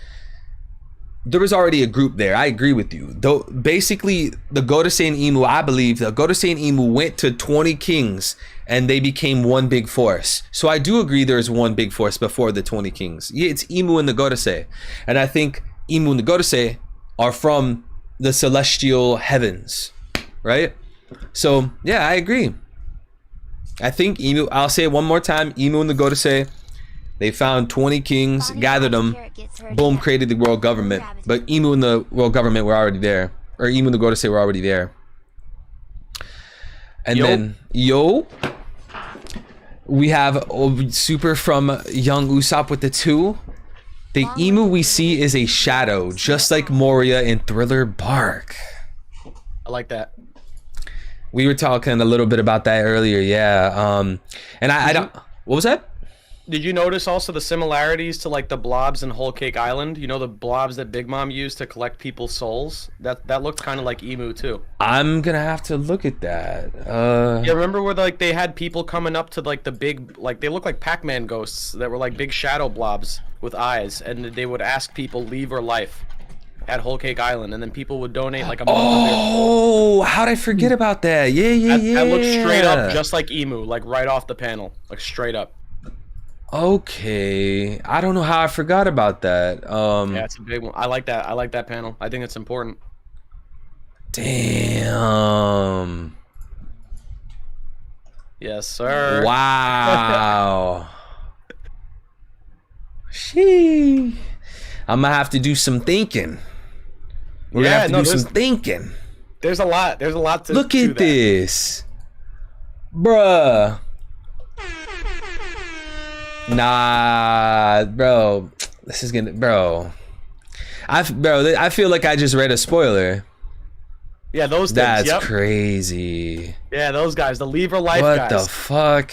there was already a group there. I agree with you. Though basically, the Gorosei and Imu, I believe, the Gorosei and Imu went to 20 kings and they became one big force. So I do agree there's one big force before the 20 kings. Yeah, it's Imu and the Gorosei. And I think Imu and the Gorosei are from the celestial heavens, right? So yeah, I agree. I think Imu, I'll say it one more time, Imu and the Gorosei, they found 20 kings, gathered them, boom, created the world government. But Imu and the world government were already there. Or Imu and the Gorosei were already there. And then, we have super from young Usopp with the 2. The Imu we see is a shadow, just like Moria in Thriller Bark.
I like that.
We were talking a little bit about that earlier, yeah. And I don't... What was that?
Did you notice also the similarities to like the blobs in Whole Cake Island? You know the blobs that Big Mom used to collect people's souls? That looked kind of like Emu too.
I'm gonna have to look at that.
Yeah, remember where like they had people coming up to like the big, like they look like Pac-Man ghosts that were like big shadow blobs with eyes, and they would ask people leave or life at Whole Cake Island, and then people would donate like a month of their
Oh, how'd I forget about that? Yeah, yeah, yeah.
That looks straight up just like Emu, like right off the panel, like straight up.
Okay, I don't know how I forgot about that.
Yeah, it's a big one. I like that. I like that panel. I think it's important.
Damn.
Yes, sir.
Wow. She. I'm gonna have to do some thinking. We're gonna have to do some thinking.
There's a lot. There's a lot to
look at this, bruh. Nah, bro. This is gonna, bro. I feel like I just read a spoiler.
Yeah, those things.
That's
yep.
crazy.
Yeah, those guys, the Leave or Life guys.
What the fuck?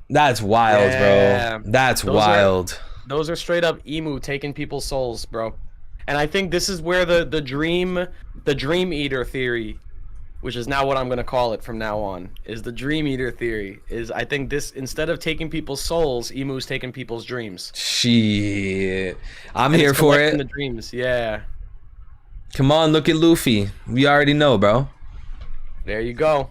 That's wild,
yeah.
bro. That's wild.
Those are straight up Emu taking people's souls, bro. And I think this is where the dream eater theory, which is now what I'm gonna call it from now on, is the dream eater theory. Is I think this, instead of taking people's souls, Emu's taking people's dreams.
Shit, I'm here for it.
The dreams, yeah.
Come on, look at Luffy. We already know, bro.
There you go.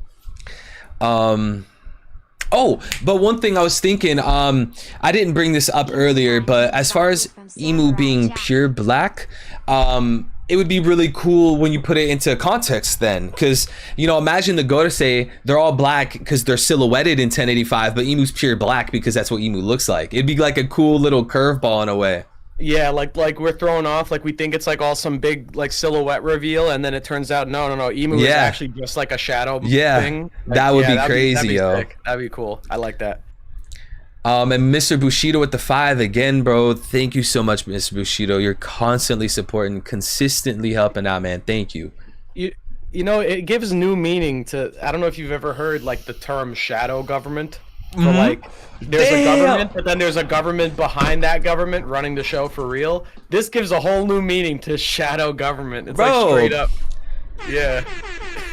Oh, but one thing I was thinking, I didn't bring this up earlier, but as far as Emu being pure black, it would be really cool when you put it into context then, because, you know, imagine the Gorosei, they're all black because they're silhouetted in 1085, but Emu's pure black because that's what Emu looks like. It'd be like a cool little curveball in a way.
Yeah, like we're thrown off, like we think it's like all some big like silhouette reveal, and then it turns out no, Emu is actually just like a shadow thing. Like,
that would be crazy,
that'd be
yo.
sick. That'd be cool. I like that.
And Mr. Bushido with the 5 again, bro. Thank you so much, Mr. Bushido. You're constantly supporting, consistently helping out, man. Thank you.
You know, it gives new meaning to, I don't know if you've ever heard like the term shadow government. So like there's a government, but then there's a government behind that government running the show for real. This gives a whole new meaning to shadow government. It's like straight up. Yeah.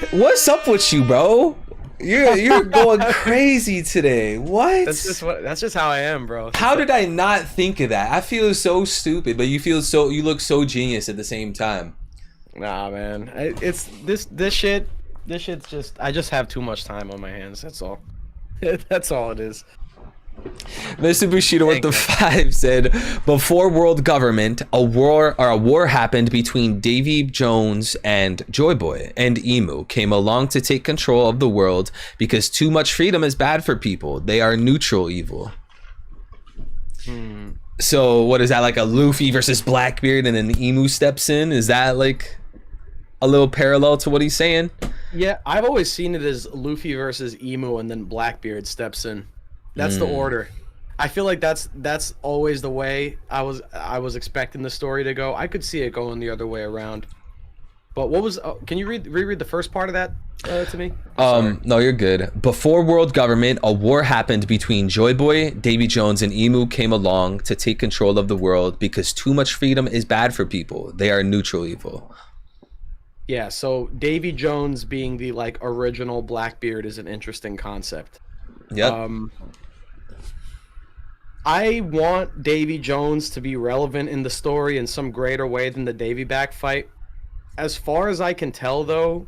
What's up with you, bro? You're going crazy today. What?
That's just how I am, bro.
How did I not think of that? I feel so stupid, but you look so genius at the same time.
Nah, man. It's this shit's just, I just have too much time on my hands. That's all. That's all it is.
Mr. Bushido with the 5 said, before world government, a war happened between Davy Jones and Joy Boy, and Emu came along to take control of the world because too much freedom is bad for people. They are neutral evil. So what is that, like a Luffy versus Blackbeard and then Emu steps in? Is that like a little parallel to what he's saying?
Yeah, I've always seen it as Luffy versus Emu and then Blackbeard steps in. That's the order. I feel like that's always the way I was expecting the story to go. I could see it going the other way around. But what was can you reread the first part of that to me?
No, you're good. Before world government, a war happened between Joy Boy, Davy Jones, and Emu came along to take control of the world because too much freedom is bad for people. They are neutral evil.
Yeah, so Davy Jones being the like original Blackbeard is an interesting concept.
Yep.
I want Davy Jones to be relevant in the story in some greater way than the Davy Back fight. As far as I can tell, though,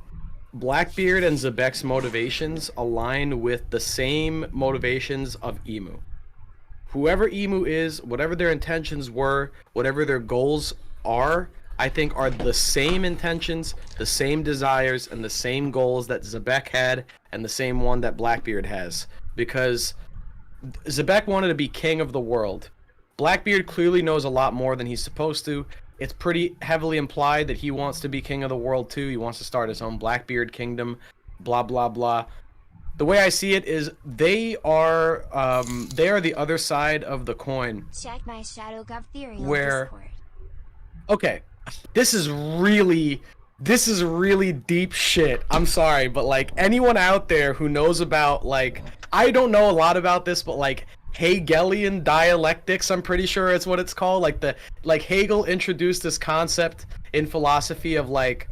Blackbeard and Zebek's motivations align with the same motivations of Emu. Whoever Emu is, whatever their intentions were, whatever their goals are, I think are the same intentions, the same desires, and the same goals that Zebek had, and the same one that Blackbeard has. Because Zebek wanted to be king of the world. Blackbeard clearly knows a lot more than he's supposed to. It's pretty heavily implied that he wants to be king of the world too. He wants to start his own Blackbeard kingdom, blah, blah, blah. The way I see it is they are the other side of the coin.
Check my Shadow Gov theory on
Where...
Discord.
Okay, this is really deep shit. I'm sorry, but like anyone out there who knows about, like, I don't know a lot about this, but like Hegelian dialectics, I'm pretty sure it's what it's called. Like Hegel introduced this concept in philosophy of like,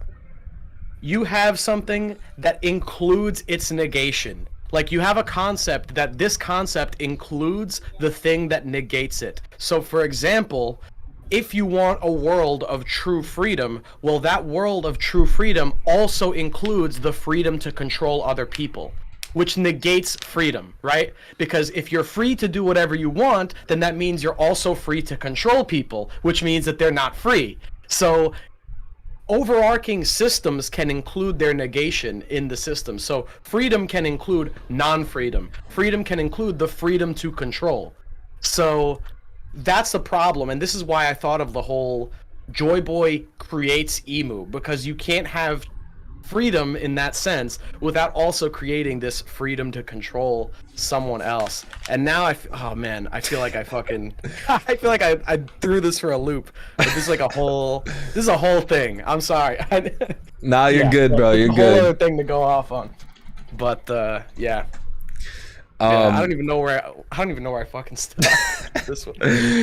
you have something that includes its negation. Like you have a concept that this concept includes the thing that negates it. So for example, if you want a world of true freedom, well, that world of true freedom also includes the freedom to control other people, which negates freedom, right? Because if you're free to do whatever you want, then that means you're also free to control people, which means that they're not free. So overarching systems can include their negation in the system. So freedom can include non-freedom. Freedom can include the freedom to control. So that's the problem, and this is why I thought of the whole Joy Boy creates Emu, because you can't have freedom in that sense without also creating this freedom to control someone else. And now oh man, I feel like I fucking I feel like I threw this for a loop. But this is a whole thing. I'm sorry.
Nah, you're good, bro. You're
a
good.
whole other thing to go off on. But yeah. Yeah, I don't even know where I fucking stopped. This one.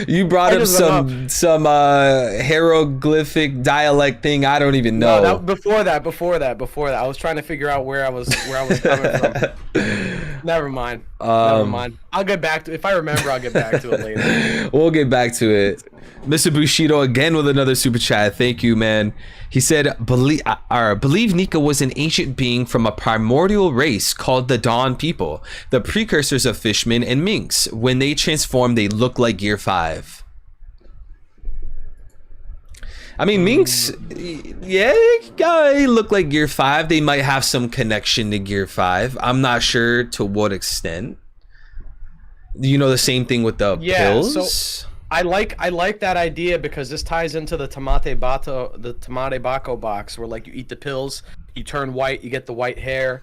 You brought up some hieroglyphic dialect thing. I don't even know.
No, before that. I was trying to figure out where I was coming from. Never mind. I'll get back to if I remember. I'll get back to it later.
We'll get back to it. Mr. Bushido again with another super chat. Thank you, man. He said, believe Nika was an ancient being from a primordial race called the Dawn people, the precursors of fishmen and minks. When they transform, they look like Gear 5. I mean, minks, yeah, they look like Gear 5. They might have some connection to Gear 5. I'm not sure to what extent. You know, the same thing with the pills?
So I like that idea because this ties into the Tamate Bako box, where like you eat the pills, you turn white, you get the white hair.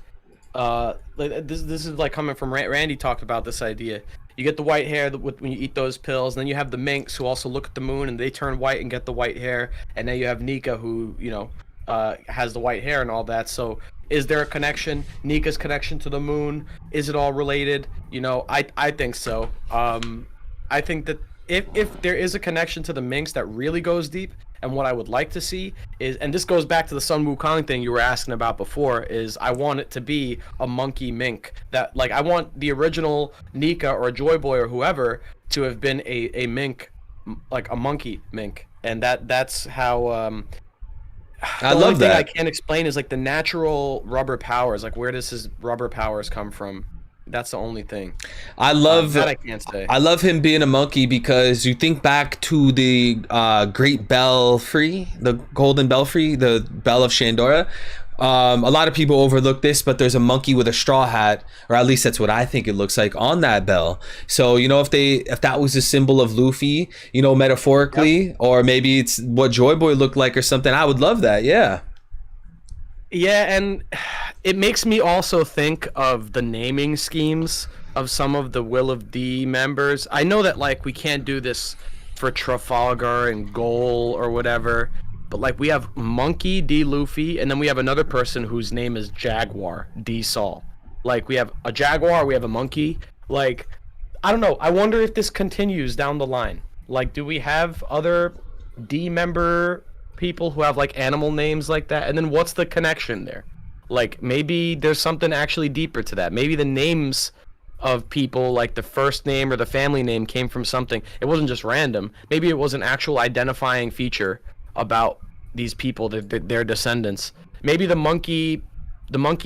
This is like coming from Randy talked about this idea. You get the white hair when you eat those pills, and then you have the minks who also look at the moon and they turn white and get the white hair, and then you have Nika who has the white hair and all that. So is there a connection? Nika's connection to the moon, is it all related? I think so. I think that if there is a connection to the minks that really goes deep, and what I would like to see is, and this goes back to the Sun Wukong thing you were asking about before, is I want it to be a monkey mink. That, like, I want the original Nika or Joy Boy or whoever to have been a mink, like a monkey mink. And that's how
I love that.
I can't explain is like the natural rubber powers, like where does his rubber powers come from? That's the only thing.
I love
that I can't say.
I love him being a monkey because you think back to the Great Belfry, the Golden Belfry, the Bell of Shandora. A lot of people overlook this, but there's a monkey with a straw hat, or at least that's what I think it looks like on that bell. So if that was a symbol of Luffy, metaphorically, yep. Or maybe it's what Joy Boy looked like or something. I would love that. Yeah.
Yeah, and it makes me also think of the naming schemes of some of the Will of D members. I know that, like, we can't do this for Trafalgar and Goal or whatever, but, like, we have Monkey D. Luffy, and then we have another person whose name is Jaguar D. Saul. Like, we have a Jaguar, we have a Monkey. Like, I don't know. I wonder if this continues down the line. Like, do we have other D member people who have like animal names like that, and then what's the connection there? Like, maybe there's something actually deeper to that. Maybe the names of people, like the first name or the family name, came from something. It wasn't just random. Maybe it was an actual identifying feature about these people, their descendants. Maybe the monkey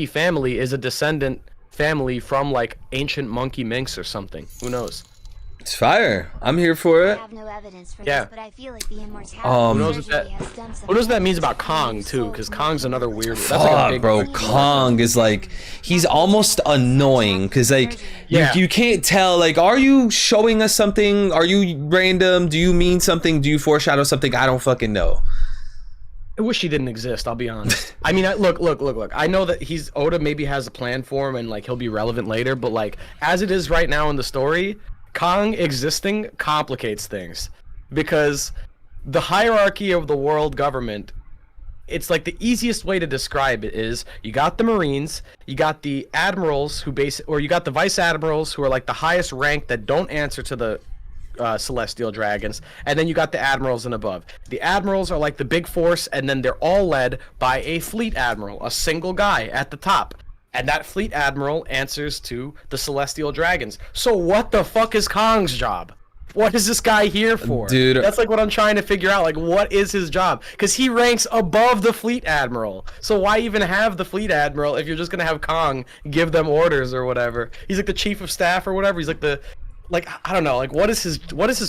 family is a descendant family from like ancient monkey minks or something. Who knows?
It's fire. I'm here for it.
I have no evidence for
Yeah.
this, but I feel like the
Who
immortality
knows what that means about Kong too? Because Kong's another weird. That's like a big
bro, Kong is like, he's almost annoying because like you can't tell, like, are you showing us something? Are you random? Do you mean something? Do you foreshadow something? I don't fucking know.
I wish he didn't exist, I'll be honest. I mean, look. I know that Oda maybe has a plan for him and like he'll be relevant later, but like as it is right now in the story, Kong existing complicates things because the hierarchy of the world government it's like the easiest way to describe it is you got the Marines, you got the admirals or you got the vice admirals who are like the highest rank that don't answer to the celestial dragons, and then you got the admirals and above. The admirals are like the big force, and then they're all led by a fleet admiral, a single guy at the top. And that fleet admiral answers to the celestial dragons. So what the fuck is Kong's job? What is this guy here for?
Dude.
That's like what I'm trying to figure out. Like, what is his job? Because he ranks above the fleet admiral. So why even have the fleet admiral if you're just gonna have Kong give them orders or whatever? He's like the chief of staff or whatever. He's like I don't know, like what is his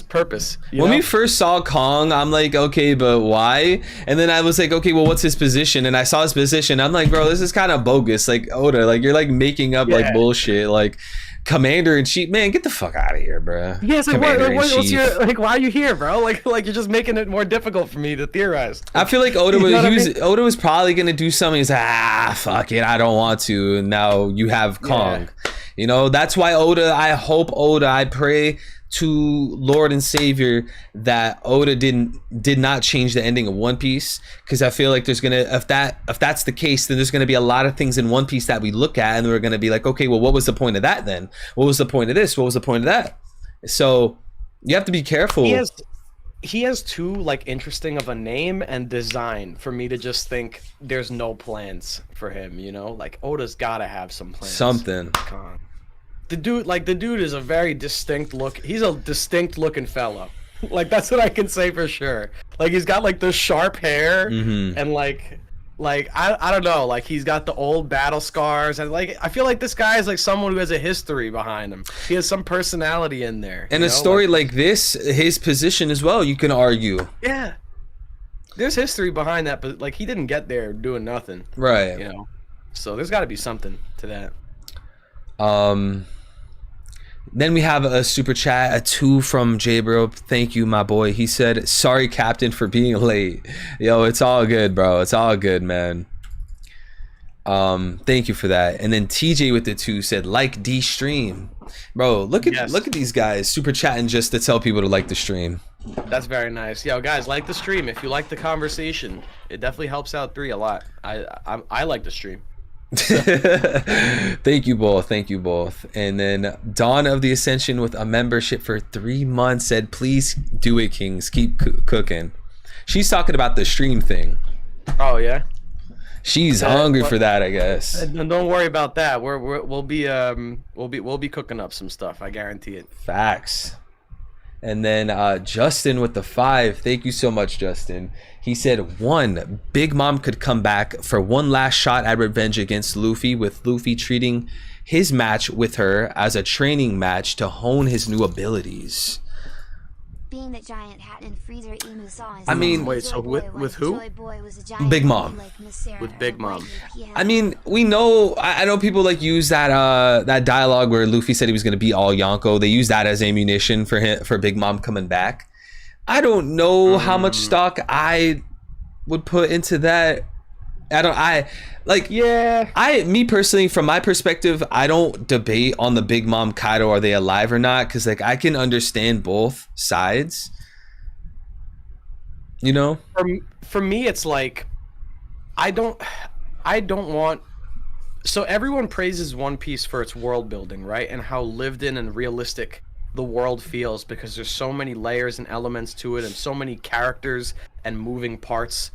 purpose?
When we first saw Kong, I'm like, okay, but why? And then I was like, okay, well, what's his position? And I saw his position. I'm like, bro, this is kind of bogus. Like, Oda, like you're like making up like bullshit. Like, Commander in Chief, man, get the fuck out of here, bro.
Yeah, it's like, what's your, like, why are you here, bro? Like you're just making it more difficult for me to theorize.
I feel like Oda Oda was probably gonna do something. He's like, fuck it, I don't want to. And now you have Kong. Yeah. You know, that's why I pray to Lord and Savior that Oda did not change the ending of One Piece, because I feel like there's gonna, if that's the case, then there's gonna be a lot of things in One Piece that we look at and we're gonna be like, okay, well, what was the point of that then? What was the point of this? What was the point of that? So you have to be careful.
He has too like interesting of a name and design for me to just think there's no plans for him, you know? Like Oda's gotta have some plans.
Something.
Kong. The dude is a very distinct look. He's a distinct looking fella. Like that's what I can say for sure. Like he's got like the sharp hair and like I don't know, like he's got the old battle scars, and like I feel like this guy is like someone who has a history behind him. He has some personality in there.
And a story like this, his position as well, you can argue.
Yeah. There's history behind that, but like he didn't get there doing nothing.
Right.
You know. So there's got to be something to that.
Then we have a super chat, a 2 from J-Bro. Thank you, my boy. He said, sorry, Captain, for being late. Yo, it's all good, bro. It's all good, man. Thank you for that. And then TJ with the 2 said, like D stream. Bro, look at these guys super chatting just to tell people to like the stream.
That's very nice. Yo, guys, like the stream. If you like the conversation, it definitely helps out 3 a lot. I like the stream.
Thank you both. And then Dawn of the Ascension with a membership for 3 months said, please do it, Kings, keep cooking. She's talking about the stream thing.
Oh yeah,
she's hungry for that, I guess.
And don't worry about that. We'll be cooking up some stuff, I guarantee it.
Facts. And then Justin with the 5. Thank you so much, Justin. He said, 1, Big Mom could come back for one last shot at revenge against Luffy, with Luffy treating his match with her as a training match to hone his new abilities.
Being that Giant Hat and Freezer Emu saw his
I mean,
wait, so with who?
Big Mom.
With Big Mom.
I mean, we know, I know people like use that dialogue where Luffy said he was going to beat all Yonko. They use that as ammunition for Big Mom coming back. I don't know how much stock I would put into that. Me personally, from my perspective, I don't debate on the Big Mom Kaido, are they alive or not, because like I can understand both sides, you know.
For me, it's like I don't want. So everyone praises One Piece for its world building, right, and how lived in and realistic the world feels, because there's so many layers and elements to it and so many characters and moving parts,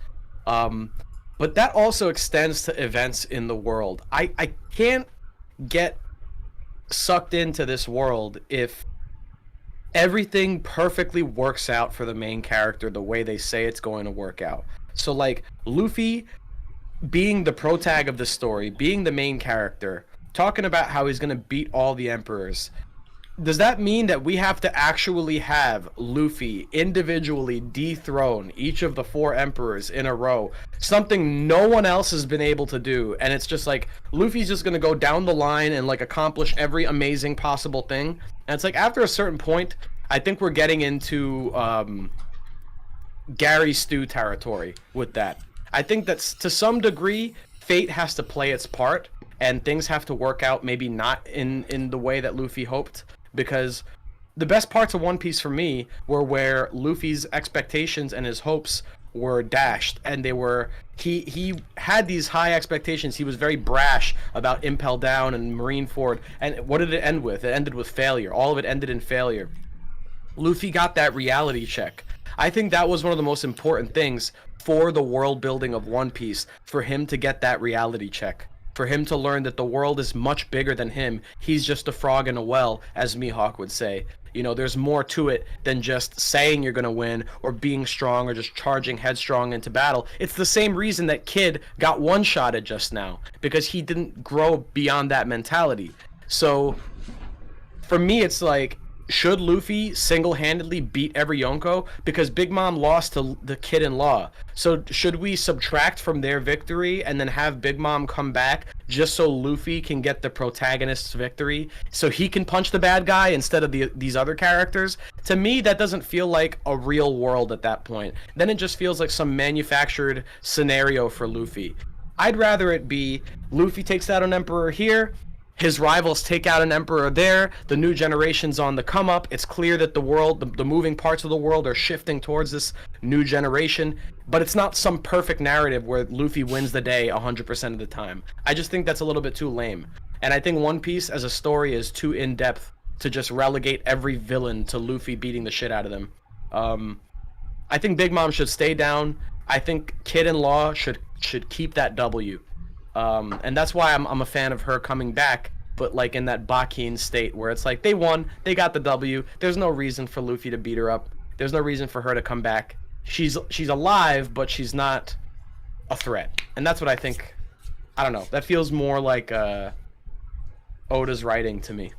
but that also extends to events in the world. I can't get sucked into this world if everything perfectly works out for the main character the way they say it's going to work out. So like Luffy being the protag of the story, being the main character, talking about how he's going to beat all the emperors, does that mean that we have to actually have Luffy individually dethrone each of the 4 emperors in a row? Something no one else has been able to do, and it's just like Luffy's just gonna go down the line and like accomplish every amazing possible thing. And it's like after a certain point, I think we're getting into Gary Stu territory with that. I think that's to some degree fate has to play its part, and things have to work out maybe not in the way that Luffy hoped. Because the best parts of One Piece for me were where Luffy's expectations and his hopes were dashed, and they were he had these high expectations. He was very brash about Impel Down and Marineford. And what did it end with? It ended with failure. All of it ended in failure. Luffy got that reality check. I think that was one of the most important things for the world building of One Piece, for him to get that reality check, for him to learn that the world is much bigger than him. He's just a frog in a well, as Mihawk would say. You know, there's more to it than just saying you're going to win or being strong or just charging headstrong into battle. It's the same reason that Kid got one-shotted just now, because he didn't grow beyond that mentality. So for me, it's like, should Luffy single-handedly beat every Yonko? Because Big Mom lost to the Kid in Law. So should we subtract from their victory and then have Big Mom come back just so Luffy can get the protagonist's victory, so he can punch the bad guy instead of these other characters? To me, that doesn't feel like a real world at that point. Then it just feels like some manufactured scenario for Luffy. I'd rather it be Luffy takes out an Emperor here, his rivals take out an Emperor there, the new generation's on the come up. It's clear that the world, the moving parts of the world are shifting towards this new generation, but it's not some perfect narrative where Luffy wins the day 100% of the time. I just think that's a little bit too lame. And I think One Piece as a story is too in-depth to just relegate every villain to Luffy beating the shit out of them. I think Big Mom should stay down. I think Kid in Law should keep that W. And that's why I'm a fan of her coming back, but like in that Bakin state where it's like they won, they got the W. There's no reason for Luffy to beat her up. There's no reason for her to come back. She's alive, but she's not a threat. And that's what I think. I don't know. That feels more like Oda's writing to me.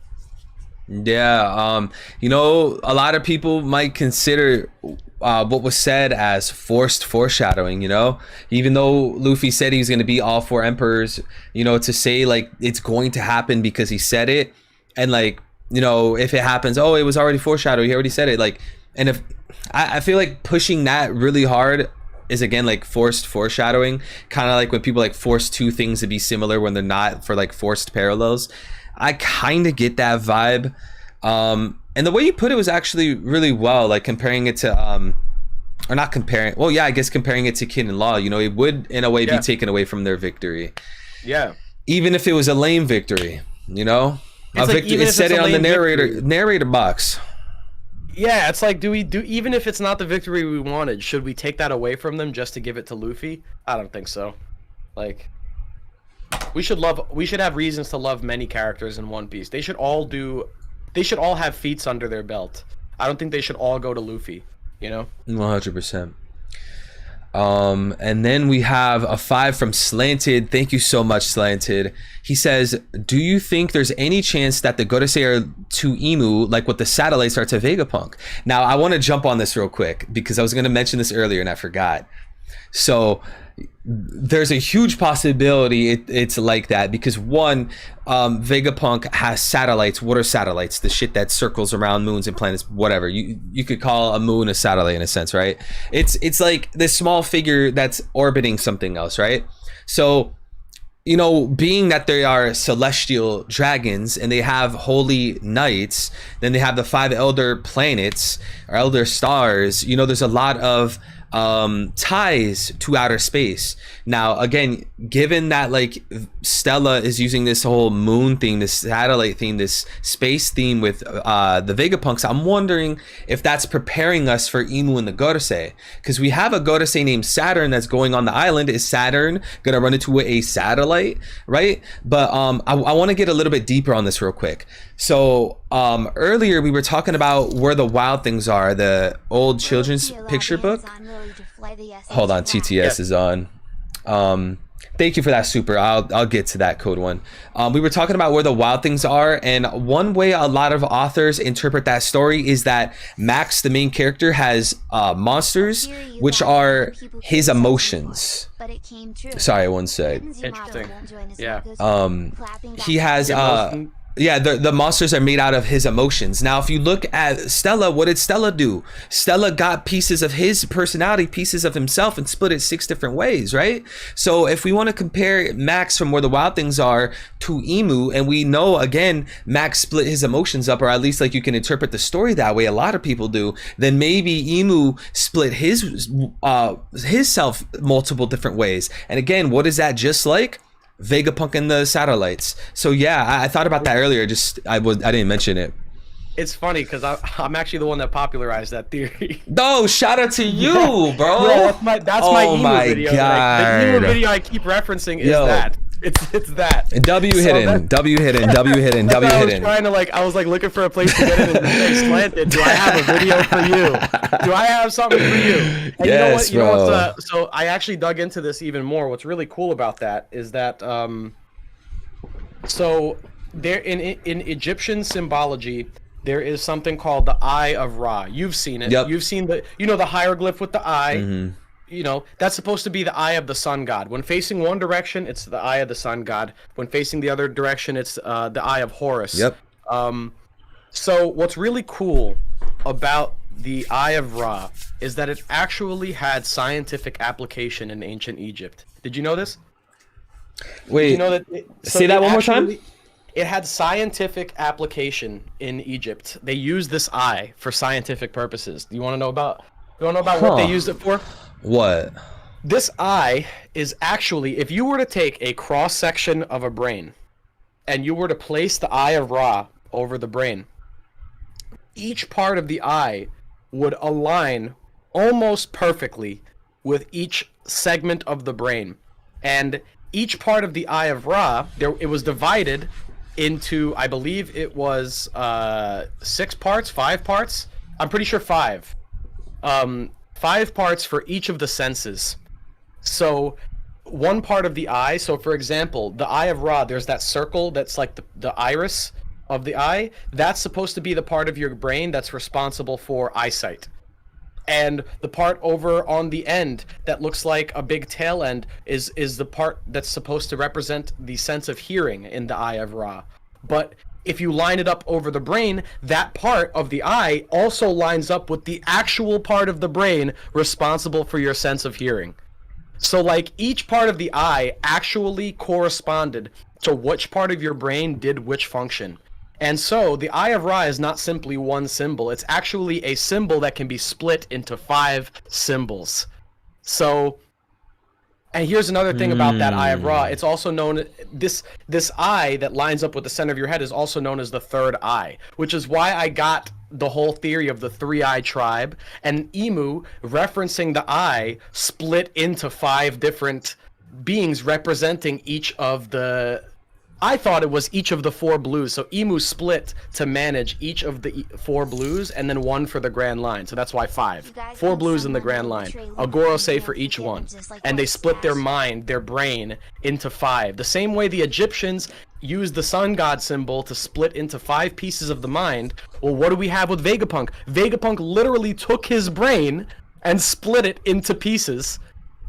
Yeah, you know, a lot of people might consider what was said as forced foreshadowing, you know, even though Luffy said he was going to beat all 4 emperors, you know, to say like it's going to happen because he said it, and like, you know, if it happens, oh, it was already foreshadowed, he already said it, like, and if I feel like pushing that really hard is again like forced foreshadowing, kind of like when people like force 2 things to be similar when they're not, for like forced parallels. I kind of get that vibe. And the way you put it was actually really well, like comparing it to, or not comparing, well, yeah, I guess comparing it to Kid in Law, you know, it would in a way be taken away from their victory.
Yeah.
Even if it was a lame victory, you know?
It's like,
victory, it said it on the narrator box.
Yeah, it's like, do we even if it's not the victory we wanted, should we take that away from them just to give it to Luffy? I don't think so. Like, we should have reasons to love many characters in One Piece. They should all have feats under their belt. I don't think they should all go to Luffy, you know?
100%. And then we have a 5 from Slanted. Thank you so much, Slanted. He says, do you think there's any chance that the Gorosei are to Imu like what the satellites are to Vegapunk? Now, I want to jump on this real quick because I was going to mention this earlier and I forgot. So there's a huge possibility it's like that because one, Vegapunk has satellites. What are satellites? The shit that circles around moons and planets, whatever. You could call a moon a satellite in a sense, right? It's like this small figure that's orbiting something else, right? So, you know, being that they are celestial dragons and they have holy knights, then they have the 5 elder planets or elder stars, you know, there's a lot of ties to outer space. Now, again, given that like Stella is using this whole moon theme, this satellite theme, this space theme with the Vegapunks, I'm wondering if that's preparing us for Imu and the Gorosei, because we have a Gorosei named Saturn that's going on the island. Is Saturn gonna run into a satellite, right? But I want to get a little bit deeper on this real quick. So earlier we were talking about where the wild things are, the old children's picture book. Hold on, TTS is on. Thank you for that, Super. I'll get to that code one. We were talking about where the wild things are, and one way a lot of authors interpret that story is that Max, the main character, has monsters which are his emotions. Sorry, one sec.
Interesting. Yeah.
He has Yeah, the monsters are made out of his emotions. Now, if you look at Stella, what did Stella do? Stella got pieces of his personality, pieces of himself, and split it 6 different ways, right? So if we want to compare Max from Where the Wild Things Are to Emu, and we know, again, Max split his emotions up, or at least like you can interpret the story that way, a lot of people do, then maybe Emu split his self multiple different ways. And again, what is that just like? Vegapunk and the satellites. So yeah, I thought about that earlier. Just I didn't mention it.
It's funny because I'm actually the one that popularized that theory.
No, shout out to you, bro.
Yeah, that's my
Oh
emu
my
video.
God.
The emu video I keep referencing is
Yo.
that. It's that.
W hidden, W hidden, W hidden, W
I was
hidden.
trying to I was looking for a place to get it and stay slanted. Do I have a video for you? Do I have something for you? And
Yes,
you know
bro.
what's so I actually dug into this even more. What's really cool about that is that so there in Egyptian symbology there is something called the Eye of Ra. You've seen it.
Yep.
You've seen the hieroglyph with the eye.
Mm-hmm.
You know, that's supposed to be the eye of the sun god. When facing one direction, it's the eye of the sun god. When facing the other direction, it's the eye of Horus.
Yep.
So what's really cool about the Eye of Ra is that it actually had scientific application in ancient Egypt. Did you know this?
Wait,
Did you know that?
say that one more time?
It had scientific application in Egypt. They used this eye for scientific purposes. Do you want to know about? What they used it for?
What?
This eye is actually, if you were to take a cross section of a brain, and you were to place the Eye of Ra over the brain, each part of the eye would align almost perfectly with each segment of the brain. And each part of the Eye of Ra, it was divided into, I believe it was 6 parts, 5 parts. I'm pretty sure 5. 5 parts for each of the senses. So one part of the eye, so for example, the Eye of Ra, there's that circle that's like the iris of the eye. That's supposed to be the part of your brain that's responsible for eyesight. And the part over on the end that looks like a big tail end is the part that's supposed to represent the sense of hearing in the Eye of Ra. But if you line it up over the brain, that part of the eye also lines up with the actual part of the brain responsible for your sense of hearing. So like each part of the eye actually corresponded to which part of your brain did which function. And so the Eye of Ra is not simply one symbol. It's actually a symbol that can be split into 5 symbols. So, and here's another thing about that Eye of Ra. It's also known, this eye that lines up with the center of your head is also known as the third eye, which is why I got the whole theory of the 3-eye tribe, and Emu referencing the eye split into 5 different beings representing each of the, I thought it was each of the 4 blues. So Emu split to manage each of the 4 blues and then 1 for the Grand Line. So that's why 5. 4 blues in the Grand Line. A Gorosei for each one. And they split their mind, their brain, into 5. The same way the Egyptians used the sun god symbol to split into 5 pieces of the mind. Well, what do we have with Vegapunk? Vegapunk literally took his brain and split it into pieces,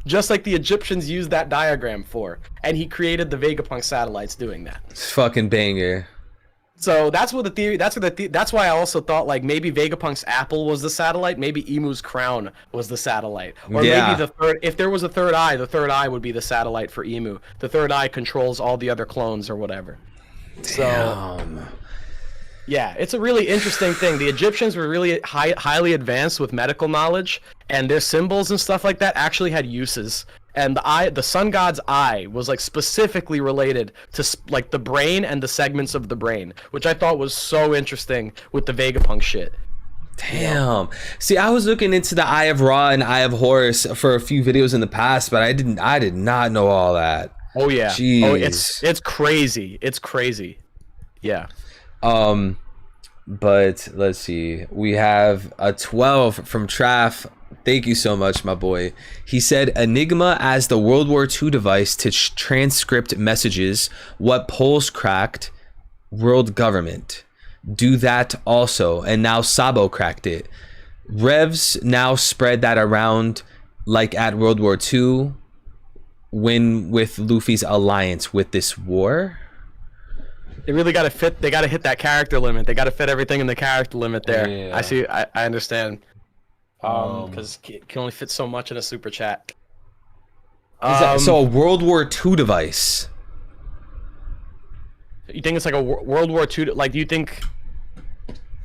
just like the Egyptians used that diagram for, and he created the Vegapunk satellites doing that.
It's fucking banger.
So that's what the theory. That's why I also thought like maybe Vegapunk's apple was the satellite, maybe Emu's crown was the satellite, or maybe the third. If there was a third eye, the third eye would be the satellite for Emu. The third eye controls all the other clones or whatever.
Damn.
Yeah, it's a really interesting thing. The Egyptians were really highly advanced with medical knowledge, and their symbols and stuff like that actually had uses. And the sun god's eye was like specifically related to like the brain and the segments of the brain, which I thought was so interesting with the Vegapunk shit.
Damn. See, I was looking into the Eye of Ra and Eye of Horus for a few videos in the past, but I did not know all that.
Oh yeah.
Jeez.
Oh, it's crazy. It's crazy. Yeah.
But let's see. We have a 12 from Traff. Thank you so much, my boy. He said, Enigma as the World War II device to transcript messages. What polls cracked? World government. Do that also. And now Sabo cracked it. Revs now spread that around like at World War II. When with Luffy's alliance with this war.
They really got to fit. They got to hit that character limit. They got to fit everything in the character limit there.
Yeah.
I see. I understand. Because it can only fit so much in a super chat.
So a World War II device.
You think it's like a World War II? Like, do you think?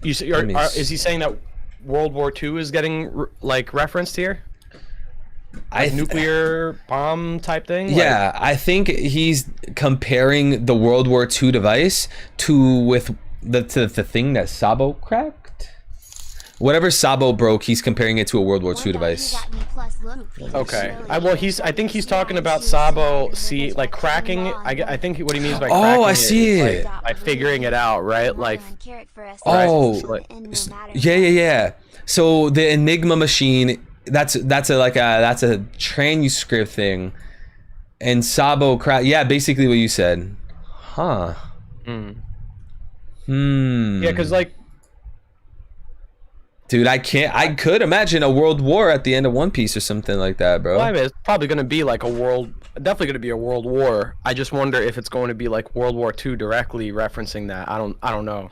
Is he saying that World War II is getting like referenced here? Like nuclear bomb type thing?
Yeah, I think he's comparing the World War II device to the thing that Sabo cracked. Whatever Sabo broke, he's comparing it to a World War II device.
Okay. I think he's talking about Sabo like cracking. I think what he means by cracking
I see it.
Like, by figuring it out, right? Like.
Yeah. So the Enigma machine. That's a transcript thing, and Sabo yeah, basically what you said. Huh.
Yeah, because like,
dude, I could imagine a world war at the end of One Piece or something like that, bro.
Well, I mean, it's probably gonna be like definitely gonna be a world war. I just wonder if it's going to be like World War II directly referencing that. I don't know.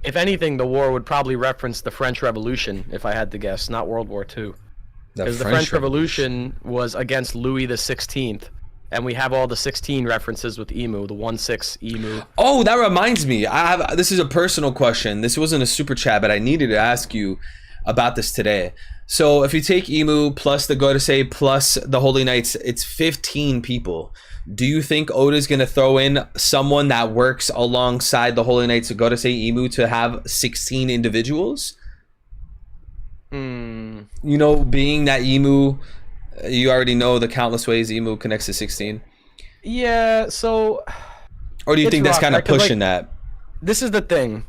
If anything, the war would probably reference the French Revolution, if I had to guess, not World War II. Because the French Revolution was against Louis the 16th, and we have all the 16 references with Emu, the 1/6 Emu.
Oh, that reminds me. This is a personal question. This wasn't a super chat, but I needed to ask you about this today. So if you take Emu plus the Gorosei plus the Holy Knights, it's 15 people. Do you think Oda's going to throw in someone that works alongside the Holy Knights of Gorosei Emu to have 16 individuals? You know, being that Emu, you already know the countless ways Emu connects to 16.
Yeah, so...
Or do you think that's kind of pushing that?
This is the thing.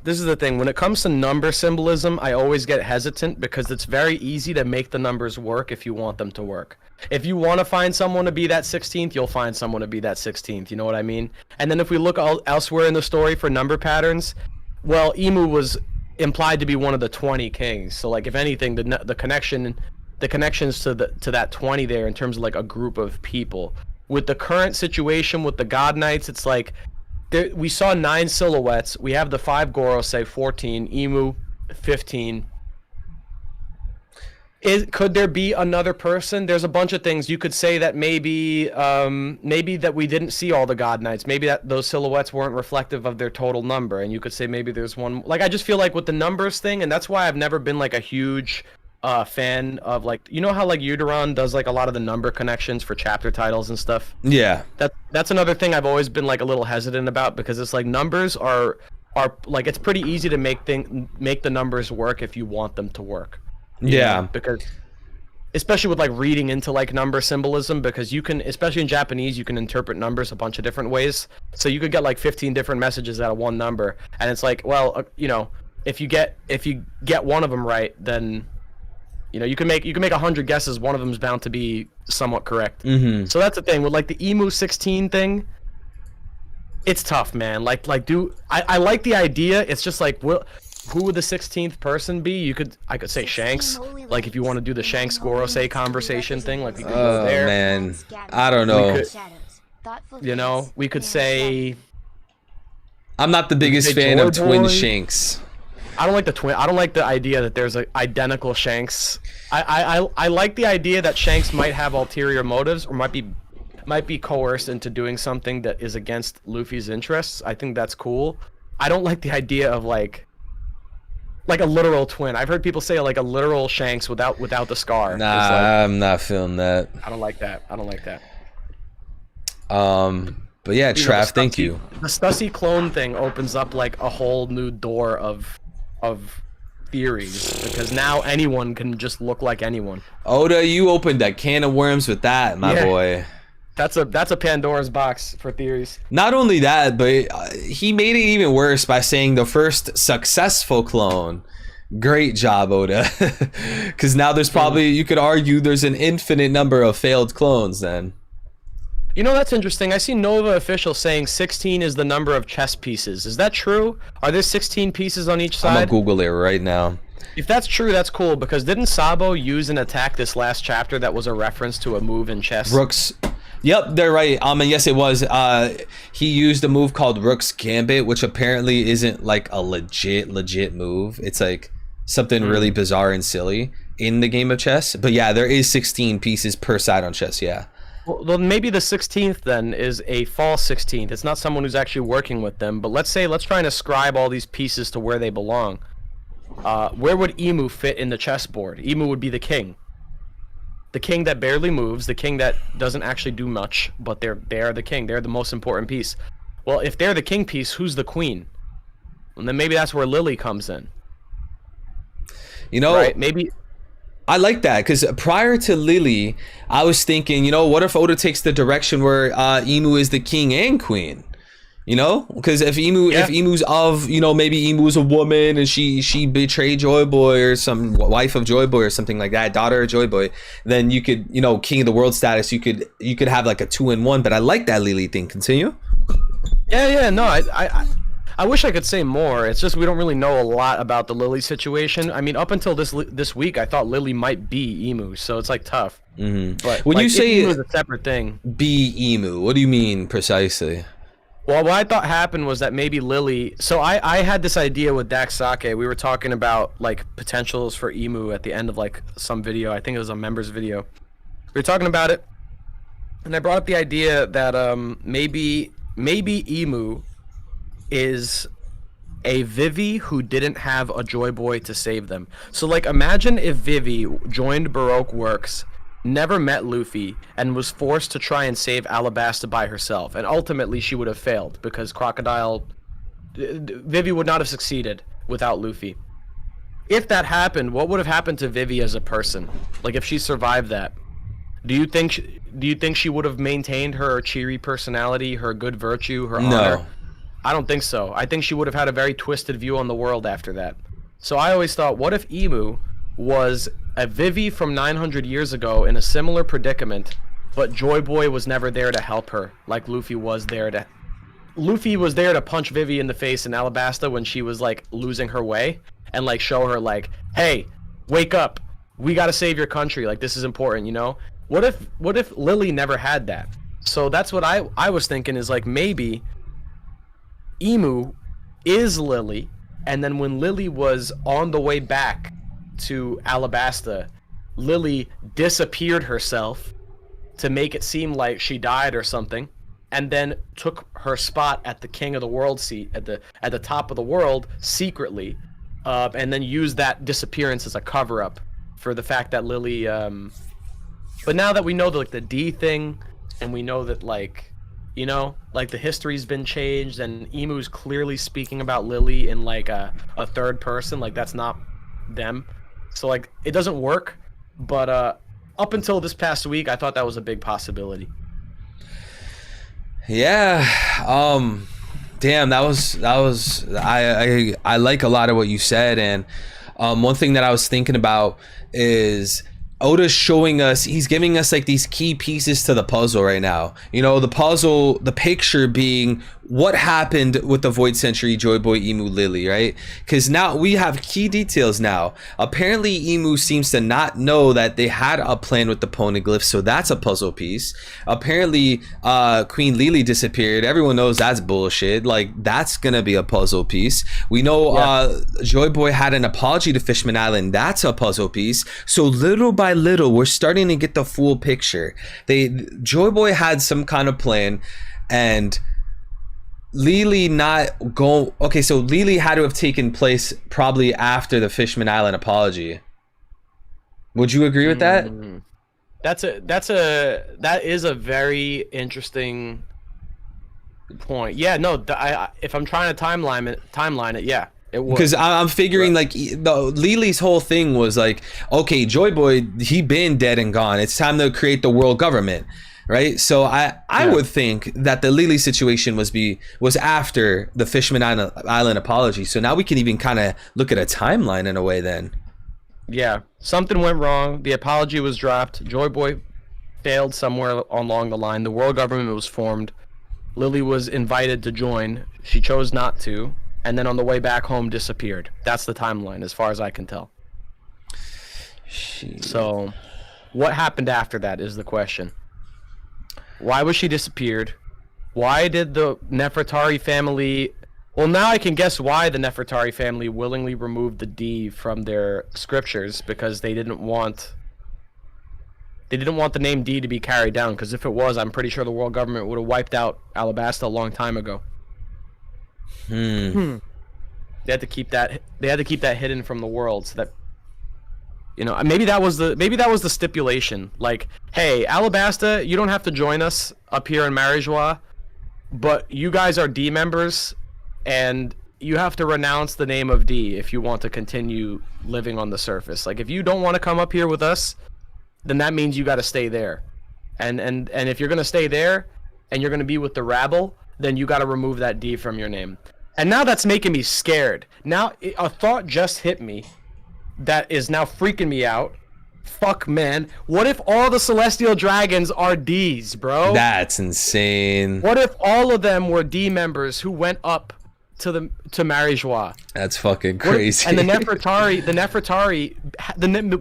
When it comes to number symbolism, I always get hesitant because it's very easy to make the numbers work if you want them to work. If you want to find someone to be that 16th, you'll find someone to be that 16th. You know what I mean? And then if we look elsewhere in the story for number patterns, well, Emu was implied to be one of the 20 kings. So, like, if anything, the connections to that 20 there in terms of like a group of people. With the current situation with the God Knights, it's like we saw 9 silhouettes. We have the 5 Gorosei, 14, Emu, 15. Could there be another person? There's a bunch of things you could say that maybe that we didn't see all the God Knights. Maybe that those silhouettes weren't reflective of their total number, and you could say maybe there's one. Like, I just feel like with the numbers thing, and that's why I've never been like a huge fan of, like, you know how like Uteron does like a lot of the number connections for chapter titles and stuff.
Yeah.
That's another thing I've always been like a little hesitant about, because it's like numbers are like, it's pretty easy to make the numbers work if you want them to work.
Yeah.
Because especially with like reading into like number symbolism, because you can, especially in Japanese, you can interpret numbers a bunch of different ways. So you could get like 15 different messages out of one number, and it's like, well, you know, if you get one of them right, then you know you can make 100 guesses. One of them is bound to be somewhat correct.
Mm-hmm.
So that's the thing with like the Emu 16 thing. It's tough, man. I like the idea. It's just like, who would the 16th person be? I could say Shanks. Like, if you want to do the Shanks Gorosei conversation thing, like, we could go there.
Oh man, I don't know.
We could say.
I'm not the biggest fan of twin Shanks.
I don't like the twin. I don't like the idea that there's an identical Shanks. I like the idea that Shanks might have ulterior motives, or might be coerced into doing something that is against Luffy's interests. I think that's cool. I don't like the idea of like a literal twin. I've heard people say like a literal Shanks without the scar.
Nah,
like,
I'm not feeling that.
I don't like that.
But yeah, Trav, thank you.
The Stussy clone thing opens up like a whole new door of theories, because now anyone can just look like anyone.
Oda, you opened a can of worms with that, my boy.
That's a Pandora's box for theories.
Not only that, but he made it even worse by saying the first successful clone. Great job, Oda. Because now there's probably, you could argue there's an infinite number of failed clones then.
You know, that's interesting. I see Nova official saying 16 is the number of chess pieces. Is that true? Are there 16 pieces on each side?
I'm gonna Google it right now.
If that's true, that's cool, because didn't Sabo use an attack this last chapter that was a reference to a move in chess?
Yep, they're right. And yes, it was. He used a move called Rook's Gambit, which apparently isn't like a legit move. It's like something really bizarre and silly in the game of chess. But yeah, there is 16 pieces per side on chess. Yeah.
Well, maybe the 16th then is a false 16th. It's not someone who's actually working with them. But let's try and ascribe all these pieces to where they belong. Where would Emu fit in the chessboard? Emu would be the king. The king that barely moves, the king that doesn't actually do much, but they are the king. They're the most important piece. Well, if they're the king piece, who's the queen? And then maybe that's where Lily comes in.
You know,
right? Maybe
I like that, because prior to Lily, I was thinking, you know, what if Oda takes the direction where Emu is the king and queen? You know, because if Emu's of, you know, maybe Emu's a woman and she betrayed Joy Boy or some wife of Joy Boy or something like that, daughter of Joy Boy, then you could, you know, king of the world status, you could have like a 2-in-1. But I like that Lily thing. Continue.
Yeah, no, I wish I could say more. It's just we don't really know a lot about the Lily situation. I mean, up until this week, I thought Lily might be Emu, so it's like tough.
Mm-hmm.
But
when
like,
you say
Emu is a separate thing,
be Emu, what do you mean precisely?
Well, what I thought happened was that maybe Lily. So I had this idea with Dax Sake. We were talking about like potentials for Emu at the end of like some video. I think it was a members video. We were talking about it, and I brought up the idea that maybe Emu is a Vivi who didn't have a Joy Boy to save them. So like imagine if Vivi joined Baroque Works, never met Luffy, and was forced to try and save Alabasta by herself, and ultimately she would have failed because Vivi would not have succeeded without Luffy. If that happened, what would have happened to Vivi as a person? Like if she survived that, do you think she would have maintained her cheery personality, her good virtue, her honor? I don't think so. I think she would have had a very twisted view on the world after that. So I always thought, what if Emu was a Vivi from 900 years ago in a similar predicament, but Joy Boy was never there to help her, like Luffy was there to... Luffy was there to punch Vivi in the face in Alabasta when she was, like, losing her way, and, like, show her, like, hey, wake up, we gotta save your country, like, this is important, you know? What if Lily never had that? So that's what I was thinking is, like, maybe Emu is Lily, and then when Lily was on the way back to Alabasta, Lily disappeared herself to make it seem like she died or something, and then took her spot at the King of the World seat at the top of the world secretly, and then used that disappearance as a cover-up for the fact that Lily. But now that we know the D thing, and we know that like, you know, like the history's been changed, and Emu's clearly speaking about Lily in like a third person, like that's not them. So like it doesn't work, but up until this past week, I thought that was a big possibility.
Yeah, damn, that was I like a lot of what you said, and one thing that I was thinking about is Oda's showing us, he's giving us like these key pieces to the puzzle right now. You know, the puzzle, the picture being what happened with the Void Century, Joy Boy, Emu, Lily, right? Because now we have key details now. Apparently Emu seems to not know that they had a plan with the poneglyph, so that's a puzzle piece. Apparently Queen Lily disappeared. Everyone knows that's bullshit. Like that's gonna be a puzzle piece. We know Joy Boy had an apology to Fishman Island. That's a puzzle piece. So little by little we're starting to get the full picture. Joy Boy had some kind of plan, and Lily not go. Okay, so Lily had to have taken place probably after the Fishman Island apology. Would you agree with that?
That is a very interesting point. Yeah, no, if I'm trying to timeline it, yeah.
Because I'm figuring like Lily's whole thing was like, okay, Joy Boy, he been dead and gone. It's time to create the world government, right? So I would think that the Lily situation was after the Fishman Island apology. So now we can even kind of look at a timeline in a way then.
Yeah, something went wrong. The apology was dropped. Joy Boy failed somewhere along the line. The world government was formed. Lily was invited to join. She chose not to. And then on the way back home disappeared. That's the timeline as far as I can tell. So what happened after that is the question. Why was she disappeared? Why did the Nefertari family... Well, now I can guess why the Nefertari family willingly removed the D from their scriptures, because they didn't want the name D to be carried down, because if it was, I'm pretty sure the world government would have wiped out Alabasta a long time ago. They had to keep that hidden from the world, so that, you know, maybe that was the stipulation. Like, hey, Alabasta, you don't have to join us up here in Marijois, but you guys are D members, and you have to renounce the name of D if you want to continue living on the surface. Like, if you don't want to come up here with us, then that means you got to stay there. And if you're going to stay there and you're going to be with the rabble, then you got to remove that D from your name. And now that's making me scared. Now a thought just hit me that is now freaking me out. Fuck, man. What if all the Celestial Dragons are Ds, bro?
That's insane.
What if all of them were D members who went up to Marijois?
That's fucking crazy.
And the Nefertari,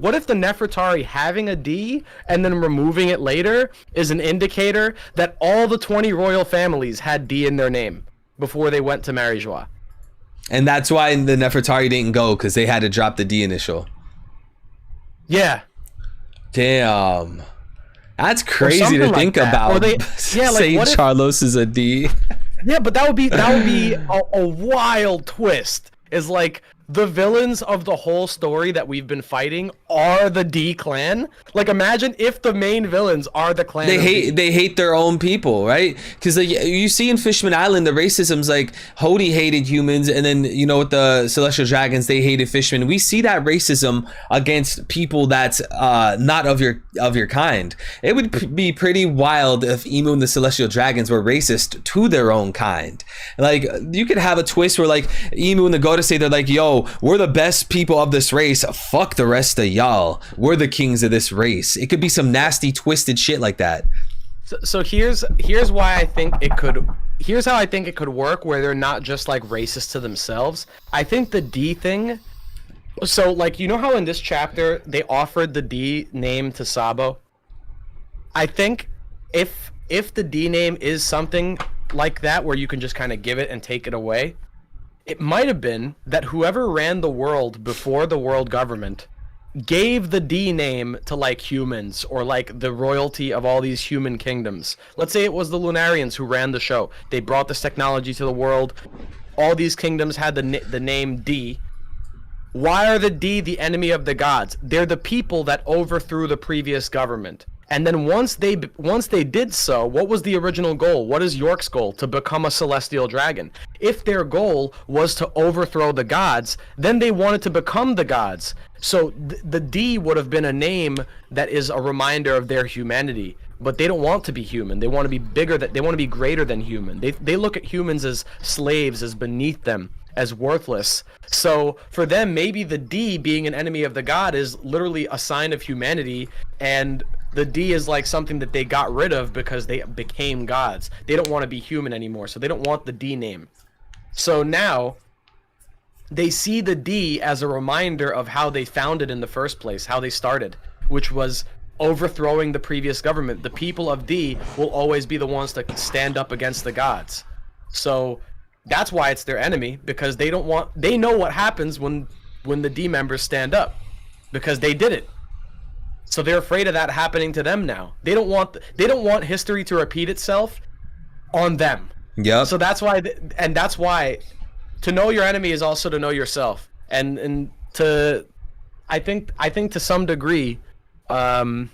what if the Nefertari having a D and then removing it later is an indicator that all the 20 royal families had D in their name before they went to Marijois?
And that's why the Nefertari didn't go, because they had to drop the D initial.
Yeah.
Damn. That's crazy to think about. Saint Charlos is a D.
Yeah, but that would be a wild twist. Is like the villains of the whole story that we've been fighting are the D clan. Like, imagine if the main villains are the clan.
They hate their own people, right? Because you see in Fishman Island, the racism's like Hody hated humans, and then, you know, with the Celestial Dragons, they hated Fishman. We see that racism against people that's not of your kind. It would be pretty wild if Emu and the Celestial Dragons were racist to their own kind. Like, you could have a twist where like Emu and the Godase, they're like, yo, we're the best people of this race. Fuck the rest of y'all. We're the kings of this race. It could be some nasty, twisted shit like that.
So here's why I think it could. Here's how I think it could work, where they're not just like racist to themselves. I think the D thing. So, like, you know how in this chapter they offered the D name to Sabo? I think if the D name is something like that, where you can just kind of give it and take it away, it might have been that whoever ran the world before the world government gave the D name to like humans, or like the royalty of all these human kingdoms. Let's say it was the Lunarians who ran the show. They brought this technology to the world. All these kingdoms had the name D. Why are the D the enemy of the gods? They're the people that overthrew the previous government. And then once they did so, what was the original goal? What is York's goal? To become a celestial dragon. If their goal was to overthrow the gods, then they wanted to become the gods. So the D would have been a name that is a reminder of their humanity. But they don't want to be human. They want to be bigger. They want to be greater than human. They look at humans as slaves, as beneath them, as worthless. So for them, maybe the D being an enemy of the god is literally a sign of humanity, and the D is like something that they got rid of because they became gods. They don't want to be human anymore, so they don't want the D name. So now they see the D as a reminder of how they founded in the first place, how they started, which was overthrowing the previous government. The people of D will always be the ones to stand up against the gods. So that's why it's their enemy, because they know what happens when the D members stand up, because they did it. So they're afraid of that happening to them now. They don't want history to repeat itself on them.
Yeah.
So that's why that's why to know your enemy is also to know yourself. And to I think to some degree, you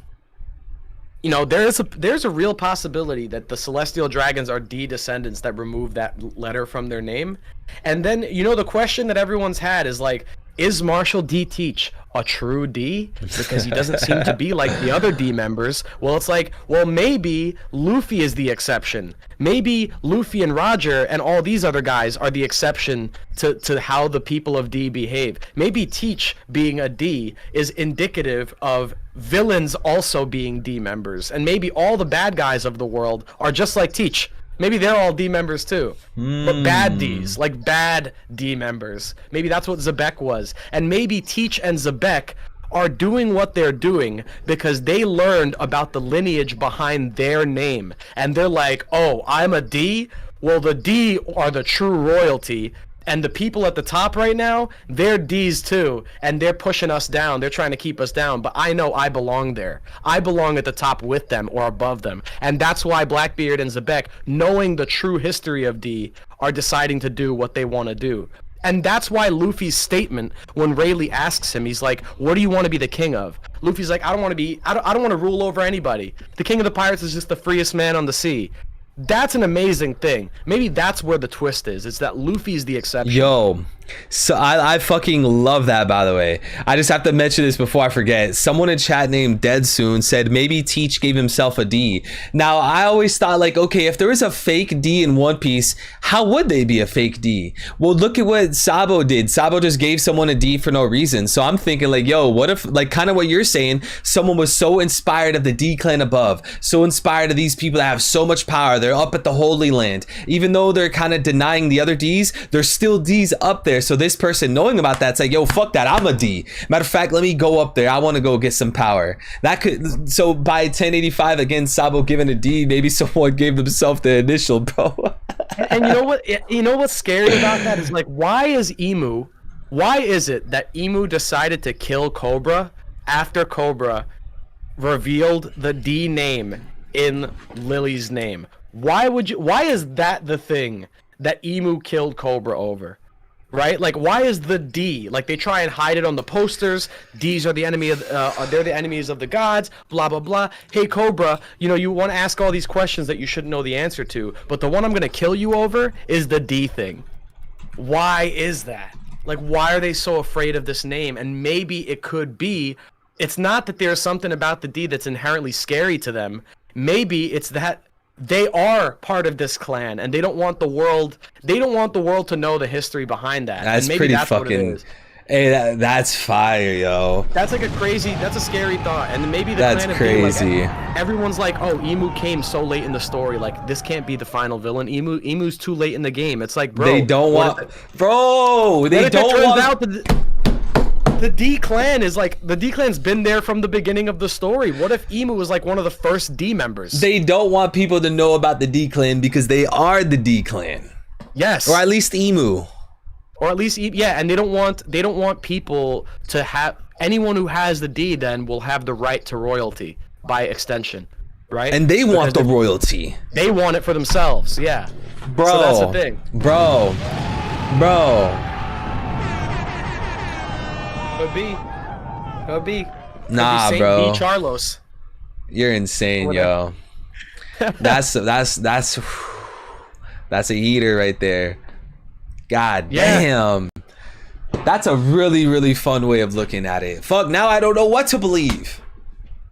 know, there's a real possibility that the Celestial Dragons are D descendants that removed that letter from their name. And then, you know, the question that everyone's had is like, is Marshall D. Teach a true D? Because he doesn't seem to be like the other D members. Well, it's like, well, maybe Luffy is the exception. Maybe Luffy and Roger and all these other guys are the exception to how the people of D behave. Maybe Teach being a D is indicative of villains also being D members. And maybe all the bad guys of the world are just like Teach. Maybe they're all D members too, but bad Ds, like bad D members. Maybe that's what Zebek was. And maybe Teach and Zebek are doing what they're doing because they learned about the lineage behind their name. And they're like, oh, I'm a D? Well, the D are the true royalty. And the people at the top right now, they're D's too, and they're pushing us down. They're trying to keep us down, but I know I belong there. I belong at the top with them or above them. And that's why Blackbeard and Zebek, knowing the true history of D, are deciding to do what they want to do. And that's why Luffy's statement, when Rayleigh asks him, he's like, what do you want to be the king of? Luffy's like, I don't want to rule over anybody. The king of the pirates is just the freest man on the sea. That's an amazing thing. Maybe that's where the twist is. It's that Luffy's the exception.
Yo, so I fucking love that, by the way. I just have to mention this before I forget. Someone in chat named Dead Soon said maybe Teach gave himself a D. Now, I always thought, like, okay, if there was a fake D in One Piece, how would they be a fake D? Well, look at what Sabo did. Sabo just gave someone a D for no reason. So I'm thinking, like, yo, what if, like, kind of what you're saying, someone was so inspired of the D clan above, so inspired of these people that have so much power, they're up at the Holy Land. Even though they're kind of denying the other Ds, there's still Ds up there. So this person knowing about that's like, yo, fuck that, I'm a D. Matter of fact, let me go up there. I want to go get some power. That could, so by 1085 again, Sabo given a D, maybe someone gave themselves the initial, bro.
And you know what? You know what's scary about that is, like, why is it that Emu decided to kill Cobra after Cobra revealed the D name in Lily's name? Why is that the thing that Emu killed Cobra over? Right? Like, why is the D? Like, they try and hide it on the posters. D's are the enemy of, they're the enemies of the gods, blah, blah, blah. Hey, Cobra, you know, you want to ask all these questions that you shouldn't know the answer to, but the one I'm going to kill you over is the D thing. Why is that? Like, why are they so afraid of this name? And maybe it could be, it's not that there's something about the D that's inherently scary to them. Maybe it's that they are part of this clan, and they don't want the world to know the history behind that.
That's
and maybe
pretty
that's
fucking
what it is.
Hey, that's fire, yo.
That's like that's a scary thought. And maybe the
That's
clan
crazy.
Everyone's like, oh, Emu came so late in the story, like, this can't be the final villain. Emu's too late in the game. It's like, bro,
They don't want, bro, they don't want.
The D clan is like, the D clan's been there from the beginning of the story. What if Emu was like one of the first D members?
They don't want people to know about the D clan because they are the D clan.
Yes.
Or at least Emu.
Or at least, yeah, and they don't want people to have, anyone who has the D then will have the right to royalty by extension, right?
And they want the royalty.
They want it for themselves, yeah.
Bro.
So that's the thing.
Bro.
Could be.
Nah,
Saint
bro.
D. Charlos.
You're insane, yo. That's a heater right there. God damn. That's a really, really fun way of looking at it. Fuck, now I don't know what to believe.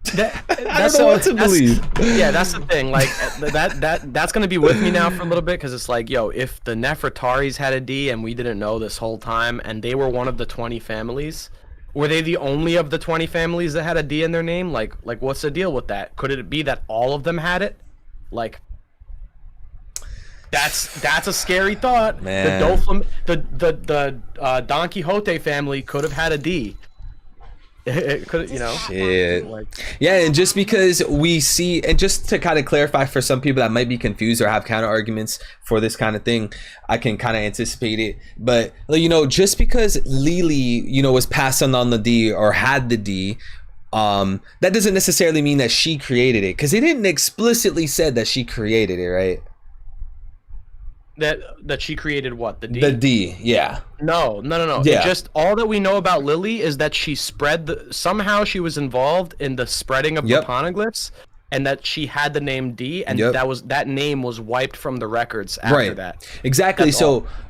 I don't know what to believe.
Yeah, that's the thing. Like, that's gonna be with me now for a little bit, because it's like, yo, if the Nefertaris had a D and we didn't know this whole time, and they were one of the 20 families, were they the only of the 20 families that had a D in their name? Like what's the deal with that? Could it be that all of them had it? Like, that's a scary thought.
Man.
The Don Quixote family could have had a D. It could, you know.
Shit. Yeah, and just because we see, and just to kind of clarify for some people that might be confused or have counter arguments for this kind of thing, I can kind of anticipate it. But, you know, just because Lily, you know, was passed on the D or had the D, that doesn't necessarily mean that she created it, because they didn't explicitly said that she created it, right?
That she created what? The D?
The D, yeah.
No.
Yeah.
It just, all that we know about Lily is that she somehow she was involved in the spreading of the poneglyphs, and that she had the name D, and that name was wiped from the records after that.
Exactly.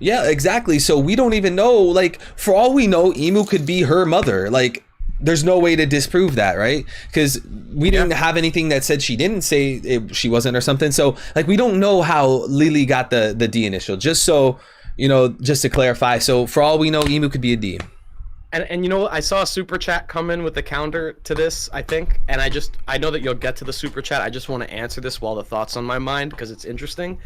Exactly. So we don't even know, like, for all we know, Emu could be her mother. Like, there's no way to disprove that, right? Because we didn't have anything that said she didn't say she wasn't or something. So, like, we don't know how Lily got the D initial. Just so, you know, just to clarify. So, for all we know, Emu could be a D.
And you know, I saw a super chat come in with the counter to this, I think. And I know that you'll get to the super chat. I just want to answer this while the thought's on my mind, because it's interesting.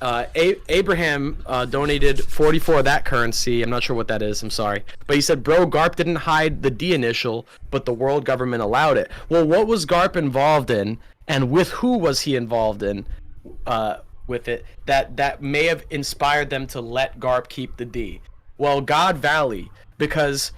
Abraham donated 44 of that currency. I'm not sure what that is. I'm sorry. But he said, bro, Garp didn't hide the D initial, but the world government allowed it. Well, what was Garp involved in, and with who was he involved in with it, that may have inspired them to let Garp keep the D? Well, God Valley, because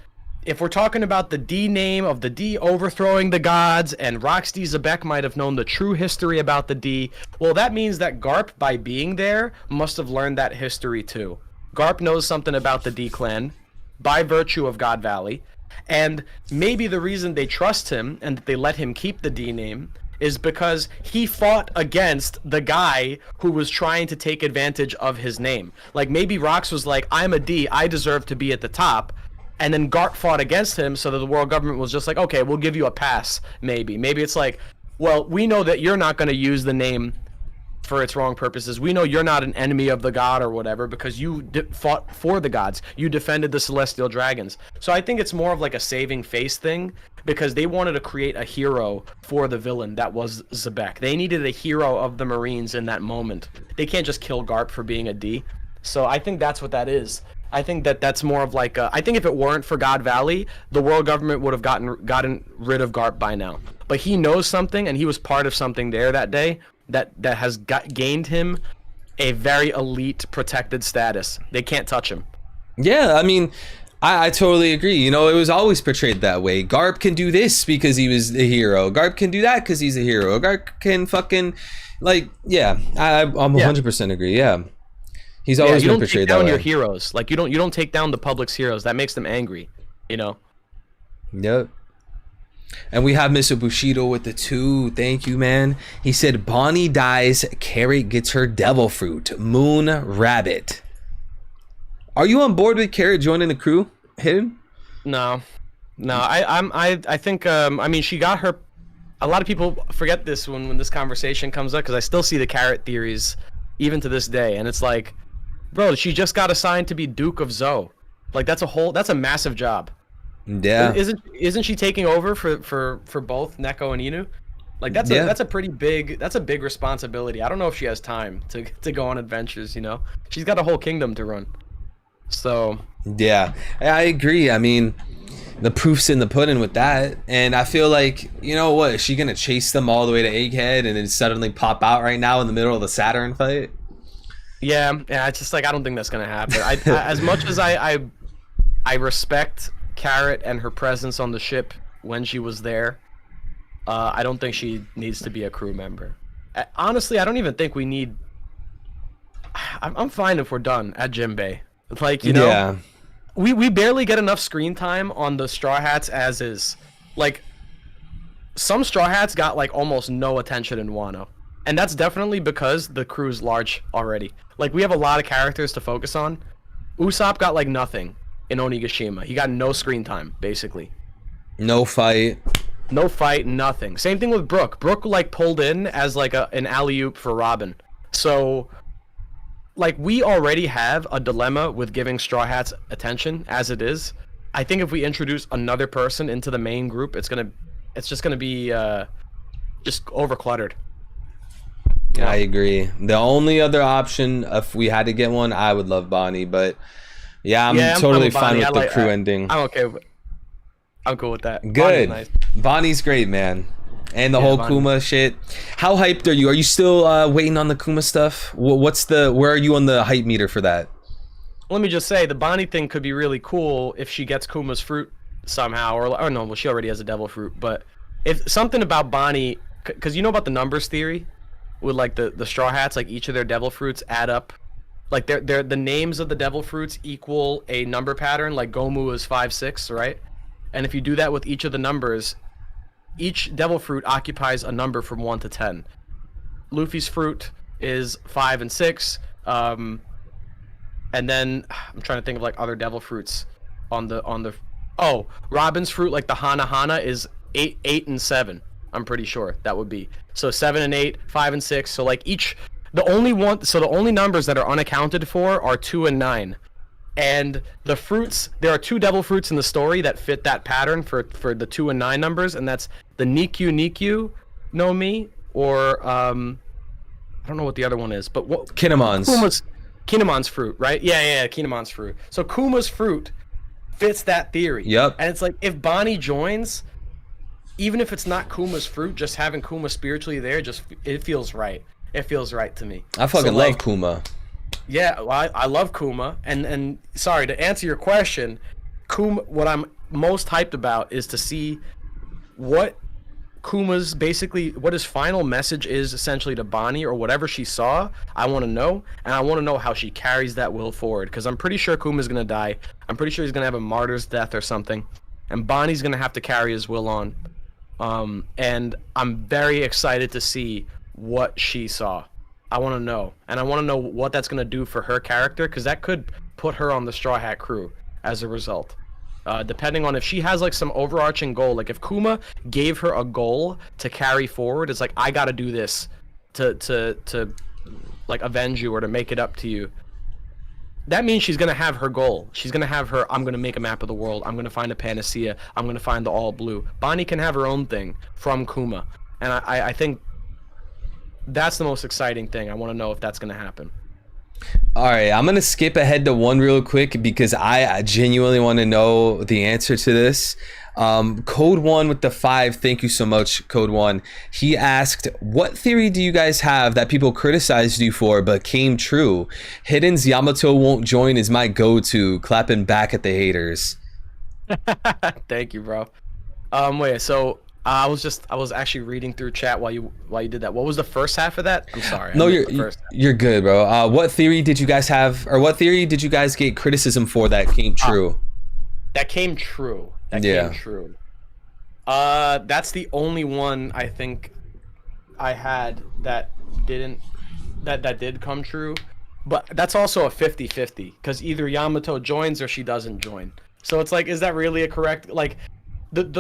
if we're talking about the D name of the D overthrowing the gods, and Roxy Zebek might have known the true history about the D, well, that means that Garp, by being there, must have learned that history too. Garp knows something about the D clan by virtue of God Valley, and maybe the reason they trust him and that they let him keep the D name is because he fought against the guy who was trying to take advantage of his name. Like, maybe Rox was like, I'm a D, I deserve to be at the top. And then Garp fought against him, so that the world government was just like, okay, we'll give you a pass, maybe. Maybe it's like, well, we know that you're not going to use the name for its wrong purposes. We know you're not an enemy of the god or whatever, because you fought for the gods. You defended the celestial dragons. So I think it's more of like a saving face thing, because they wanted to create a hero for the villain that was Zebek. They needed a hero of the Marines in that moment. They can't just kill Garp for being a D. So I think that's what that is. I think that's more of like I think if it weren't for God Valley, the world government would have gotten rid of Garp by now. But he knows something, and he was part of something there that day that has gained him a very elite protected status. They can't touch him.
Yeah, I mean, I totally agree. You know, it was always portrayed that way. Garp can do this because he was a hero. Garp can do that because he's a hero. Garp can fucking, like, yeah, I'm 100% agree. Yeah. He's always been portrayed that way.
You don't take down your heroes. Like, you don't take down the public's heroes. That makes them angry, you know?
Yep. And we have Mr. Bushido with the 2. Thank you, man. He said, Bonnie dies, Carrot gets her devil fruit. Moon Rabbit. Are you on board with Carrot joining the crew, Hidden?
No. I think, I mean, she got her... A lot of people forget this when this conversation comes up, because I still see the Carrot theories even to this day. And it's like... Bro, she just got assigned to be Duke of Zoe. Like, that's a massive job.
Yeah.
Isn't she taking over for both Neko and Inu? Like, that's a pretty big responsibility. I don't know if she has time to go on adventures, you know? She's got a whole kingdom to run. So,
yeah. I agree. I mean, the proof's in the pudding with that. And I feel like, you know what, is she going to chase them all the way to Egghead and then suddenly pop out right now in the middle of the Saturn fight?
Yeah, it's just like, I don't think that's gonna happen. I as much as I respect Carrot and her presence on the ship when she was there, I don't think she needs to be a crew member. Honestly, I don't even think we need. I'm fine if we're done at Jinbei. Like, you know,
yeah.
we barely get enough screen time on the Straw Hats as is. Like, some Straw Hats got like almost no attention in Wano. And that's definitely because the crew's large already. Like, we have a lot of characters to focus on. Usopp got like nothing in Onigashima. He got no screen time, basically.
No fight.
No fight, nothing. Same thing with Brook. Brook like pulled in as like an alley-oop for Robin. So, like, we already have a dilemma with giving Straw Hats attention as it is. I think if we introduce another person into the main group, it's just gonna be just overcluttered.
Yeah, I agree. The only other option, if we had to get one, I would love Bonnie, but I'm totally fine with the crew ending.
I'm okay. I'm cool with that.
Good.
Bonnie's nice.
Bonnie's great, man. And the whole
Bonnie.
Kuma shit. How hyped are you? Are you still waiting on the Kuma stuff? Where are you on the hype meter for that?
Let me just say, the Bonnie thing could be really cool if she gets Kuma's fruit somehow, or no, well, she already has a devil fruit, but if something about Bonnie, because you know about the numbers theory? With like the Straw Hats, like each of their devil fruits add up, like they're the names of the devil fruits equal a number pattern. Like Gomu is 5, 6, right? And if you do that with each of the numbers, each devil fruit occupies a number from 1 to 10. Luffy's fruit is 5 and 6, and then I'm trying to think of like other devil fruits on the. Oh, Robin's fruit, like the Hana is 8 and 7. I'm pretty sure that would be. So 7 and 8, 5 and 6. So like the only numbers that are unaccounted for are 2 and 9. And the fruits, there are 2 devil fruits in the story that fit that pattern for the 2 and 9 numbers, and that's the Nikyu no Mi, or I don't know what the other one is, but what
Kinemon's.
Kinemon's fruit, right? Yeah, Kinemon's fruit. So Kuma's fruit fits that theory.
Yep.
And it's like if Bonnie joins, even if it's not Kuma's fruit, just having Kuma spiritually there, it feels right. It feels right to me.
I fucking love Kuma.
Yeah, well, I love Kuma, and sorry to answer your question, Kuma. What I'm most hyped about is to see what Kuma's what his final message is essentially to Bonnie or whatever she saw. I want to know, and I want to know how she carries that will forward, because I'm pretty sure Kuma's gonna die. I'm pretty sure he's gonna have a martyr's death or something, and Bonnie's gonna have to carry his will on. And I'm very excited to see what she saw. I want to know, and I want to know what that's gonna do for her character, because that could put her on the Straw Hat crew as a result. Depending on if she has like some overarching goal, like if Kuma gave her a goal to carry forward, it's like, I gotta do this to like avenge you or to make it up to you. That means she's gonna have her goal. She's gonna have her, I'm gonna make a map of the world, I'm gonna find a panacea, I'm gonna find the all blue. Bonnie can have her own thing from Kuma, and I think that's the most exciting thing. I want to know if that's gonna happen.
All right, I'm gonna skip ahead to one real quick because I genuinely want to know the answer to this. Code One with the 5, thank you so much, Code One. He asked, what theory do you guys have that people criticized you for but came true? Hidden's Yamato won't join is my go-to, clapping back at the haters.
Thank you, bro. Wait, so I was actually reading through chat while you did that. What was the first half of that? I'm sorry.
No, you're good, bro. What theory did you guys have, or what theory did you guys get criticism for that came true?
That came true. Came true. That's the only one I think I had that did come true. But that's also a 50-50, because either Yamato joins or she doesn't join. So it's like, is that really a correct, like,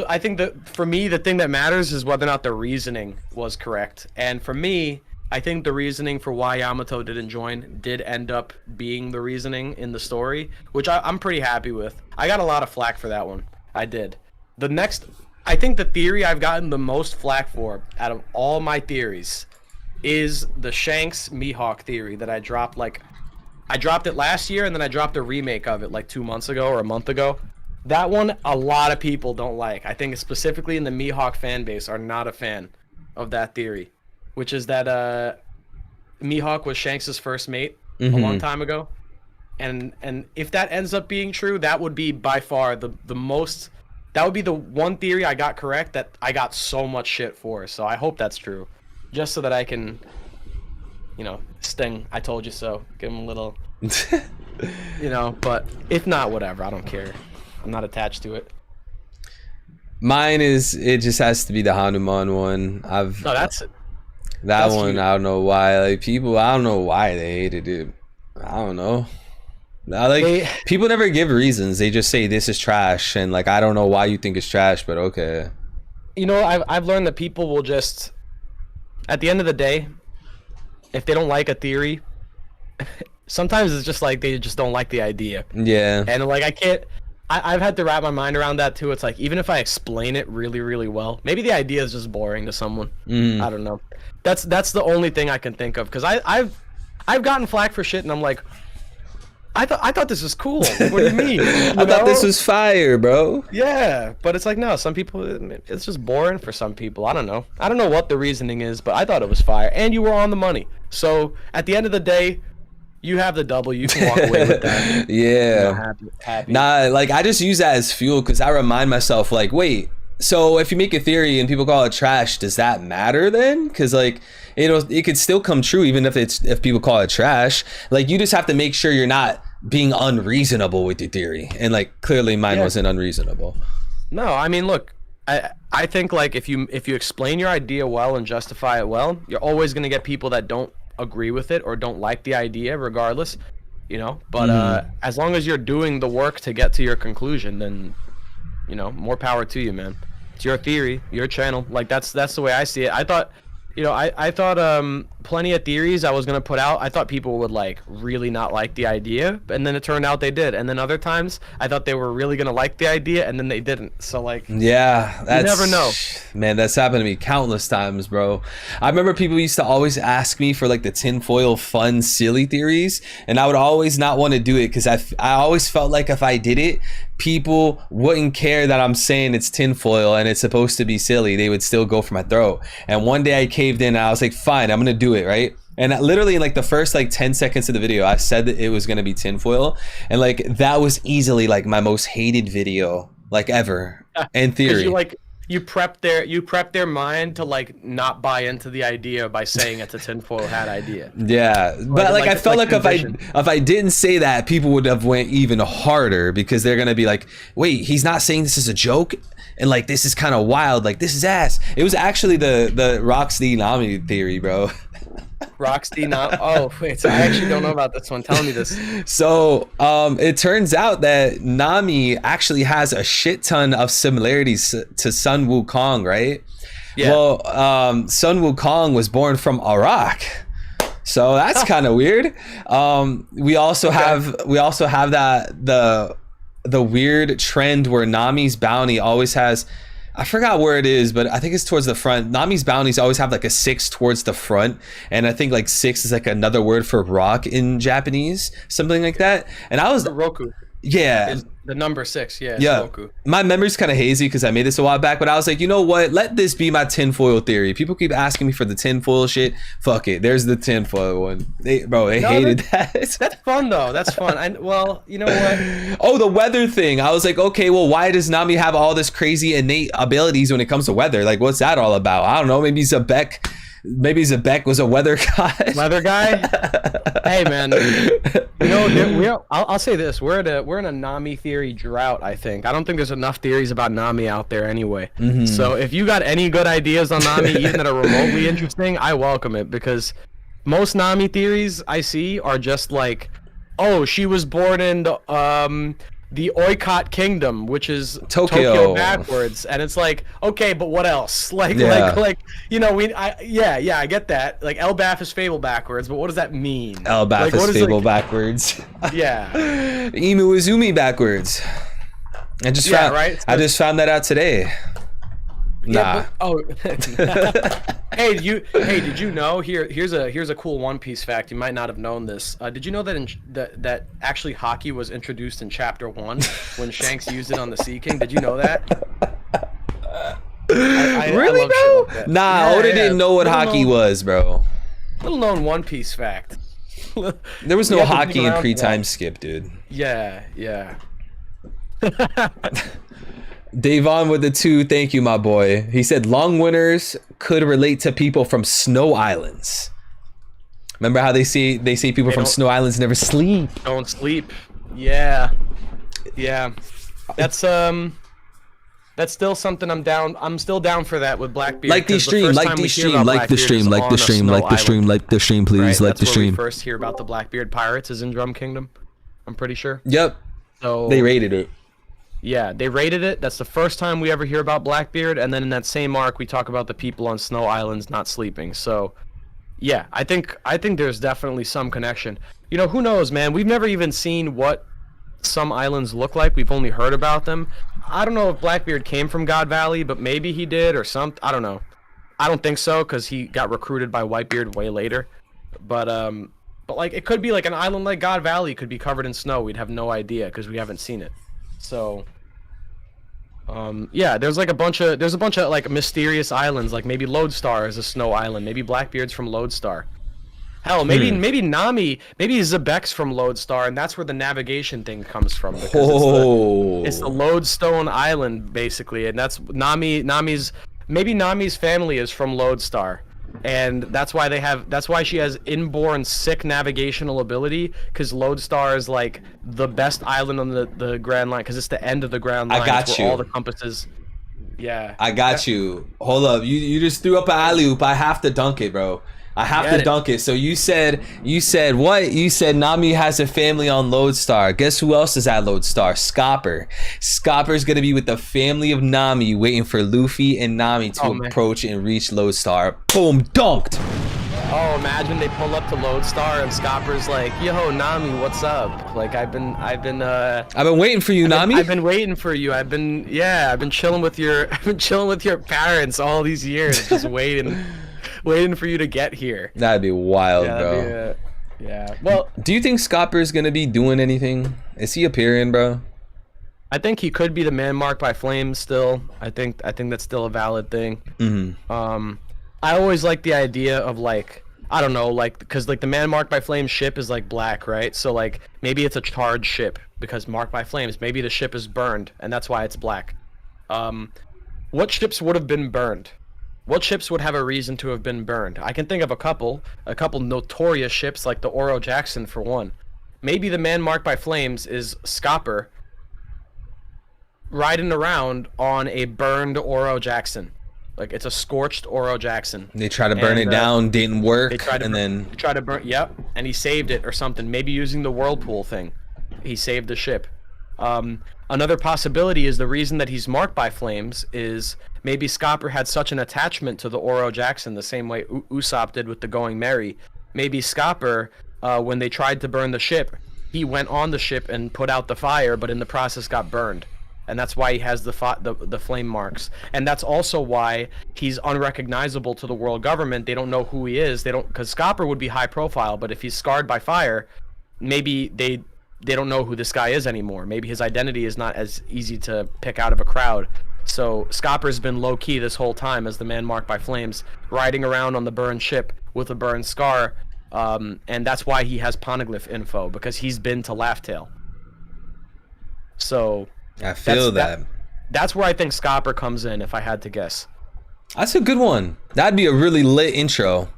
I think that for me, the thing that matters is whether or not the reasoning was correct. And for me, I think the reasoning for why Yamato didn't join did end up being the reasoning in the story, which I'm pretty happy with. I got a lot of flack for that one. I did. I think the theory I've gotten the most flack for out of all my theories is the Shanks Mihawk theory that I dropped. I dropped it last year, and then I dropped a remake of it like 2 months ago or a month ago. That one, a lot of people don't like. I think specifically in the Mihawk fan base are not a fan of that theory, which is that Mihawk was Shanks' first mate a long time ago. And if that ends up being true, that would be by far the most... That would be the one theory I got correct that I got so much shit for. So I hope that's true. Just so that I can, sting, I told you so. Give him a little... but if not, whatever. I don't care. I'm not attached to it.
Mine is, it just has to be the Hanuman one.
That's it.
That's one, cute. I don't know why. Like, people, I don't know why they hated it. I don't know. People never give reasons. They just say this is trash, and like, I don't know why you think it's trash, but okay.
I've learned that people will just, at the end of the day, if they don't like a theory, sometimes it's just like they just don't like the idea.
Yeah.
And like, I've had to wrap my mind around that too. It's like, even if I explain it really, really well, maybe the idea is just boring to someone. I don't know. That's the only thing I can think of, because I've gotten flack for shit, and I'm like, I thought this was cool. What do you mean?
I thought this was fire, bro.
Yeah, but it's like, no, some people, it's just boring for some people. I don't know what the reasoning is, but I thought it was fire, and you were on the money. So at the end of the day, you have the double. You can walk away with that.
Yeah.
Happy.
Nah, like, I just use that as fuel, because I remind myself, like, wait, so if you make a theory and people call it trash, does that matter then? Because like, it could still come true even if people call it trash. Like, you just have to make sure you're not being unreasonable with your theory, and like, clearly mine wasn't unreasonable.
No, I mean, look, I think like if you explain your idea well and justify it well, you're always gonna get people that don't agree with it or don't like the idea, regardless. But as long as you're doing the work to get to your conclusion, then more power to you, man. It's your theory, your channel. Like, that's the way I see it. I thought, I thought plenty of theories I was gonna put out. I thought people would like really not like the idea, and then it turned out they did. And then other times I thought they were really gonna like the idea, and then they didn't. So like,
Yeah, that's,
never know.
Man, that's happened to me countless times, bro. I remember people used to always ask me for like the tinfoil fun, silly theories, and I would always not want to do it because I always felt like if I did it, people wouldn't care that I'm saying it's tinfoil and it's supposed to be silly. They would still go for my throat. And one day I caved in and I was like, fine, I'm gonna do it, right? And literally in like the first like 10 seconds of the video, I said that it was gonna be tinfoil, and like that was easily like my most hated video like ever in theory.
You prep their mind to like not buy into the idea by saying it's a tinfoil hat idea.
Yeah, but like I felt like if I didn't say that, people would have went even harder because they're gonna be like, wait, he's not saying this is a joke, and like this is kind of wild, like this is ass. It was actually the Roxy Nami theory, bro.
Roxy Nami. Oh wait, so I actually don't know about this one. Tell me this.
So it turns out that Nami actually has a shit ton of similarities to Sun Wukong, right?
Yeah.
Well, Sun Wukong was born from Iraq, so that's kind of weird. We also have that the weird trend where Nami's bounty always has, I forgot where it is, but I think it's towards the front. Nami's bounties always have like a 6 towards the front, and I think like 6 is like another word for rock in Japanese, something like that. And I was
Roku.
Yeah.
Is the number 6, yeah.
Yeah.
Roku.
My memory's kind of hazy because I made this a while back, but I was like, you know what? Let this be my tinfoil theory. People keep asking me for the tinfoil shit. Fuck it. There's the tinfoil one. They hated that.
That's fun though. That's fun. Well, you know what?
Oh, the weather thing. I was like, okay, well, why does Nami have all this crazy innate abilities when it comes to weather? Like, what's that all about? I don't know. Maybe Zebek was a weather guy.
Weather guy? Hey man, you know, I'll say this: we're in a Nami theory drought. I think I don't think there's enough theories about Nami out there anyway.
Mm-hmm.
So if you got any good ideas on Nami, even that are remotely interesting, I welcome it, because most Nami theories I see are just like, oh, she was born in the Oikot Kingdom, which is Tokyo backwards, and it's like, okay, but what else? Like, you know, I get that. Like, Elbaf is Fable backwards, but what does that mean?
Elbaf is Fable backwards.
Yeah.
Imu is Umi backwards. I just found that out today. Nah.
Hey, did you know? Here's a cool One Piece fact. You might not have known this. Did you know that that actually hockey was introduced in Chapter 1 when Shanks used it on the Sea King? Did you know that?
Really, bro? Like nah, Oda didn't know what hockey was, bro.
Little known One Piece fact.
There was no hockey in pre-time skip, dude.
Yeah.
Davon with the 2, thank you, my boy. He said long winters could relate to people from snow islands. Remember how they say people from snow islands never sleep?
Don't sleep. Yeah. That's still something I'm still down for that with Blackbeard.
Like the stream, please.
Right?
Like the stream.
We first hear about the Blackbeard pirates is in Drum Kingdom, I'm pretty sure.
Yep.
So
they raided it.
Yeah, they raided it. That's the first time we ever hear about Blackbeard, and then in that same arc, we talk about the people on Snow Islands not sleeping. So, yeah, I think there's definitely some connection. You know, who knows, man? We've never even seen what some islands look like. We've only heard about them. I don't know if Blackbeard came from God Valley, but maybe he did or something. I don't know. I don't think so, because he got recruited by Whitebeard way later. But like, it could be like an island like God Valley could be covered in snow. We'd have no idea because we haven't seen it. So, yeah, there's a bunch of like mysterious islands, like maybe Lodestar is a snow island, maybe Blackbeard's from Lodestar. Hell, maybe Nami, maybe Zebek's from Lodestar, and that's where the navigation thing comes from. Because it's the Lodestone Island basically, and that's Nami's family is from Lodestar. And that's why she has inborn sick navigational ability, because Lodestar is like the best island on the Grand Line, because it's the end of the Grand Line.
I got you.
All the compasses. Yeah.
I got you. Hold up. You just threw up an alley-oop. I have to dunk it, bro. I have to dunk it. So you said what? You said Nami has a family on Lodestar. Guess who else is at Lodestar? Scopper. Scopper's gonna be with the family of Nami, waiting for Luffy and Nami to approach and reach Lodestar. Boom, dunked.
Oh, imagine they pull up to Lodestar and Scopper's like, "Yo, Nami, what's up? Like, I've been
waiting for you, Nami.
I've been waiting for you. I've been chilling with your parents all these years, just waiting for you to get here."
That'd be wild,
Yeah,
bro.
that'd be, yeah. Well,
Do you think Scopper's gonna be doing anything? Is he appearing, bro?
I think he could be the man marked by flames still. I think that's still a valid thing.
Mm-hmm.
I always like the idea of like, I don't know, like, because like the man marked by flames ship is like black, right? So like maybe it's a charged ship because marked by flames. Maybe the ship is burned and that's why it's black. What ships would have been burned? What ships would have a reason to have been burned? I can think of a couple notorious ships like the Oro Jackson for one. Maybe the man marked by flames is Scopper riding around on a burned Oro Jackson. Like it's a scorched Oro Jackson.
They try to burn it down, didn't work,
They tried to try to burn. Yep, and he saved it or something. Maybe using the whirlpool thing, he saved the ship. Another possibility is the reason that he's marked by flames is maybe Scopper had such an attachment to the Oro Jackson, the same way Usopp did with the Going Merry. Maybe Scopper, when they tried to burn the ship, he went on the ship and put out the fire, but in the process got burned. And that's why he has the flame marks, and that's also why he's unrecognizable to the world government. They don't know who he is. They don't, because Scopper would be high profile, but if he's scarred by fire, maybe they don't know who this guy is anymore. Maybe his identity is not as easy to pick out of a crowd. So Scopper's been low key this whole time as the man marked by flames, riding around on the burned ship with a burned scar, and that's why he has poneglyph info, because he's been to Laugh Tale. So.
I feel that.
That's where I think Scopper comes in, if I had to guess.
That's a good one. That'd be a really lit intro.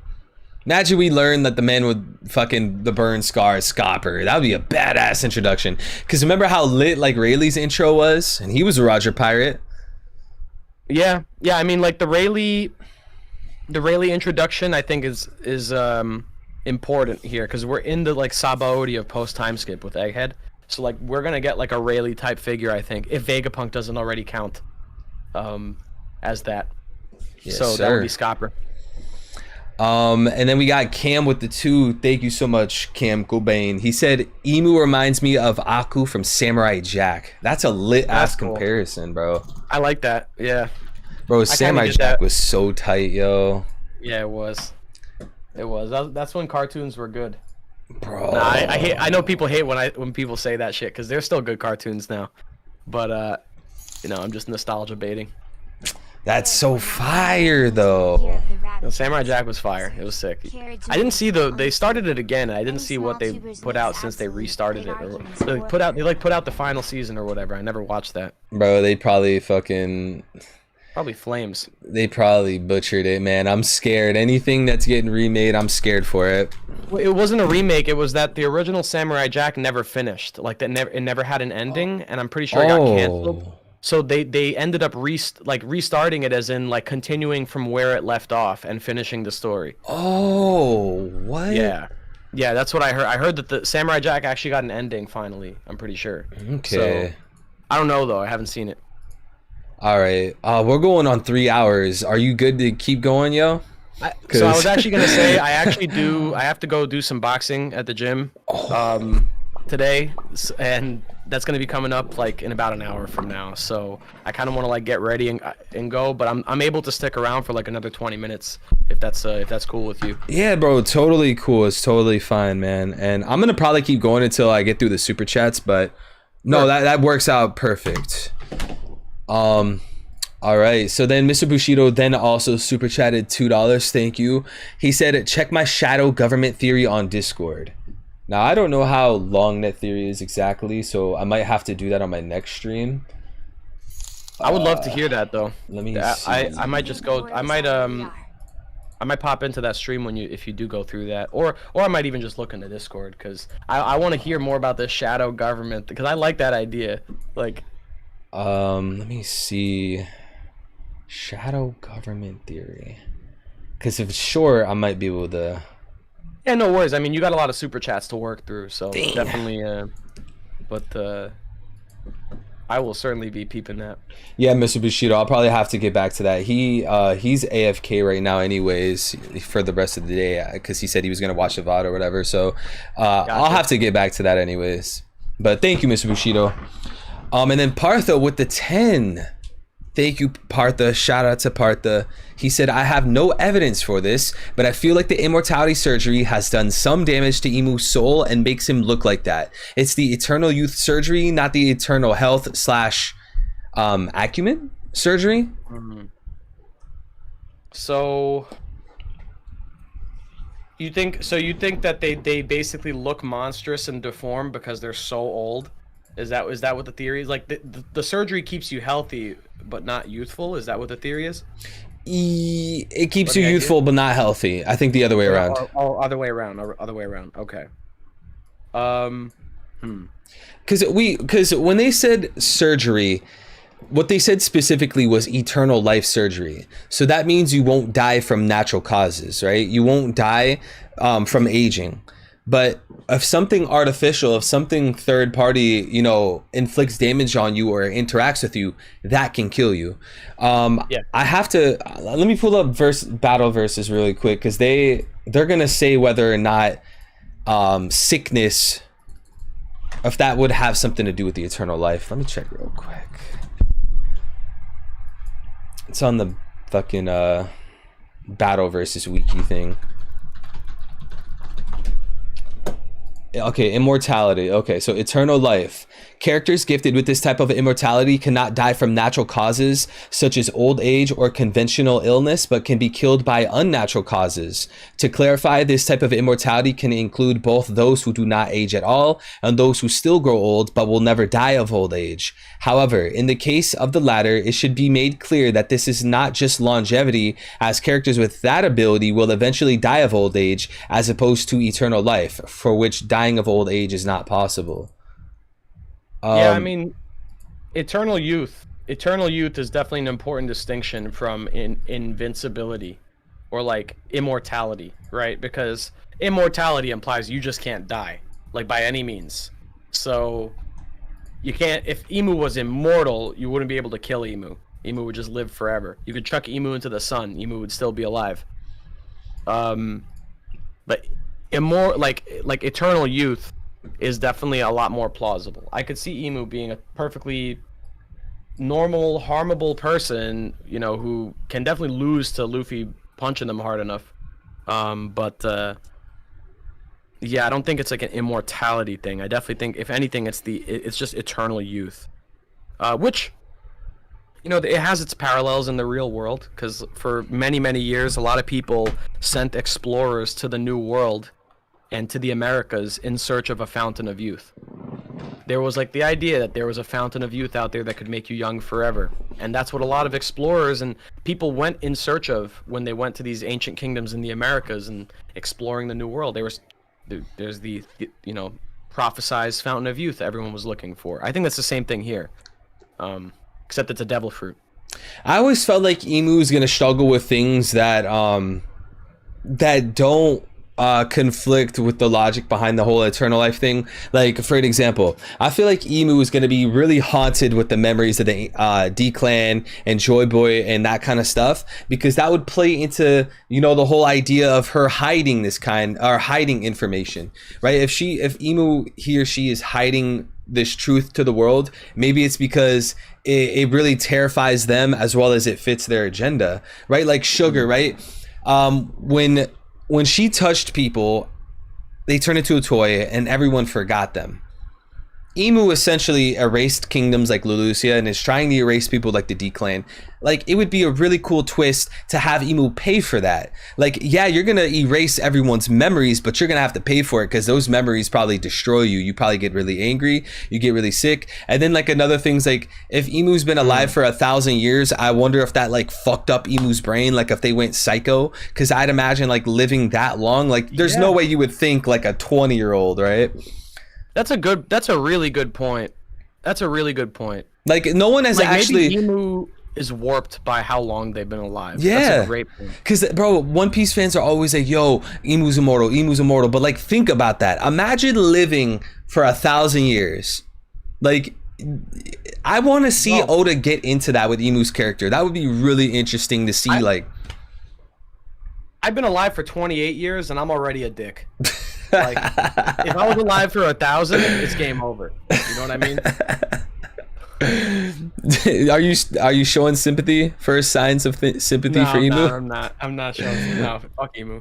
Imagine we learn that the man with fucking the burn scar is Scopper. That would be a badass introduction. Because remember how lit like Rayleigh's intro was? And he was a Roger Pirate.
Yeah. I mean, like the Rayleigh introduction, I think is important here, because we're in the like Sabaody of post time skip with Egghead. So like we're gonna get like a Rayleigh type figure, I think, if Vegapunk doesn't already count as that.
Yes,
so
sir.
that would be Scopper.
And then we got Cam with the 2. Thank you so much, Cam Cobain. He said Emu reminds me of Aku from Samurai Jack. That's a lit ass
cool.
comparison, bro.
I like that. Yeah.
Bro, Samurai
get
Jack
that.
was so tight, yo.
Yeah, it was. That's when cartoons were good.
Bro.
Nah, I know people hate when people say that shit, because they're still good cartoons now, but I'm just nostalgia baiting.
That's so fire, though.
Year of the Rabbit.
Samurai Jack was fire. It was sick. I didn't see they started it again. I didn't see what they put out since they restarted it. They put out the final season or whatever. I never watched that.
Bro, they probably
Flames.
They probably butchered it, man. I'm scared. Anything that's getting remade, I'm scared for it.
Well, it wasn't a remake. It was that the original Samurai Jack never finished. Like it never had an ending, and I'm pretty sure it got canceled. So they ended up restarting it, as in like continuing from where it left off and finishing the story.
Oh, what?
Yeah, that's what I heard. I heard that the Samurai Jack actually got an ending finally. I'm pretty sure.
Okay.
So, I don't know though. I haven't seen it.
All right. We're going on 3 hours. Are you good to keep going, yo?
So I was actually gonna say I have to go do some boxing at the gym today, and that's gonna be coming up like in about an hour from now. So I kind of want to like get ready and go, but I'm able to stick around for like another 20 minutes if that's cool with you.
Yeah, bro, totally cool. It's totally fine, man. And I'm gonna probably keep going until I get through the super chats, but no,
Sure.
that works out perfect. All right, so then Mr. Bushido then also super chatted $2. Thank you. He said, check my shadow government theory on Discord. Now, I don't know how long that theory is exactly, so I might have to do that on my next stream.
I would love to hear that though.
Let me see.
I might just go. I might pop into that stream if you do go through that, or I might even just look into Discord, because I want to hear more about this shadow government, because I like that idea. Like,
let me see. Shadow government theory. Because if it's short, I might be able to.
yeah, no worries. I mean, you got a lot of super chats to work through, so
Dang.
definitely. But I will certainly be peeping that.
Yeah, Mr. Bushido, I'll probably have to get back to that. He's AFK right now anyways for the rest of the day because he said he was going to watch the VOD or whatever. So I'll have to get back to that anyways. But thank you, Mr. Bushido. And then Partha with the 10. Thank you, Partha. Shout out to Partha. He said, I have no evidence for this, but I feel like the immortality surgery has done some damage to Imu's soul and makes him look like that. It's the eternal youth surgery, not the eternal health / acumen surgery.
So you think that they basically look monstrous and deformed because they're so old? Is that what the theory is? Like the surgery keeps you healthy but not youthful? Is that what the theory is?
It keeps you youthful but not healthy. I think the other way around.
Other way around. Okay.
Because when they said surgery, what they said specifically was eternal life surgery. So that means you won't die from natural causes, right? You won't die from aging. But if something artificial, if something third party, inflicts damage on you or interacts with you, that can kill you. I have to let me pull up battle verses really quick because they're gonna say whether or not sickness, if that would have something to do with the eternal life. Let me check real quick. It's on the fucking battle versus wiki thing. Okay, immortality. Okay, so eternal life. Characters gifted with this type of immortality cannot die from natural causes such as old age or conventional illness, but can be killed by unnatural causes. To clarify, this type of immortality can include both those who do not age at all and those who still grow old but will never die of old age. However, in the case of the latter, it should be made clear that this is not just longevity, as characters with that ability will eventually die of old age, as opposed to eternal life, for which dying of old age is not possible.
Yeah, I mean, eternal youth is definitely an important distinction from invincibility or like immortality, right? Because immortality implies you just can't die, like by any means. So you can't, if Emu was immortal, you wouldn't be able to kill Emu. Emu would just live forever. You could chuck Emu into the sun, Emu would still be alive. But like eternal youth is definitely a lot more plausible. I could see Emu being a perfectly normal, harmable person, who can definitely lose to Luffy punching them hard enough. But yeah, I don't think it's like an immortality thing. I definitely think, if anything, it's just eternal youth, which, it has its parallels in the real world, because for many, many years, a lot of people sent explorers to the New World and to the Americas in search of a fountain of youth. There was like the idea that there was a fountain of youth out there that could make you young forever. And that's what a lot of explorers and people went in search of when they went to these ancient kingdoms in the Americas and exploring the New World. There's the prophesized fountain of youth everyone was looking for. I think that's the same thing here, except it's a devil fruit.
I always felt like Emu is going to struggle with things that don't conflict with the logic behind the whole eternal life thing. Like, for an example, I feel like Emu is going to be really haunted with the memories of the D-Clan and Joy Boy and that kind of stuff, because that would play into the whole idea of her hiding hiding information, right? If Emu, he or she is hiding this truth to the world, maybe it's because it really terrifies them as well as it fits their agenda, right? Like Sugar, right? When she touched people, they turned into a toy and everyone forgot them. Emu essentially erased kingdoms like Lulusia and is trying to erase people like the D-Clan. Like, it would be a really cool twist to have Emu pay for that. Like, yeah, you're gonna erase everyone's memories, but you're gonna have to pay for it because those memories probably destroy you. You probably get really angry, you get really sick. And then like another thing's like, if Emu's been alive for 1,000 years, I wonder if that like fucked up Emu's brain, like if they went psycho. Because I'd imagine like living that long, like there's no way you would think like a 20-year-old, right?
That's a really good point. That's a really good point.
Like, no one has actually.
Maybe Emu is warped by how long they've been alive.
Yeah.
That's a great point.
Because, bro, One Piece fans are always like, yo, Emu's immortal. But, like, think about that. Imagine living for 1,000 years. Like, I want to see
No.
Oda get into that with Imu's character. That would be really interesting to see. Like,
I've been alive for 28 years and I'm already a dick. Like, if I was alive for 1,000, it's game over. You know what I mean?
are you showing sympathy? First signs of sympathy
No,
for Imu?
no, I'm not. I'm not showing. No, fuck Emu.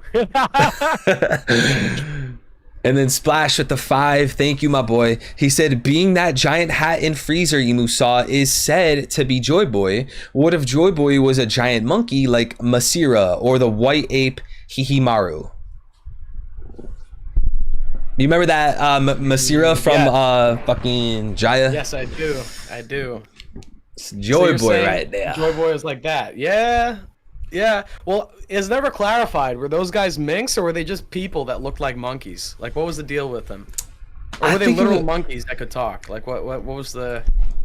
And then Splash with the 5. Thank you, my boy. He said, being that giant hat and freezer Imu saw is said to be Joy Boy. What if Joy Boy was a giant monkey like Masira or the white ape Hihimaru? You remember that Masira from fucking Jaya?
Yes, I do. I do.
It's
So
Joy
you're
Boy
saying
right there.
Joy Boy is like that. Yeah. Yeah. Well, it's never clarified. Were those guys minks or were they just people that looked like monkeys? Like, what was the deal with them? Or
I
were they
think it
literal
was-
monkeys that could talk? Like, what was the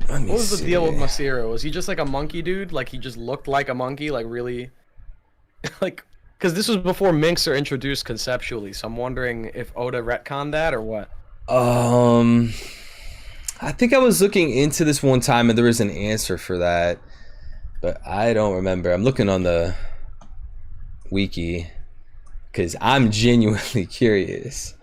Let me
what was the deal with
see.
Masira? Was he just like a monkey dude? Like he just looked like a monkey? Like really? Like, because this was before minks are introduced conceptually. So I'm wondering if Oda retconned that or what.
I think I was looking into this one time and there was an answer for that, but I don't remember. I'm looking on the wiki because I'm genuinely curious.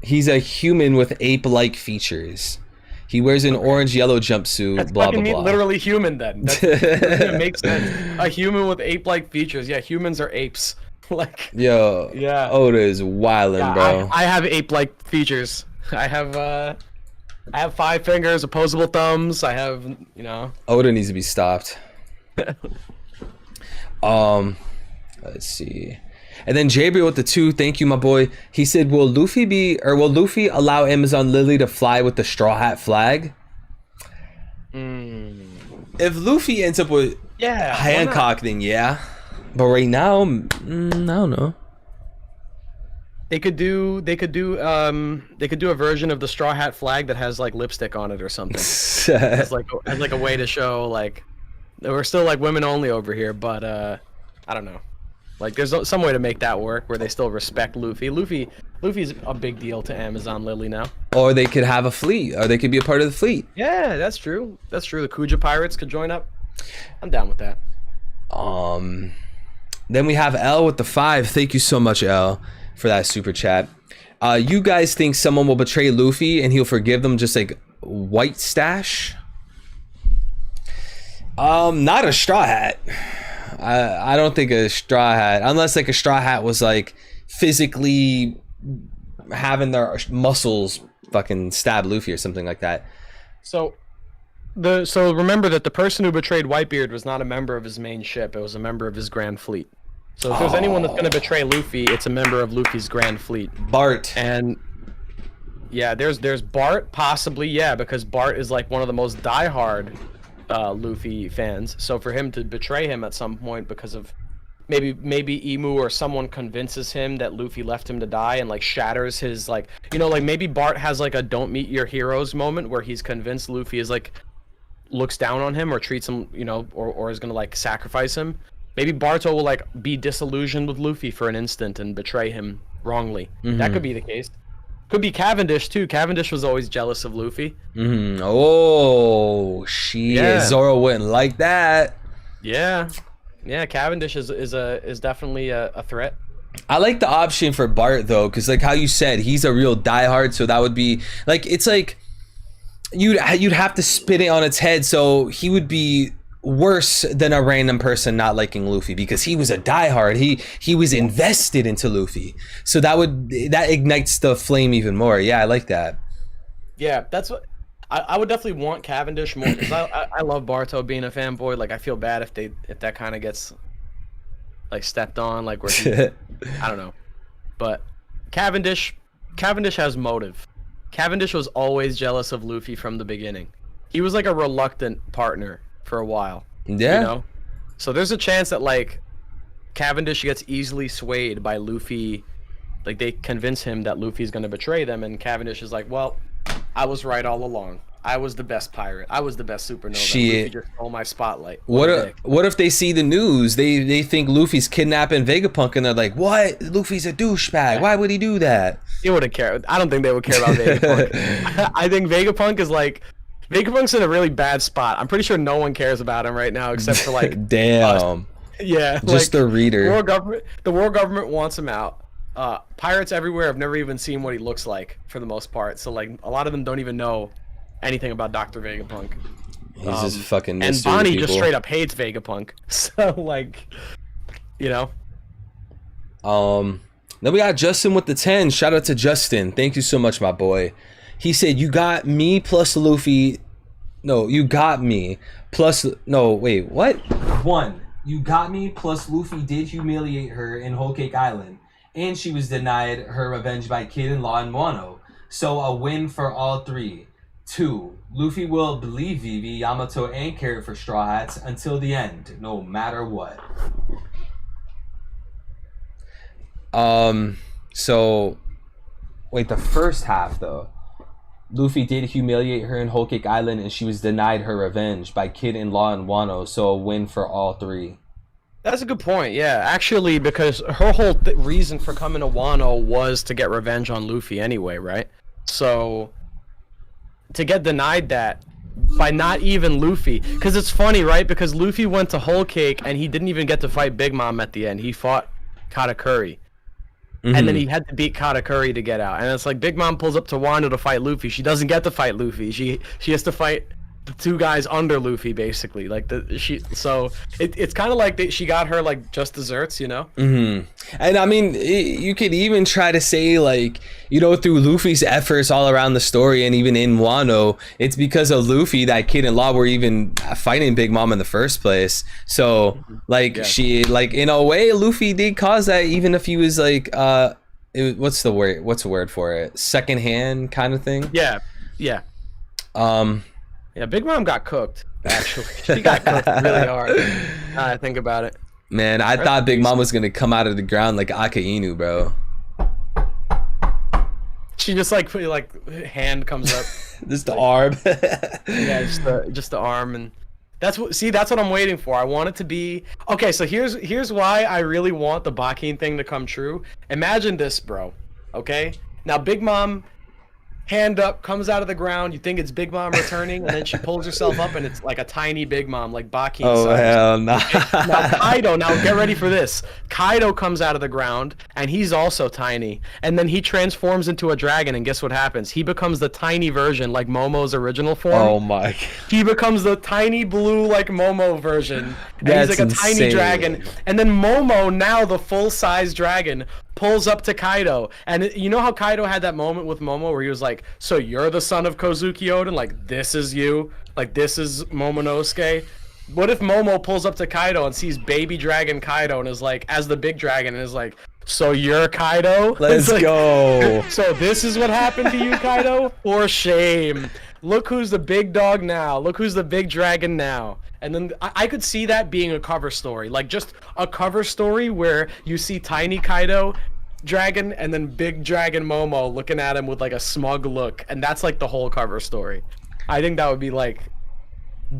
He's a human with ape-like features. He wears an orange-yellow jumpsuit.
That's
Blah
fucking
blah blah.
literally human then. That makes sense. A human with ape-like features. Yeah, humans are apes. Like,
Yo,
Yeah.
Oda is wildin',
yeah,
bro.
I have ape-like features. I have 5 fingers, opposable thumbs. I have, you know.
Oda needs to be stopped. Let's see. And then Jabriel with the 2, thank you, my boy. He said, will Luffy allow Amazon Lily to fly with the Straw Hat flag? If Luffy ends up with
Yeah. why not?
Hancock, then yeah. But right now, I don't know.
They could do a version of the Straw Hat flag that has like lipstick on it or something. as like a way to show like we're still like women only over here, but I don't know. Like there's some way to make that work where they still respect Luffy. Luffy's a big deal to Amazon Lily now.
Or they could have a fleet, or they could be a part of the fleet.
Yeah, that's true. That's true. The Kuja pirates could join up. I'm down with that.
Then we have L with the 5. Thank you so much, L, for that super chat. You guys think someone will betray Luffy and he'll forgive them just like White Stash? Not a Straw Hat. I don't think a Straw Hat, unless like a Straw Hat was like physically having their muscles fucking stab Luffy or something like that.
So remember that the person who betrayed Whitebeard was not a member of his main ship. It was a member of his Grand Fleet. So if there's anyone that's going to betray Luffy, it's a member of Luffy's Grand Fleet.
Bart.
And yeah, there's Bart, possibly, yeah, because Bart is like one of the most diehard Luffy fans. So for him to betray him at some point because of maybe Emu or someone convinces him that Luffy left him to die and like shatters his like, you know, like maybe Bart has like a don't meet your heroes moment where he's convinced Luffy is like looks down on him or treats him, you know, or is gonna like sacrifice him. Maybe Barto will like be disillusioned with Luffy for an instant and betray him wrongly. That could be the case. Could be Cavendish too. Cavendish was always jealous of Luffy.
Oh shit!
Yeah.
Zoro wouldn't like that.
Yeah, Cavendish is definitely a threat.
I like the option for Bart though, because like how you said, he's a real diehard. So that would be like, it's like you'd have to spin it on its head. So he would be worse than a random person not liking Luffy because he was a diehard. He was invested into Luffy. So that ignites the flame even more. Yeah, I like that.
Yeah, that's what I would definitely want Cavendish more because I love Barto being a fanboy. Like I feel bad if that kind of gets like stepped on, like where he, I don't know. But Cavendish has motive. Cavendish was always jealous of Luffy from the beginning. He was like a reluctant partner for a while.
Yeah.
You know? So there's a chance that like Cavendish gets easily swayed by Luffy. Like they convince him that Luffy's gonna betray them, and Cavendish is like, well, I was right all along. I was the best pirate. I was the best supernova.
Shit.
Luffy just stole my spotlight.
What
a dick.
what if they see the news? They think Luffy's kidnapping Vegapunk and they're like, what? Luffy's a douchebag. Why would he do that?
You wouldn't care. I don't think they would care about Vegapunk. I think Vegapunk is like, Vegapunk's in a really bad spot. I'm pretty sure no one cares about him right now except for like
Damn.
yeah,
Just
like,
the reader.
The world government wants him out. Pirates everywhere have never even seen what he looks like for the most part. So like a lot of them don't even know anything about Dr. Vegapunk.
He's just fucking
And
mystery
Bonnie
people.
just straight up hates Vegapunk. So like, you know.
Then we got Justin with the 10. Shout out to Justin. Thank you so much, my boy. He said, you got me plus Luffy. No, you got me plus. No, wait, what? 1. You got me plus Luffy did humiliate her in Whole Cake Island. And she was denied her revenge by Kid and Law and Wano. So a win for all 3. 2. Luffy will believe Vivi, Yamato, and Carrot for Straw Hats until the end, no matter what. So, wait, the first half, though. Luffy did humiliate her in Whole Cake Island, and she was denied her revenge by Kid and Law and Wano, so a win for all 3.
That's a good point. Yeah, actually, because her whole reason for coming to Wano was to get revenge on Luffy anyway, right? So to get denied that by not even Luffy, because it's funny, right? Because Luffy went to Whole Cake and he didn't even get to fight Big Mom at the end. He fought Katakuri. And then he had to beat Katakuri to get out. And it's like Big Mom pulls up to Wano to fight Luffy. She doesn't get to fight Luffy. She has to fight the 2 guys under Luffy, basically. Like so it's kind of like she got her like just desserts, you know.
And I mean, you could even try to say, like, you know, through Luffy's efforts all around the story and even in Wano, it's because of Luffy that Kid and Law were even fighting Big Mom in the first place. So like she, like, in a way, Luffy did cause that, even if he was like what's the word for it, secondhand kind of thing.
Yeah. Yeah, Big Mom got cooked, actually. She got cooked really hard. I think about it.
Man, I thought Big Mom was going to come out of the ground like Akainu, bro.
She just like hand comes up.
Just the arm.
Yeah, just the arm, and that's what I'm waiting for. I want it to be okay. So here's why I really want the Bakin thing to come true. Imagine this, bro. Okay, now Big Mom, hand up, comes out of the ground. You think it's Big Mom returning, and then she pulls herself up, and it's like a tiny Big Mom, like Bakin.
Oh,
size.
hell no.
Now Kaido, now get ready for this. Kaido comes out of the ground, and he's also tiny. And then he transforms into a dragon, and guess what happens? He becomes the tiny version, like Momo's original form.
Oh my.
He becomes the tiny blue, like Momo version. And
That's
he's like a
insane.
tiny dragon. And then Momo, now the full-size dragon, pulls up to Kaido. And you know how Kaido had that moment with Momo where he was like, so you're the son of Kozuki Oden? Like, this is you? Like, this is Momonosuke? What if Momo pulls up to Kaido and sees baby dragon Kaido and is like, as the big dragon, and is like, so you're Kaido?
Let's
It's like,
go.
So this is what happened to you, Kaido? For shame. Look who's the big dog now. Look who's the big dragon now. And then I could see that being a cover story. Like, just a cover story where you see tiny Kaido dragon and then big dragon Momo looking at him with like a smug look. And that's like the whole cover story. I think that would be like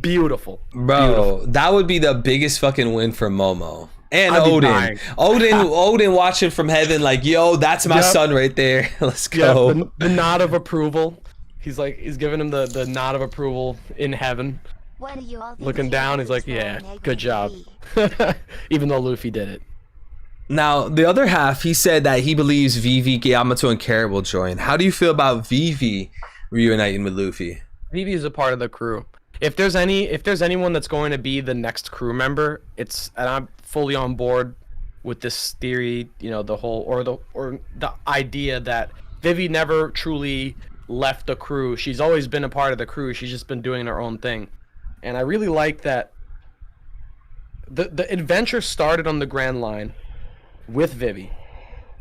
beautiful.
Bro, that would be the biggest fucking win for Momo. And
I'd be
Odin.
dying.
Odin watching from heaven like, yo, that's my
Yep.
son right there. Let's
Yeah,
go.
the nod of approval. He's giving him the nod of approval in heaven.
What do you all think
Looking
of
down, he's like,
Luffy's
yeah,
role in
good job.
AKB?
Even though Luffy did it.
Now, the other half, he said that he believes Vivi, Yamato, and Carrot will join. How do you feel about Vivi reuniting with Luffy?
Vivi is a part of the crew. If there's anyone that's going to be the next crew member, and I'm fully on board with this theory, you know, the idea that Vivi never truly left the crew. She's always been a part of the crew. She's just been doing her own thing. And I really like that the adventure started on the Grand Line with Vivi.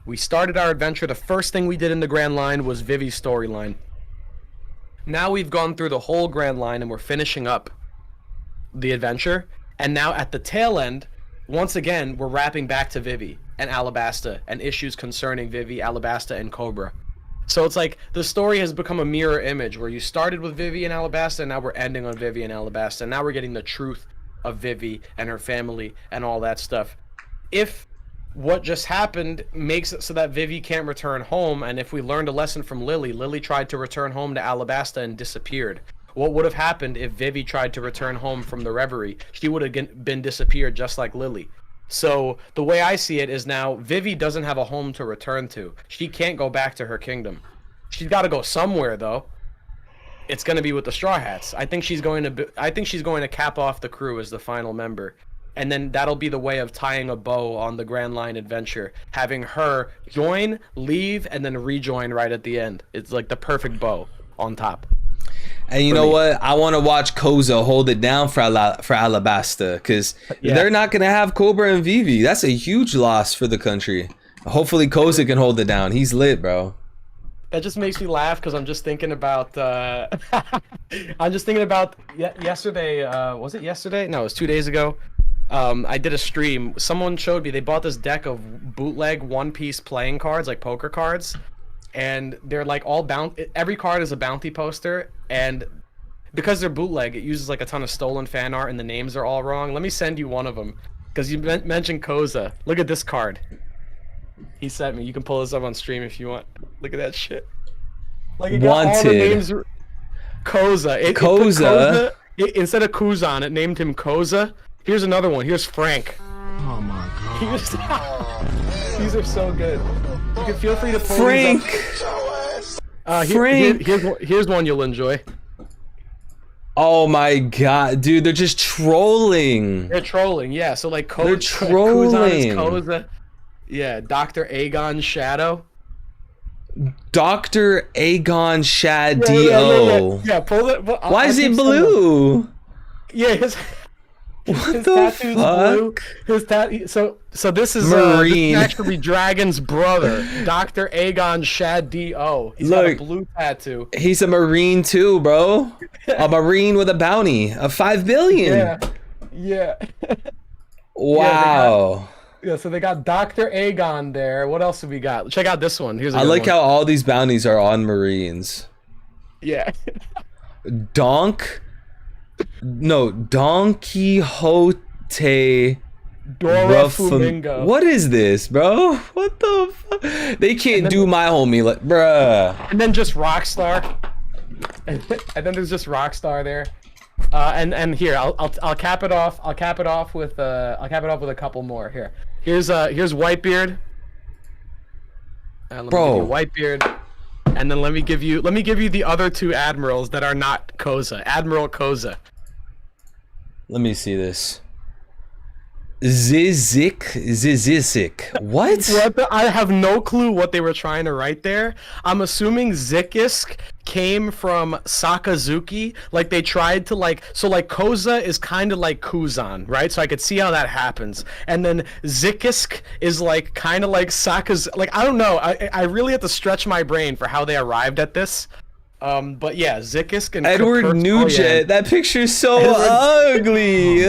We started our adventure. The first thing we did in the Grand Line was Vivi's storyline. Now we've gone through the whole Grand Line and we're finishing up the adventure. And now at the tail end, once again, we're wrapping back to Vivi and Alabasta and issues concerning Vivi, Alabasta, and Cobra. So it's like the story has become a mirror image where you started with Vivi and Alabasta, and now we're ending on Vivi and Alabasta. And now we're getting the truth of Vivi and her family and all that stuff. If what just happened makes it so that Vivi can't return home. And if we learned a lesson from Lily, Lily tried to return home to Alabasta and disappeared. What would have happened if Vivi tried to return home from the Reverie? She would have been disappeared just like Lily. So the way I see it is now Vivi doesn't have a home to return to. She can't go back to her kingdom. She's got to go somewhere though. It's going to be with the Straw Hats. I think she's going to cap off the crew as the final member. And then that'll be the way of tying a bow on the Grand Line adventure, having her join, leave, and then rejoin right at the end. It's like the perfect bow on top.
And you know what? I want to watch Koza hold it down for Alabasta, because they're not going to have Cobra and Vivi. That's a huge loss for the country. Hopefully Koza can hold it down. He's lit, bro.
That just makes me laugh because I'm just thinking about yesterday. Was it yesterday? No, it was 2 days ago. I did a stream. Someone showed me they bought this deck of bootleg One Piece playing cards, like poker cards, and they're like all every card is a bounty poster, and because they're bootleg, it uses like a ton of stolen fan art, and the names are all wrong. Let me send you one of them because you mentioned Koza. Look at this card. He sent me. You can pull this up on stream if you want. Look at that shit. Like it got all the names. Koza. Koza. Instead of Kuzan, it named him Koza. Here's another one. Here's Frank.
Oh my god.
These are so good. You can feel free to pull
Frank.
These up. Frank. Here's one you'll enjoy.
Oh my god, dude, they're just trolling.
They're trolling, yeah. So like
they're trolling.
Kuzan is Koza. Yeah, Dr. Aegon Shadow.
Dr. Aegon Shadow.
Yeah, pull it.
Why is it blue?
Yeah, his tattoo's blue. His tattoo. So this is
Marine.
This is actually Dragon's brother, Dr. Aegon Shadow. He's got a blue tattoo.
He's a Marine too, bro. A Marine with a bounty of 5 billion.
Yeah.
Wow.
Yeah, so they got Dr. Aegon there. What else have we got? Check out this one. Here's a
I
good
like
one.
how all these bounties are on Marines.
Yeah.
Don Quixote.
Dora Flamingo.
What is this, bro? What the fuck? They can't do my homie, like, bruh.
And then just Rockstar. And then there's just Rockstar there. And here I'll cap it off. I'll cap it off with a couple more. Here's Whitebeard.
Bro,
Whitebeard. And then let me give you the other two admirals that are not Koza. Admiral Koza.
Let me see this. Zizik. What?
I have no clue what they were trying to write there. I'm assuming Zikisk came from Sakazuki. Like they tried to Koza is kind of like Kuzan, right? So I could see how that happens. And then Zikisk is like kind of like Sakazuki. Like I don't know. I really have to stretch my brain for how they arrived at this. But yeah, Zikisk and
Edward Nugent. That picture's so ugly.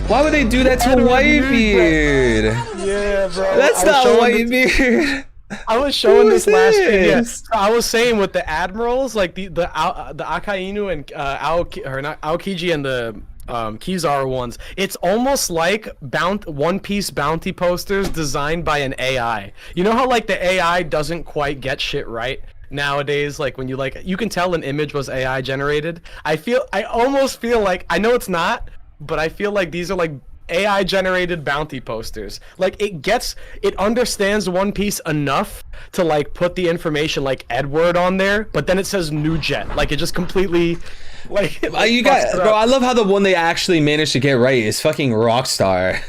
Why would they do that to Whitebeard?
Yeah, bro.
That's not Whitebeard.
I was showing this last video. I was saying with the admirals, like the Akainu and Aokiji and the Kizaru ones, it's almost like One Piece bounty posters designed by an AI. You know how like the AI doesn't quite get shit right nowadays, like when you can tell an image was AI generated. I almost feel like, I know it's not, but I feel like these are like AI generated bounty posters. Like it understands One Piece enough to like put the information like Edward on there, but then it says Nugent. Like it just completely like
bro, I love how the one they actually managed to get right is fucking Rockstar.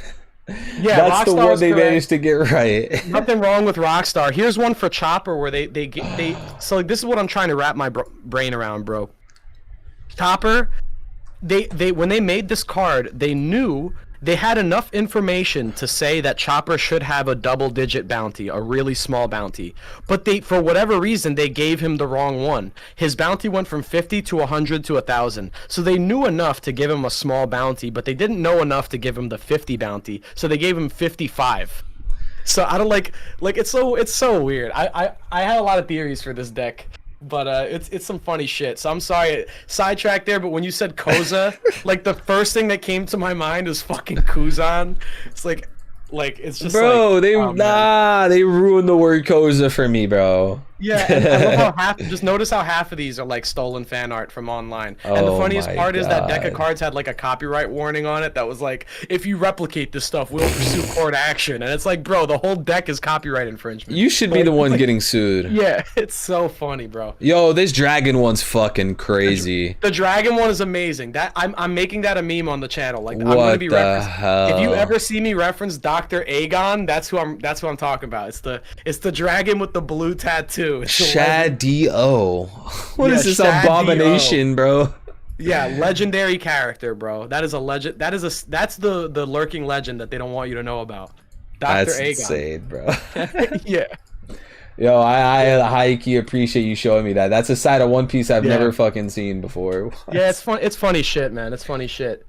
Yeah,
that's
Rockstar
the one they
correct.
managed to get right.
Nothing wrong with Rockstar. Here's one for Chopper where they so like this is what I'm trying to wrap my brain around, bro. Chopper, they when they made this card, they knew they had enough information to say that Chopper should have a double-digit bounty, a really small bounty. But for whatever reason, they gave him the wrong one. His bounty went from 50 to 100 to 1,000. So they knew enough to give him a small bounty, but they didn't know enough to give him the 50 bounty. So they gave him 55. So I don't like it's so weird. I had a lot of theories for this deck. But it's some funny shit. So I'm sorry, sidetrack there. But when you said Koza, like the first thing that came to my mind was fucking Kuzan. It's like Like it's just
Bro,
like, oh, man.
they ruined the word Koza for me, bro.
Yeah, and I love how just notice how half of these are like stolen fan art from online. And the
Oh
funniest
my
part is that deck of
God.
cards had like a copyright warning on it that was like, if you replicate this stuff, we'll pursue court action. And it's like, bro, the whole deck is copyright infringement.
You should be the one getting sued.
Yeah, it's so funny, bro.
Yo, this dragon one's fucking crazy.
The dragon one is amazing. That I'm making that a meme on the channel. Like I'm
What
gonna be
the
If you
hell?
ever see me reference Dr. Aegon, that's who I'm talking about. It's the dragon with the blue tattoo. It's the
Shadio. What
Yeah,
is this
Shadio.
abomination, bro?
Yeah, legendary character, bro. That is a legend. That's the lurking legend that they don't want you to know about. Dr.
That's
Aegon.
insane, bro.
Yeah.
Yo, I high key appreciate you showing me that. That's a side of One Piece I've
Yeah.
never fucking seen before.
Yeah, it's fun. It's funny shit, man. It's funny shit.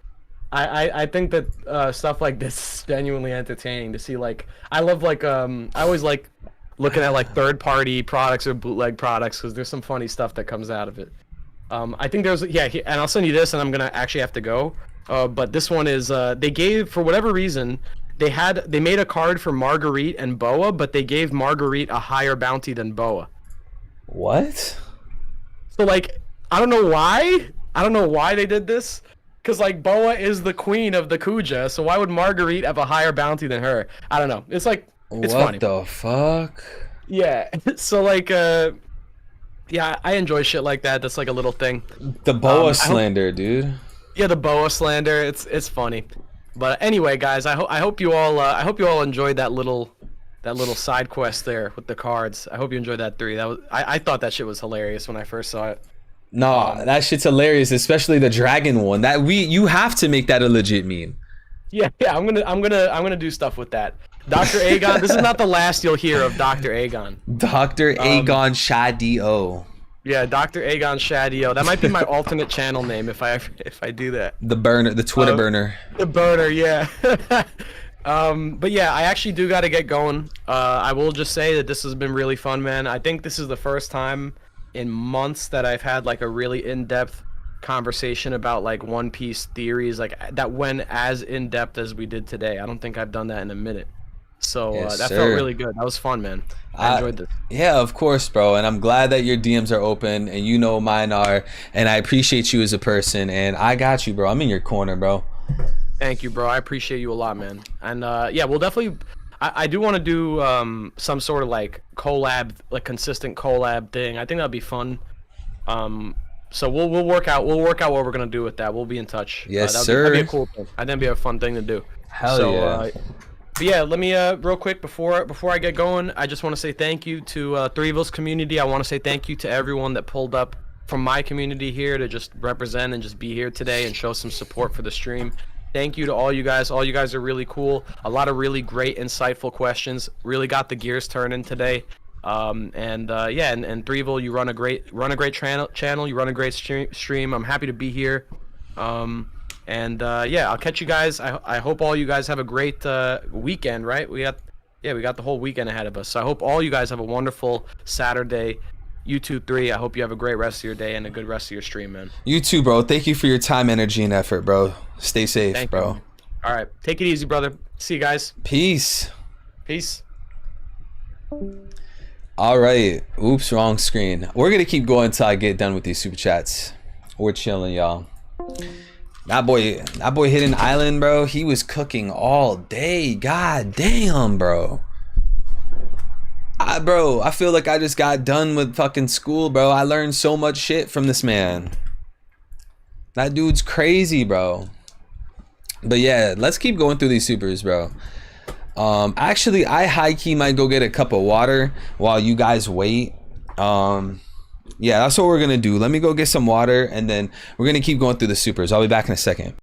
I think that stuff like this is genuinely entertaining to see. Like, I love like I always like looking at like third party products or bootleg products because there's some funny stuff that comes out of it. I think there's and I'll send you this, and I'm gonna actually have to go. But this one is they gave, for whatever reason, they made a card for Marguerite and Boa, but they gave Marguerite a higher bounty than Boa.
What?
So like I don't know why. I don't know why they did this. Cause like Boa is the queen of the Kuja, so why would Marguerite have a higher bounty than her? I don't know. It's like it's
What
funny.
the fuck?
Yeah. So like yeah, I enjoy shit like that. That's like a little thing.
The boa
I hope-
slander, dude.
Yeah, the Boa slander. It's funny. But anyway, guys, I hope you all enjoyed that little side quest there with the cards. I hope you enjoyed that 3. That was I thought that shit was hilarious when I first saw it.
No, that shit's hilarious, especially the dragon one. You have to make that a legit meme.
Yeah, I'm gonna do stuff with that. Dr. Aegon. This is not the last you'll hear of Dr. Aegon.
Dr. Aegon Shadio.
Yeah, Dr. Aegon Shadio. That might be my alternate channel name if I do that.
The burner, the Twitter burner.
The burner, yeah. But yeah, I actually do got to get going. I will just say that this has been really fun, man. I think this is the first time in months that I've had like a really in-depth conversation about like One Piece theories, like that went as in-depth as we did today. I don't think I've done that in a minute. So
Yes,
that
sir.
felt really good. That was fun, man. I enjoyed this.
Yeah, of course, bro. And I'm glad that your DMs are open and you know mine are. And I appreciate you as a person. And I got you, bro. I'm in your corner, bro.
Thank you, bro. I appreciate you a lot, man. And yeah, we'll definitely. I do want to do some sort of like collab, like consistent collab thing. I think that'd be fun. So we'll work out what we're gonna do with that. We'll be in touch.
Yes,
that'd be
sir.
a cool thing. I think it'd be a fun thing to do.
Hell yeah.
But yeah, let me real quick before I get going, I just want to say thank you to Threeville's community. I want to say thank you to everyone that pulled up from my community here to just represent and just be here today and show some support for the stream. Thank you to all you guys. All you guys are really cool. A lot of really great, insightful questions. Really got the gears turning today. Yeah, and Threeville, you run a great channel. You run a great stream. I'm happy to be here. Yeah, I'll catch you guys. I hope all you guys have a great weekend. Right? We got the whole weekend ahead of us. So I hope all you guys have a wonderful Saturday. YouTube 3. I hope you have a great rest of your day and a good rest of your stream, man.
You too, bro. Thank you for your time, energy, and effort, bro. Stay safe,
Thank
bro.
you. All right. Take it easy, brother. See you guys.
Peace.
Peace.
All right. Oops, wrong screen. We're going to keep going until I get done with these super chats. We're chilling, y'all. That boy Hidden Island, bro. He was cooking all day. God damn, bro. Bro, I feel like I just got done with fucking school, bro. I learned so much shit from this man. That dude's crazy, bro. But yeah, let's keep going through these supers, bro. Actually, I high-key might go get a cup of water while you guys wait. Yeah, that's what we're gonna do. Let me go get some water, and then we're gonna keep going through the supers. I'll be back in a second.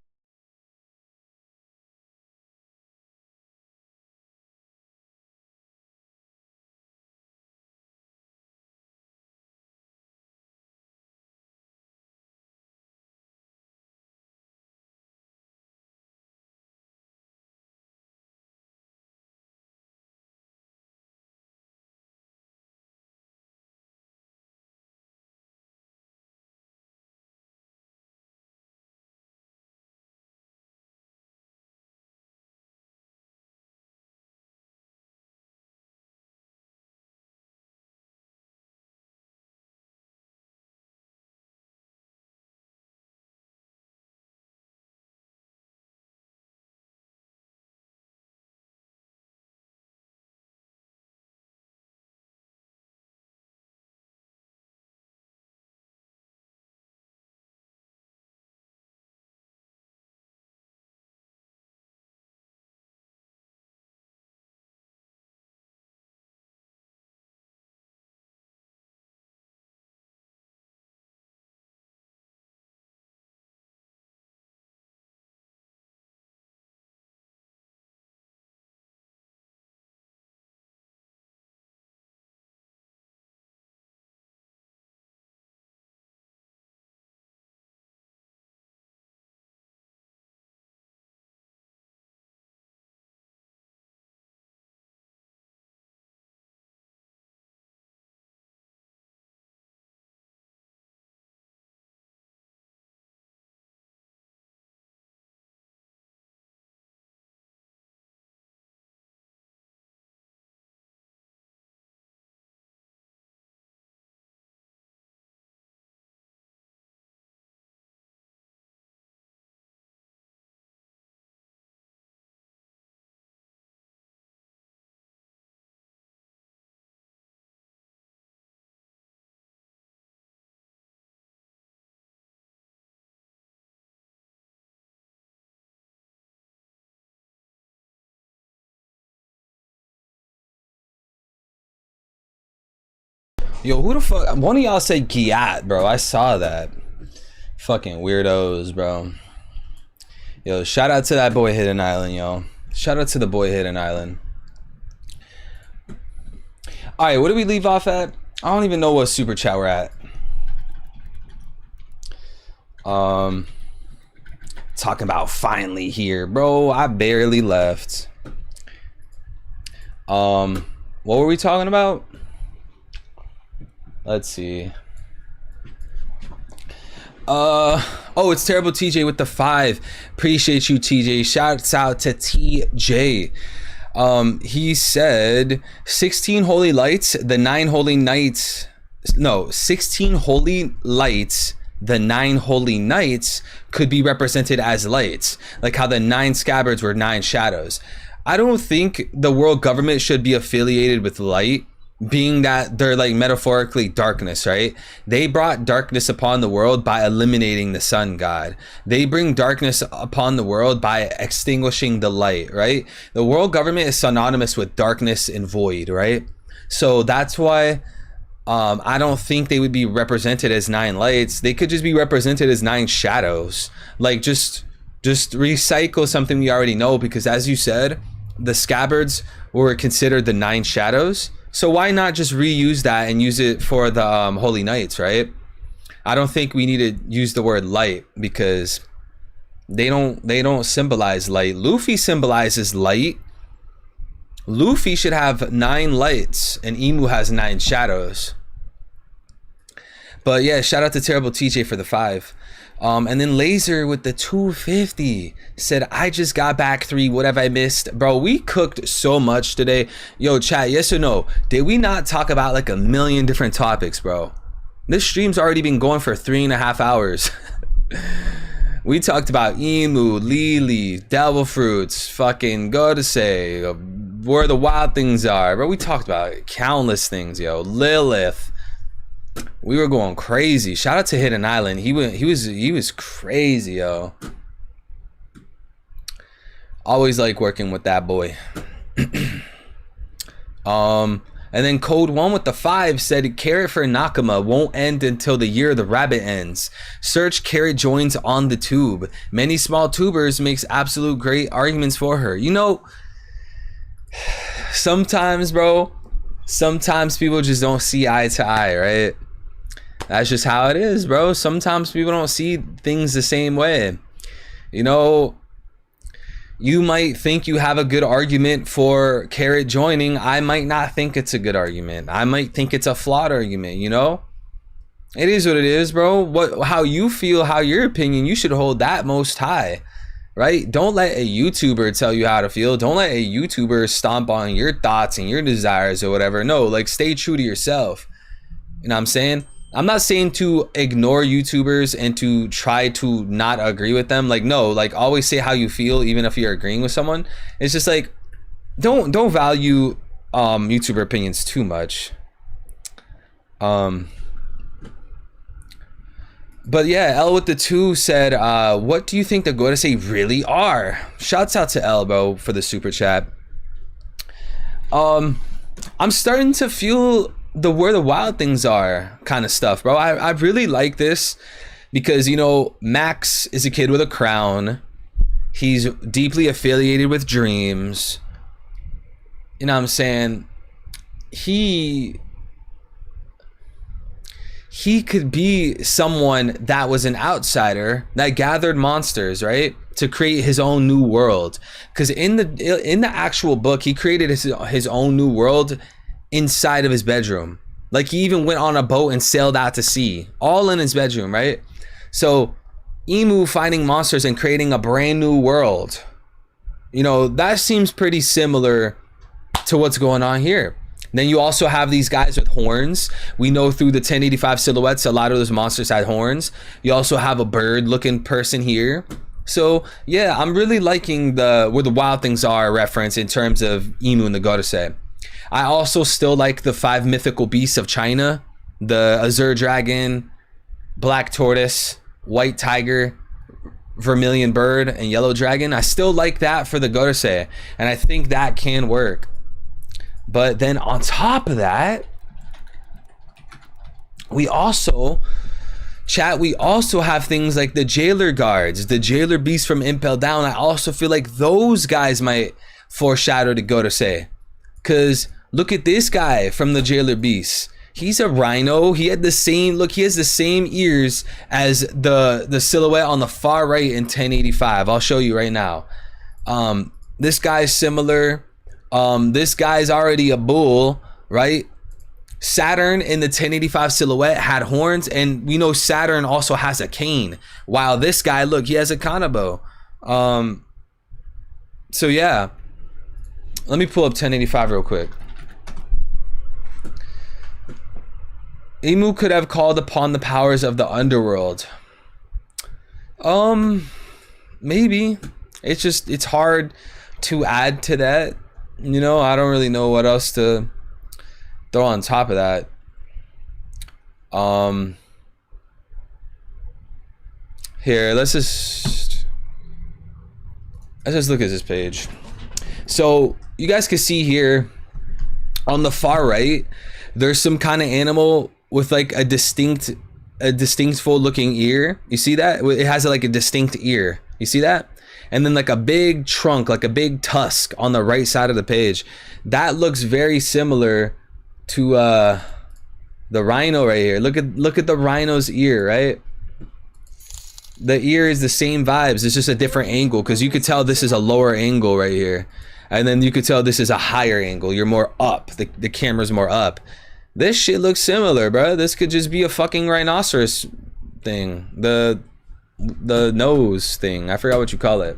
Yo, who the fuck? One of y'all said Giat, bro. I saw that. Fucking weirdos, bro. Yo, shout out to that boy Hidden Island, yo. Shout out to the boy Hidden Island. All right, what do we leave off at? I don't even know what super chat we're at. Talking about finally here, bro. I barely left. What were we talking about? Let's see. Oh, it's Terrible TJ with the 5. Appreciate you, TJ. Shouts out to TJ. He said 16 holy lights, the 9 holy nights. No, 16 holy lights, the 9 holy nights could be represented as lights, like how the 9 scabbards were 9 shadows. I don't think the world government should be affiliated with light, being that they're like metaphorically darkness, right? They brought darkness upon the world by eliminating the sun god. They bring darkness upon the world by extinguishing the light, right? The world government is synonymous with darkness and void, right? So that's why I don't think they would be represented as 9 lights. They could just be represented as 9 shadows. Like just recycle something we already know, because as you said, the scabbards were considered the 9 shadows. So why not just reuse that and use it for the Holy Knights, right? I don't think we need to use the word light, because they don't symbolize light. Luffy symbolizes light. Luffy should have 9 lights and Imu has 9 shadows. But yeah, shout out to Terrible TJ for the 5. And then Laser with the 250 said, I just got back 3. What have I missed? Bro, we cooked so much today. Yo, chat, yes or no? Did we not talk about like a million different topics, bro? This stream's already been going for 3.5 hours. We talked about Emu, Lily, Devil Fruits, fucking Godase, where the wild things are. Bro, we talked about countless things, yo. Lilith. We were going crazy. Shout out to Hidden Island. He was crazy, yo. Always like working with that boy. And then Code 1 with the 5 said Carrot for Nakama won't end until the year the rabbit ends. Search Carrot joins on the tube. Many small tubers makes absolute great arguments for her. You know, sometimes, bro, sometimes people just don't see eye to eye, right? That's just how it is, bro. Sometimes people don't see things the same way. You know, you might think you have a good argument for Carrot joining. I might not think it's a good argument. I might think it's a flawed argument, you know? It is what it is, bro. How you feel, how your opinion, you should hold that most high, right? Don't let a YouTuber tell you how to feel. Don't let a YouTuber stomp on your thoughts and your desires or whatever. No, like, stay true to yourself. You know what I'm saying? I'm not saying to ignore YouTubers and to try to not agree with them. Like, no, like, always say how you feel, even if you're agreeing with someone. It's just like, don't value YouTuber opinions too much. But yeah, L with the 2 said, what do you think the Godase really are? Shouts out to L, bro, for the super chat. I'm starting to feel where the wild things are kind of stuff, bro. I really like this because, you know, Max is a kid with a crown. He's deeply affiliated with dreams. You know what I'm saying? He could be someone that was an outsider that gathered monsters, right, to create his own new world. Because in the actual book, he created his own new world inside of his bedroom. Like, he even went on a boat and sailed out to sea, all in his bedroom, right? So Emu finding monsters and creating a brand new world, you know, that seems pretty similar to what's going on here. Then you also have these guys with horns. We know through the 1085 silhouettes, a lot of those monsters had horns. You also have a bird looking person here. So yeah, I'm really liking where the wild things are reference in terms of Emu and the Godase. I also still like the 5 mythical beasts of China: the Azure Dragon, Black Tortoise, White Tiger, Vermilion Bird, and Yellow Dragon. I still like that for the Godase, and I think that can work. But then on top of that, we also have things like the Jailer guards, the Jailer beast from Impel Down. I also feel like those guys might foreshadow to Gorosei. Cause look at this guy from the Jailer beast. He's a rhino. He had the same look. He has the same ears as the silhouette on the far right in 1085. I'll show you right now. This guy's similar. This guy's already a bull, right? Saturn in the 1085 silhouette had horns, and we know Saturn also has a cane. While this guy, look, he has a kanabo. So yeah, let me pull up 1085 real quick. Imu could have called upon the powers of the underworld. Maybe. It's hard to add to that. You know, I don't really know what else to throw on top of that. Here, let's just look at this page. So you guys can see here on the far right, there's some kind of animal with like a distinct full looking ear. You see that? It has like a distinct ear. You see that? And then like a big trunk, like a big tusk on the right side of the page. That looks very similar to the rhino right here. Look at the rhino's ear, right? The ear is the same vibes. It's just a different angle, because you could tell this is a lower angle right here. And then you could tell this is a higher angle. You're more up. The camera's more up. This shit looks similar, bro. This could just be a fucking rhinoceros thing. The nose thing. I forgot what you call it.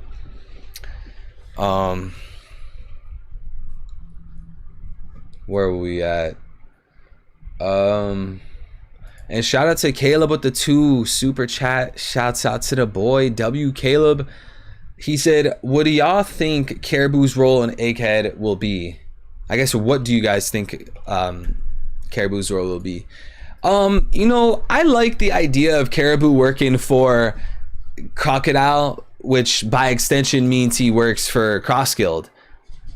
Where were we at? And shout out to Caleb with the 2 super chat. Shouts out to the boy W Caleb. He said, what do y'all think Caribou's role in Egghead will be? I guess, what do you guys think Caribou's role will be? You know, I like the idea of Caribou working for Crocodile, which by extension means he works for Cross Guild.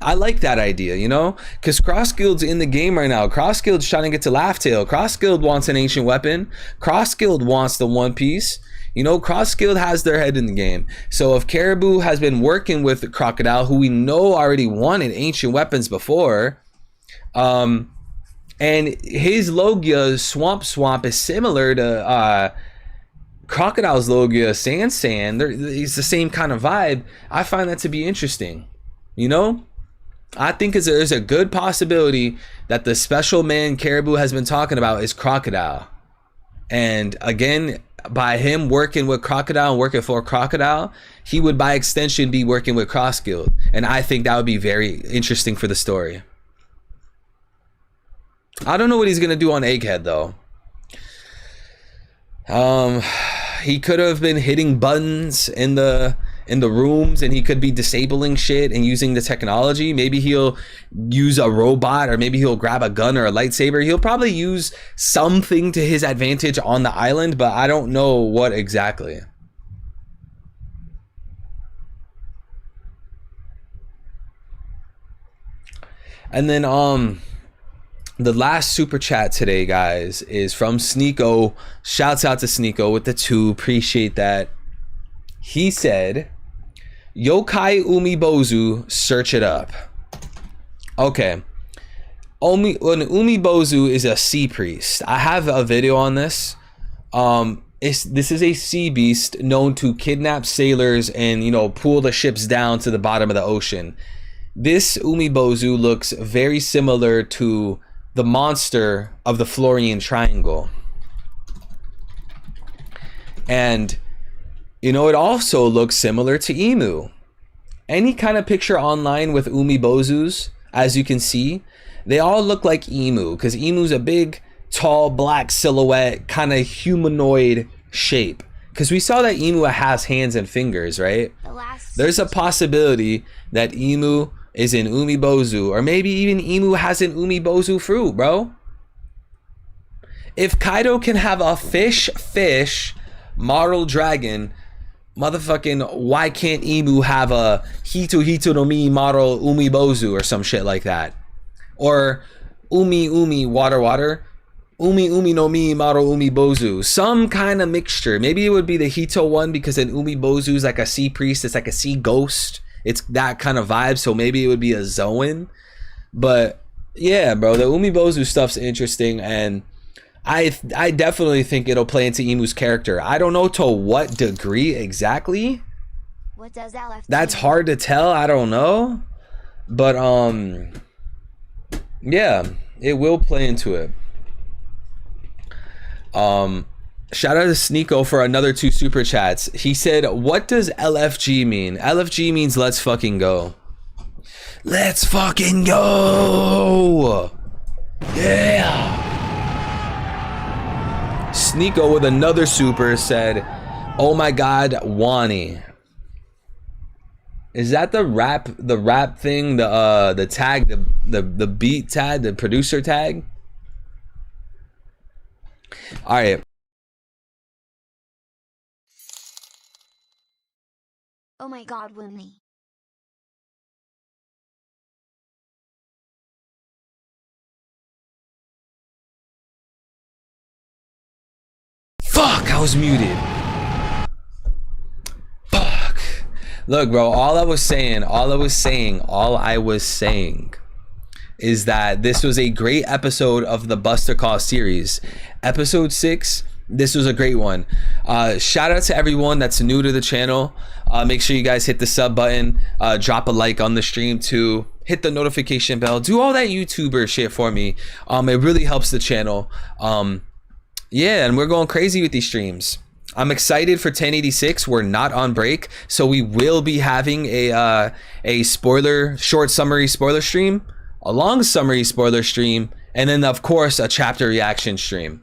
I like that idea, you know, because Cross Guild's in the game right now. Cross Guild's trying to get to Laugh Tale. Cross Guild wants an ancient weapon. Cross Guild wants the One Piece. You know, Cross Guild has their head in the game. So if Caribou has been working with Crocodile, who we know already wanted ancient weapons before, and his Logia Swamp is similar to Crocodile's Logia Sand. It's the same kind of vibe. I find that to be interesting, you know? I think there's a good possibility that the special man Caribou has been talking about is Crocodile. And again, by him working with Crocodile and working for Crocodile, he would by extension be working with Cross Guild. And I think that would be very interesting for the story. I don't know what he's going to do on Egghead though. He could have been hitting buttons in the rooms, and he could be disabling shit and using the technology. Maybe he'll use a robot, or maybe he'll grab a gun or a lightsaber. He'll probably use something to his advantage on the island, but I don't know what exactly. And then the last super chat today, guys, is from Sneeko. Shouts out to Sneeko with the 2. Appreciate that. He said, Yokai Umibozu, search it up. Okay. Umibozu is a sea priest. I have a video on this. This is a sea beast known to kidnap sailors and, you know, pull the ships down to the bottom of the ocean. This Umibozu looks very similar to the monster of the Florian Triangle. And, you know, it also looks similar to Emu. Any kind of picture online with Umibozus, as you can see, they all look like Emu, because Emu's a big, tall, black silhouette, kind of humanoid shape. Because we saw that Emu has hands and fingers, right? There's a possibility that Emu is in Umibozu, or maybe even Emu has an Umibozu fruit, bro. If Kaido can have a fish model dragon, motherfucking, why can't Emu have a Hito no Mi model Umibozu or some shit like that? Or Umi water. Umi no Mi Maro Umi Bozu. Some kind of mixture. Maybe it would be the Hito one because an Umi Bozu is like a sea priest. It's like a sea ghost. It's that kind of vibe. So maybe it would be a Zoan. But yeah, bro, the Umi Bozu stuff's interesting. And I definitely think it'll play into Emu's character. I don't know to what degree exactly.
What does LFG
That's hard to tell. I don't know. But yeah, it will play into it. Shout out to Sneeko for another 2 super chats. He said, what does LFG mean? LFG means let's fucking go. Let's fucking go. Yeah. Sneeko with another super said, oh my god, Wani. Is that the rap thing, the tag, the beat tag, the producer tag? All right.
Oh my god, Winnie.
Fuck, I was muted. Fuck. Look, bro, all I was saying is that this was a great episode of the Buster Call series. Episode 6, this was a great one. Shout out to everyone that's new to the channel. Make sure you guys hit the sub button, drop a like on the stream too, hit the notification bell, do all that YouTuber shit for me. It really helps the channel. Yeah, and we're going crazy with these streams. I'm excited for 1086. We're not on break, so we will be having a short summary spoiler stream, a long summary spoiler stream, and then of course a chapter reaction stream.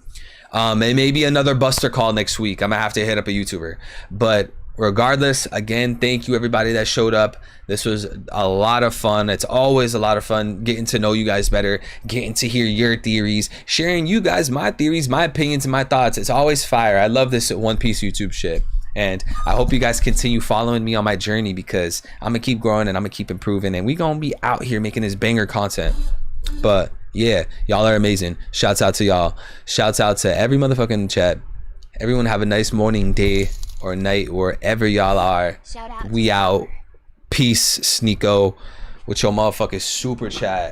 And maybe another Buster Call next week. I'm gonna have to hit up a YouTuber. But regardless, again, thank you everybody that showed up. This was a lot of fun. It's always a lot of fun getting to know you guys better, getting to hear your theories, sharing you guys my theories, my opinions, and my thoughts. It's always fire. I love this One Piece YouTube shit. And I hope you guys continue following me on my journey because I'm gonna keep growing and I'm gonna keep improving, and we gonna be out here making this banger content. But yeah, y'all are amazing. Shouts out to y'all. Shouts out to every motherfucking chat. Everyone have a nice morning, day, or night, wherever y'all are.
Shout out
We
to
out.
Robert.
Peace, Sneeko, with your motherfucking super chat.